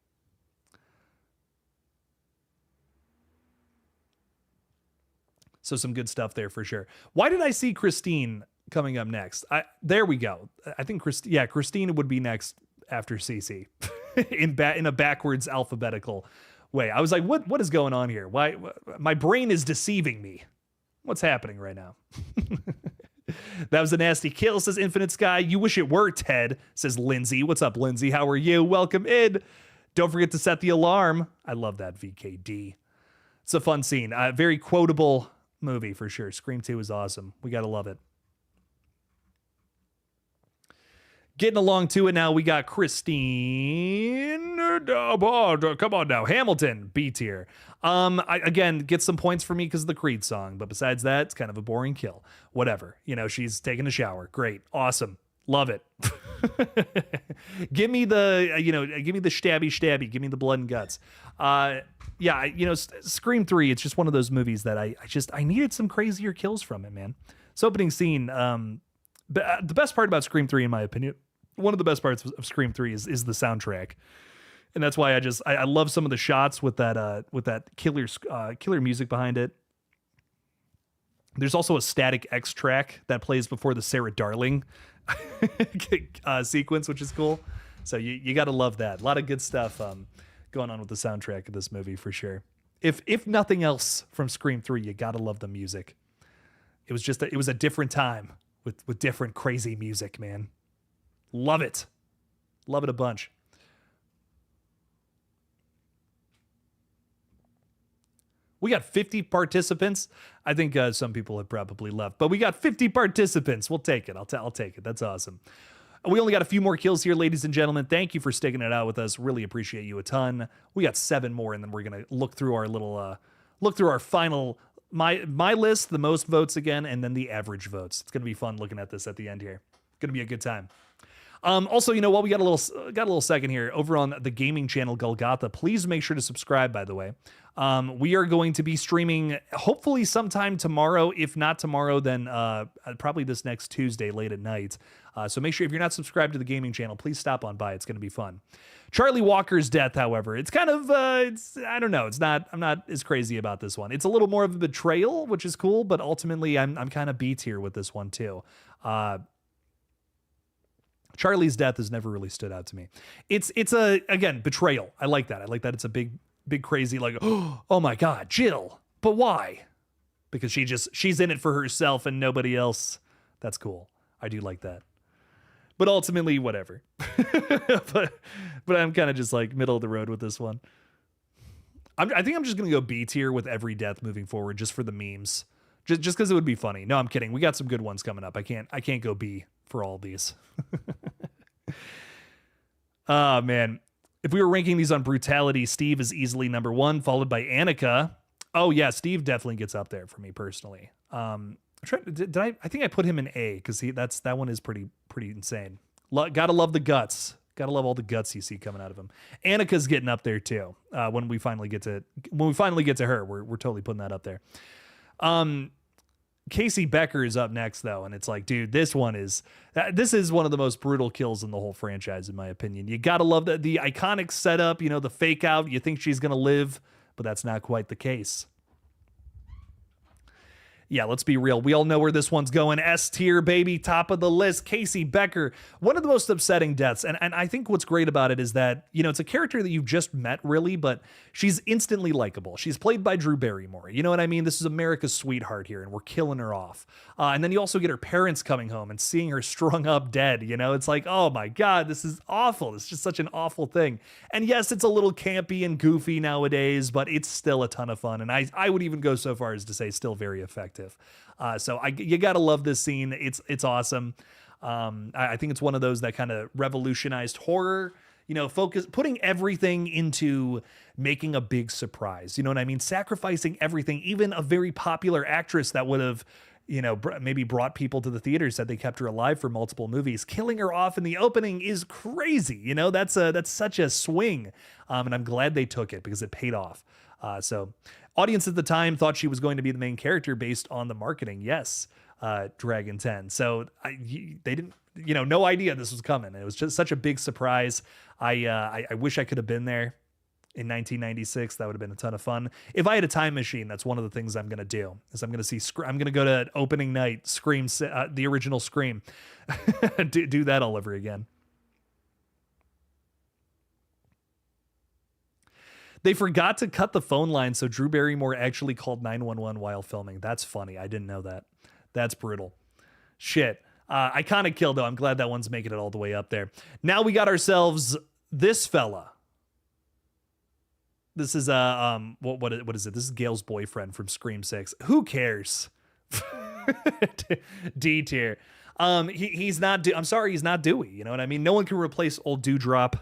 So some good stuff there for sure. Why did I see Christine coming up next? There we go. I think Christine would be next after Cece in a backwards alphabetical way. I was like, what is going on here? Why my brain is deceiving me? What's happening right now? That was a nasty kill, says Infinite Sky. You wish it were, Ted, says Lindsay. What's up, Lindsay? How are you? Welcome in. Don't forget to set the alarm. I love that VKD. It's a fun scene. Very quotable movie for sure. Scream 2 is awesome. We gotta love it. Getting along to it now, we got Christine. Come on now. Hamilton, B tier. Again, get some points for me because of the Creed song, but besides that, it's kind of a boring kill. Whatever. She's taking a shower. Great. Awesome. Love it. Give me the stabby. Give me the blood and guts. Scream 3, it's just one of those movies that I needed some crazier kills from it, man. This opening scene, the best part about Scream 3, in my opinion, one of the best parts of Scream 3 is the soundtrack. And that's why I love some of the shots with that killer music behind it. There's also a Static X track that plays before the Sarah Darling sequence, which is cool. So you got to love that. A lot of good stuff going on with the soundtrack of this movie for sure. If nothing else from Scream 3, you got to love the music. It was a different time with different crazy music, man. Love it. Love it a bunch. We got 50 participants. I think some people have probably left, but we got 50 participants. We'll take it. I'll take it. That's awesome. We only got a few more kills here, ladies and gentlemen. Thank you for sticking it out with us. Really appreciate you a ton. We got 7 more, and then we're gonna look through our final my list, the most votes again, and then the average votes. It's gonna be fun looking at this at the end here. Gonna be a good time. Also, you know what? We got a little second here over on the gaming channel GullGotha. Please make sure to subscribe, by the way. We are going to be streaming hopefully sometime tomorrow. If not tomorrow, then probably this next Tuesday late at night. So make sure if you're not subscribed to the gaming channel, please stop on by. It's going to be fun. Charlie Walker's death, however, it's kind of I don't know. I'm not as crazy about this one. It's a little more of a betrayal, which is cool, but ultimately I'm kind of B tier with this one too. Charlie's death has never really stood out to me. It's again, betrayal. I like that. It's a big crazy, like, oh my God, Jill. But why? Because she's in it for herself and nobody else. That's cool. I do like that. But ultimately, whatever. but I'm kind of just like middle of the road with this one. I think I'm just gonna go B tier with every death moving forward, just for the memes, just because it would be funny. No, I'm kidding. We got some good ones coming up. I can't go B for all these. Oh man, if we were ranking these on brutality, Steve is easily number 1, followed by Annika. Oh yeah, Steve definitely gets up there for me personally. Did I think I put him in A because that one is pretty insane. Gotta love the guts. Gotta love all the guts you see coming out of him. Annika's getting up there too. When we finally get to her, we're totally putting that up there. Casey Becker is up next though, and it's like, dude, this is one of the most brutal kills in the whole franchise, in my opinion. You gotta love the iconic setup, the fake out. You think she's gonna live, but that's not quite the case. Yeah, let's be real. We all know where this one's going. S tier, baby, top of the list. Casey Becker, one of the most upsetting deaths. And I think what's great about it is that, it's a character that you've just met, really, but she's instantly likable. She's played by Drew Barrymore. You know what I mean? This is America's sweetheart here, and we're killing her off. And then you also get her parents coming home and seeing her strung up dead. It's like, oh my God, this is awful. It's just such an awful thing. And yes, it's a little campy and goofy nowadays, but it's still a ton of fun. And I would even go so far as to say still very effective. So you gotta love this scene. It's awesome. I think it's one of those that kind of revolutionized horror. Putting everything into making a big surprise. You know what I mean? Sacrificing everything, even a very popular actress that would have, maybe brought people to the theaters, that they kept her alive for multiple movies. Killing her off in the opening is crazy. That's such a swing. And I'm glad they took it because it paid off. So audience at the time thought she was going to be the main character based on the marketing. Yes. Dragon 10. So they didn't, no idea this was coming. It was just such a big surprise. I wish I could have been there in 1996. That would have been a ton of fun. If I had a time machine, that's one of the things I'm going to do is I'm going to go to opening night, Scream, the original Scream, do that all over again. They forgot to cut the phone line, so Drew Barrymore actually called 911 while filming. That's funny. I didn't know that. That's brutal. Shit. Iconic kill, though. I'm glad that one's making it all the way up there. Now we got ourselves this fella. This is what is it? This is Gail's boyfriend from Scream 6. Who cares? D tier. He's not. I'm sorry, he's not Dewey. You know what I mean? No one can replace old Dewdrop.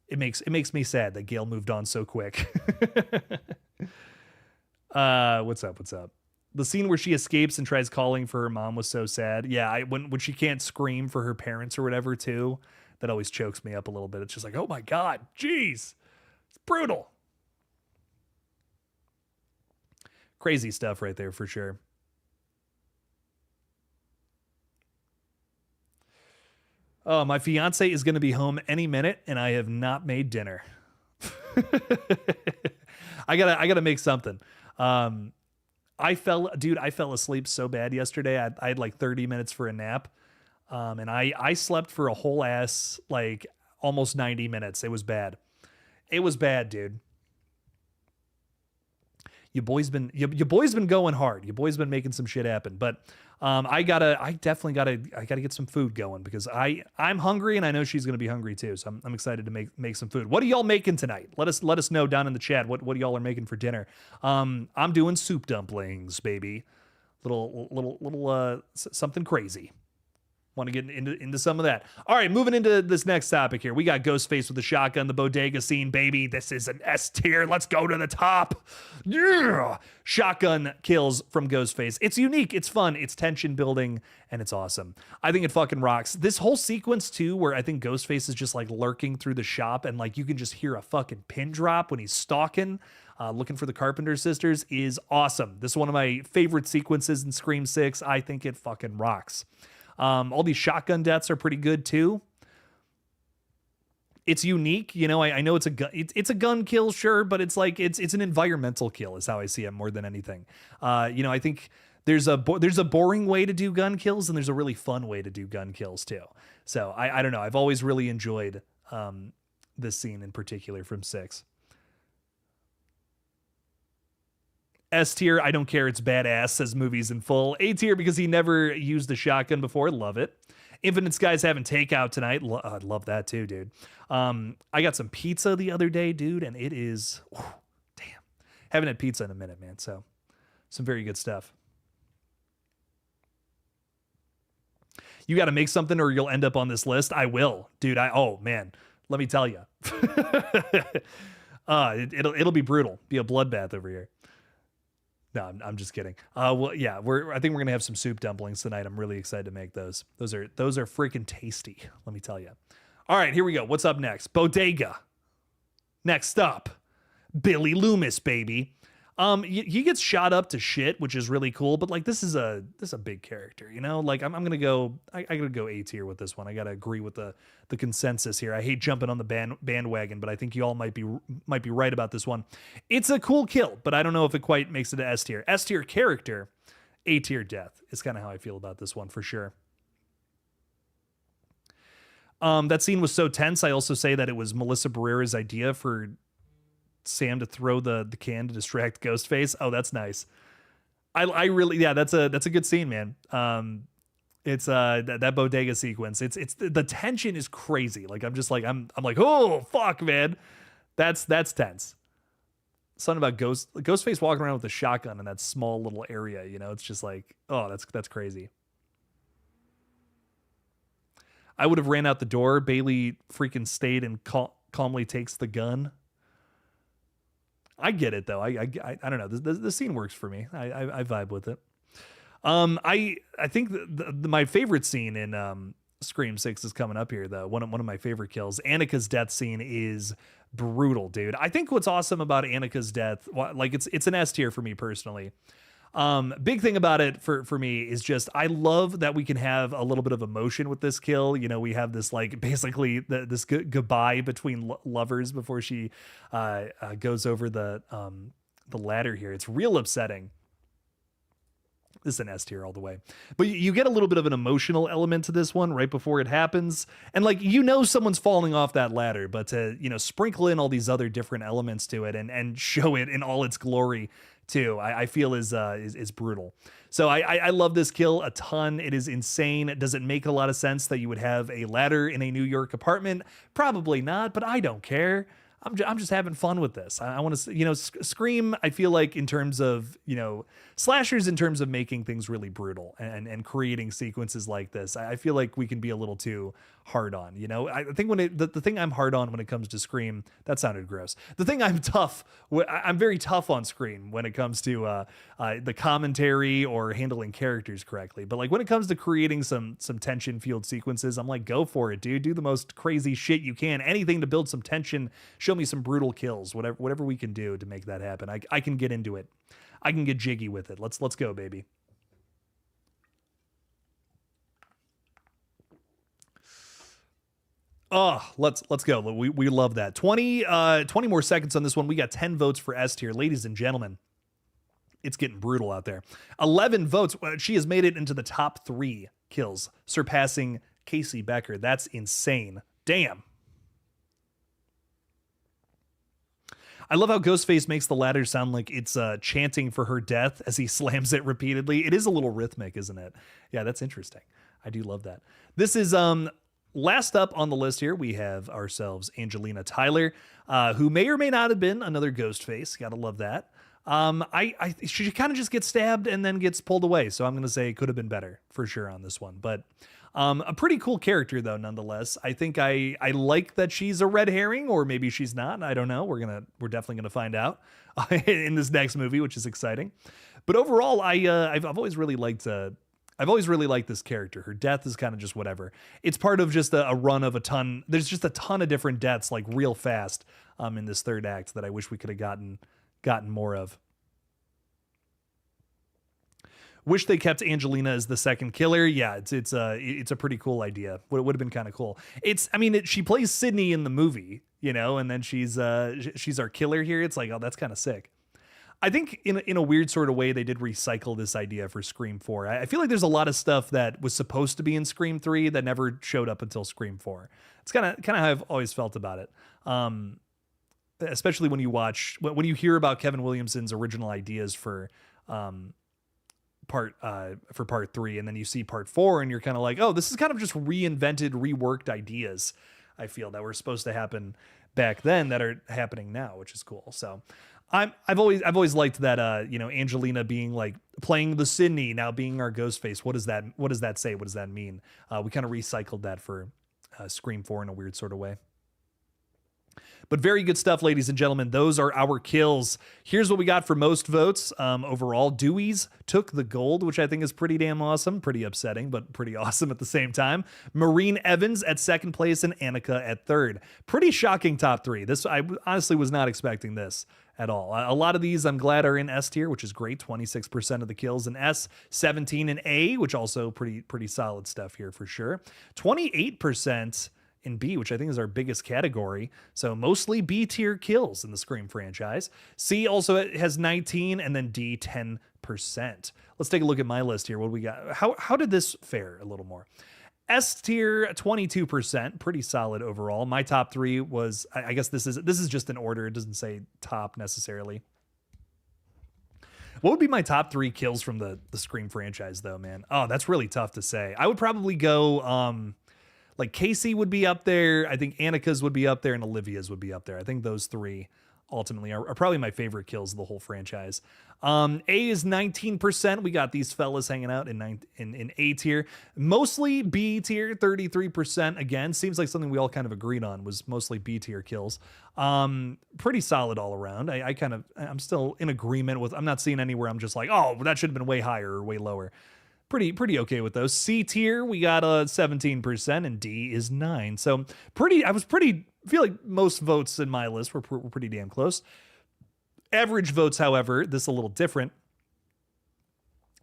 It makes me sad that Gail moved on so quick. What's up? The scene where she escapes and tries calling for her mom was so sad. Yeah, when she can't scream for her parents or whatever too, that always chokes me up a little bit. It's just like, oh my God, jeez, it's brutal. Crazy stuff right there for sure. Oh, my fiance is going to be home any minute, and I have not made dinner. I gotta make something. I fell asleep so bad yesterday. I had like 30 minutes for a nap. And I slept for a whole ass, like almost 90 minutes. It was bad. It was bad, dude. Your boy's been going hard. Your boy's been making some shit happen. But I definitely gotta get some food going because I'm hungry and I know she's gonna be hungry too. So I'm excited to make some food. What are y'all making tonight? Let us know down in the chat what y'all are making for dinner. I'm doing soup dumplings, baby. Little something crazy. Want to get into some of that. All right, moving into this next topic here. We got Ghostface with the shotgun, the bodega scene, baby. This is an S tier. Let's go to the top. Yeah. Shotgun kills from Ghostface. It's unique, it's fun, it's tension building, and it's awesome. I think it fucking rocks. This whole sequence too, where I think Ghostface is just like lurking through the shop and like you can just hear a fucking pin drop when he's stalking, looking for the Carpenter sisters, is awesome. This is one of my favorite sequences in Scream 6. I think it fucking rocks. All these shotgun deaths are pretty good too. It's unique, I know it's a gun kill, sure, but it's like it's an environmental kill is how I see it more than anything. I think there's a boring way to do gun kills and there's a really fun way to do gun kills too. So I don't know. I've always really enjoyed this scene in particular from 6. S tier, I don't care, it's badass, says movies in full. A tier because he never used a shotgun before, love it. Infinite Skies having takeout tonight, I'd love that too, dude. I got some pizza the other day, dude, and it is, damn. Haven't had pizza in a minute, man, so some very good stuff. You got to make something or you'll end up on this list. I will, dude. Oh man, let me tell you. It'll be brutal. Be a bloodbath over here. No, I'm just kidding. Well, yeah, I think we're gonna have some soup dumplings tonight. I'm really excited to make those. Those are freaking tasty. Let me tell you. All right, here we go. What's up next? Bodega. Next up, Billy Loomis, baby. He gets shot up to shit, which is really cool. But like, this is a big character, you know. Like, I'm gonna go. I gotta go A tier with this one. I gotta agree with the consensus here. I hate jumping on the bandwagon, but I think you all might be right about this one. It's a cool kill, but I don't know if it quite makes it to S tier. S tier character, A tier death is kind of how I feel about this one for sure. That scene was so tense. I also say that it was Melissa Barrera's idea for Sam to throw the can to distract Ghostface. Oh, that's nice. I really, yeah, that's a good scene, man. It's that bodega sequence. It's the tension is crazy. Like I'm like, oh fuck, man, that's tense. Something about Ghostface walking around with a shotgun in that small little area. You know, it's just like, oh, that's crazy. I would have ran out the door. Bailey freaking stayed and calmly takes the gun. I get it though. I don't know. The scene works for me. I vibe with it. I think my favorite scene in Scream 6 is coming up here though. One of my favorite kills. Annika's death scene is brutal, dude. I think what's awesome about Annika's death, like it's an S tier for me personally. Big thing about it for me is just I love that we can have a little bit of emotion with this kill. You know, we have this like basically this goodbye between lovers before she goes over the ladder here. It's real upsetting. This is an S tier all the way, but you get a little bit of an emotional element to this one right before it happens, and like someone's falling off that ladder, but to sprinkle in all these other different elements to it and show it in all its glory too, I feel is brutal. So I love this kill a ton. It is insane. Does it make a lot of sense that you would have a ladder in a New York apartment? Probably not, but I don't care. I'm just having fun with this. I want to, Scream, I feel like in terms of, slashers, in terms of making things really brutal and creating sequences like this, I feel like we can be a little too hard on, I think the thing I'm hard on when it comes to Scream, that sounded gross. The thing I'm very tough on Scream when it comes to the commentary or handling characters correctly. But like when it comes to creating some tension fueled sequences, I'm like, go for it, dude. Do the most crazy shit you can. Anything to build some tension. Show me some brutal kills, whatever we can do to make that happen. I can get into it. I can get jiggy with it. Let's go, baby. Oh, let's go. We love that. 20 more seconds on this one. We got 10 votes for S tier. Ladies and gentlemen, it's getting brutal out there. 11 votes. She has made it into the top 3 kills, surpassing Casey Becker. That's insane. Damn. I love how Ghostface makes the ladder sound like it's chanting for her death as he slams it repeatedly. It is a little rhythmic, isn't it? Yeah, that's interesting. I do love that. This is last up on the list here. We have ourselves Angelina Tyler, who may or may not have been another Ghostface. Gotta love that. She kind of just gets stabbed and then gets pulled away. So I'm going to say it could have been better for sure on this one. But a pretty cool character, though, nonetheless. I think I like that she's a red herring, or maybe she's not. I don't know. We're definitely gonna find out in this next movie, which is exciting. But overall, I've always really liked this character. Her death is kind of just whatever. It's part of just a run of a ton. There's just a ton of different deaths, like real fast, in this third act that I wish we could have gotten more of. Wish they kept Angelina as the second killer. Yeah, it's a pretty cool idea. Would have been kind of cool. She plays Sydney in the movie, and then she's our killer here. It's like, oh, that's kind of sick. I think in a weird sort of way, they did recycle this idea for Scream 4. I feel like there's a lot of stuff that was supposed to be in Scream 3 that never showed up until Scream 4. It's kind of how I've always felt about it. especially when you hear about Kevin Williamson's original ideas for part 3, and then you see part 4, and you're kind of like, oh, this is kind of just reinvented, reworked ideas. I feel that were supposed to happen back then that are happening now, which is cool. So I've always liked that Angelina being like playing the Sydney, now being our Ghostface. What does that say? What does that mean? We kind of recycled that for Scream 4 in a weird sort of way. But very good stuff, ladies and gentlemen. Those are our kills. Here's what we got for most votes. Overall, Dewey's took the gold, which I think is pretty damn awesome. Pretty upsetting, but pretty awesome at the same time. Maureen Evans at second place and Annika at third. Pretty shocking top 3. I honestly was not expecting this at all. A lot of these I'm glad are in S tier, which is great. 26% of the kills in S, 17 in A, which also pretty solid stuff here for sure. 28% in B, which I think is our biggest category. So mostly B tier kills in the Scream franchise. C also has 19, and then D 10%. Let's take a look at my list here. What do we got? How did this fare a little more? S tier 22%, pretty solid overall. My top 3 was, I guess this is just an order. It doesn't say top necessarily. What would be my top 3 kills from the Scream franchise though, man? Oh, that's really tough to say. I would probably go like Casey would be up there. I think Annika's would be up there, and Olivia's would be up there. I think those 3 ultimately are probably my favorite kills of the whole franchise. A is 19%. We got these fellas hanging out in A tier. Mostly B tier, 33%. Again, seems like something we all kind of agreed on was mostly B tier kills. Pretty solid all around. I'm still in agreement with, I'm not seeing anywhere I'm just like, oh, that should have been way higher or way lower. Pretty okay with those. C tier, we got 17%, and D is 9%. So I feel like most votes in my list were pretty damn close. Average votes, however, this is a little different.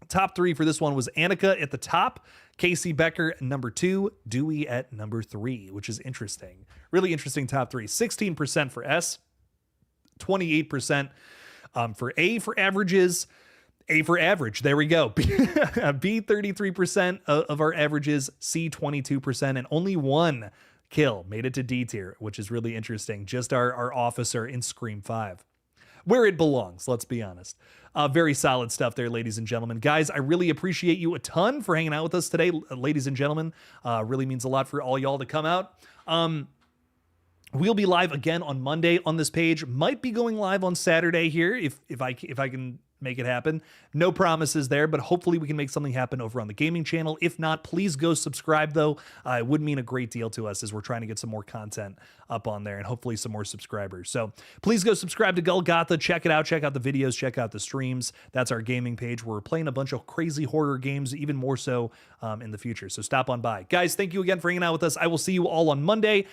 Top 3 for this one was Annika at the top, Casey Becker number 2, Dewey at number 3, which is interesting. Really interesting top 3. 16% for S, 28% for A for averages. A for average. There we go. B 33% of our averages, C 22%, and only 1 kill made it to D tier, which is really interesting. Just our officer in Scream 5. Where it belongs, let's be honest. Very solid stuff there, ladies and gentlemen. Guys, I really appreciate you a ton for hanging out with us today, ladies and gentlemen. Really means a lot for all y'all to come out. We'll be live again on Monday on this page. Might be going live on Saturday here if I can make it happen. No promises there, but hopefully we can make something happen over on the gaming channel. If not, please go subscribe though. It would mean a great deal to us as we're trying to get some more content up on there and hopefully some more subscribers. So please go subscribe to GullGotha. Check it out. Check out the videos. Check out the streams. That's our gaming page where we're playing a bunch of crazy horror games, even more so in the future. So stop on by. Guys, thank you again for hanging out with us. I will see you all on Monday.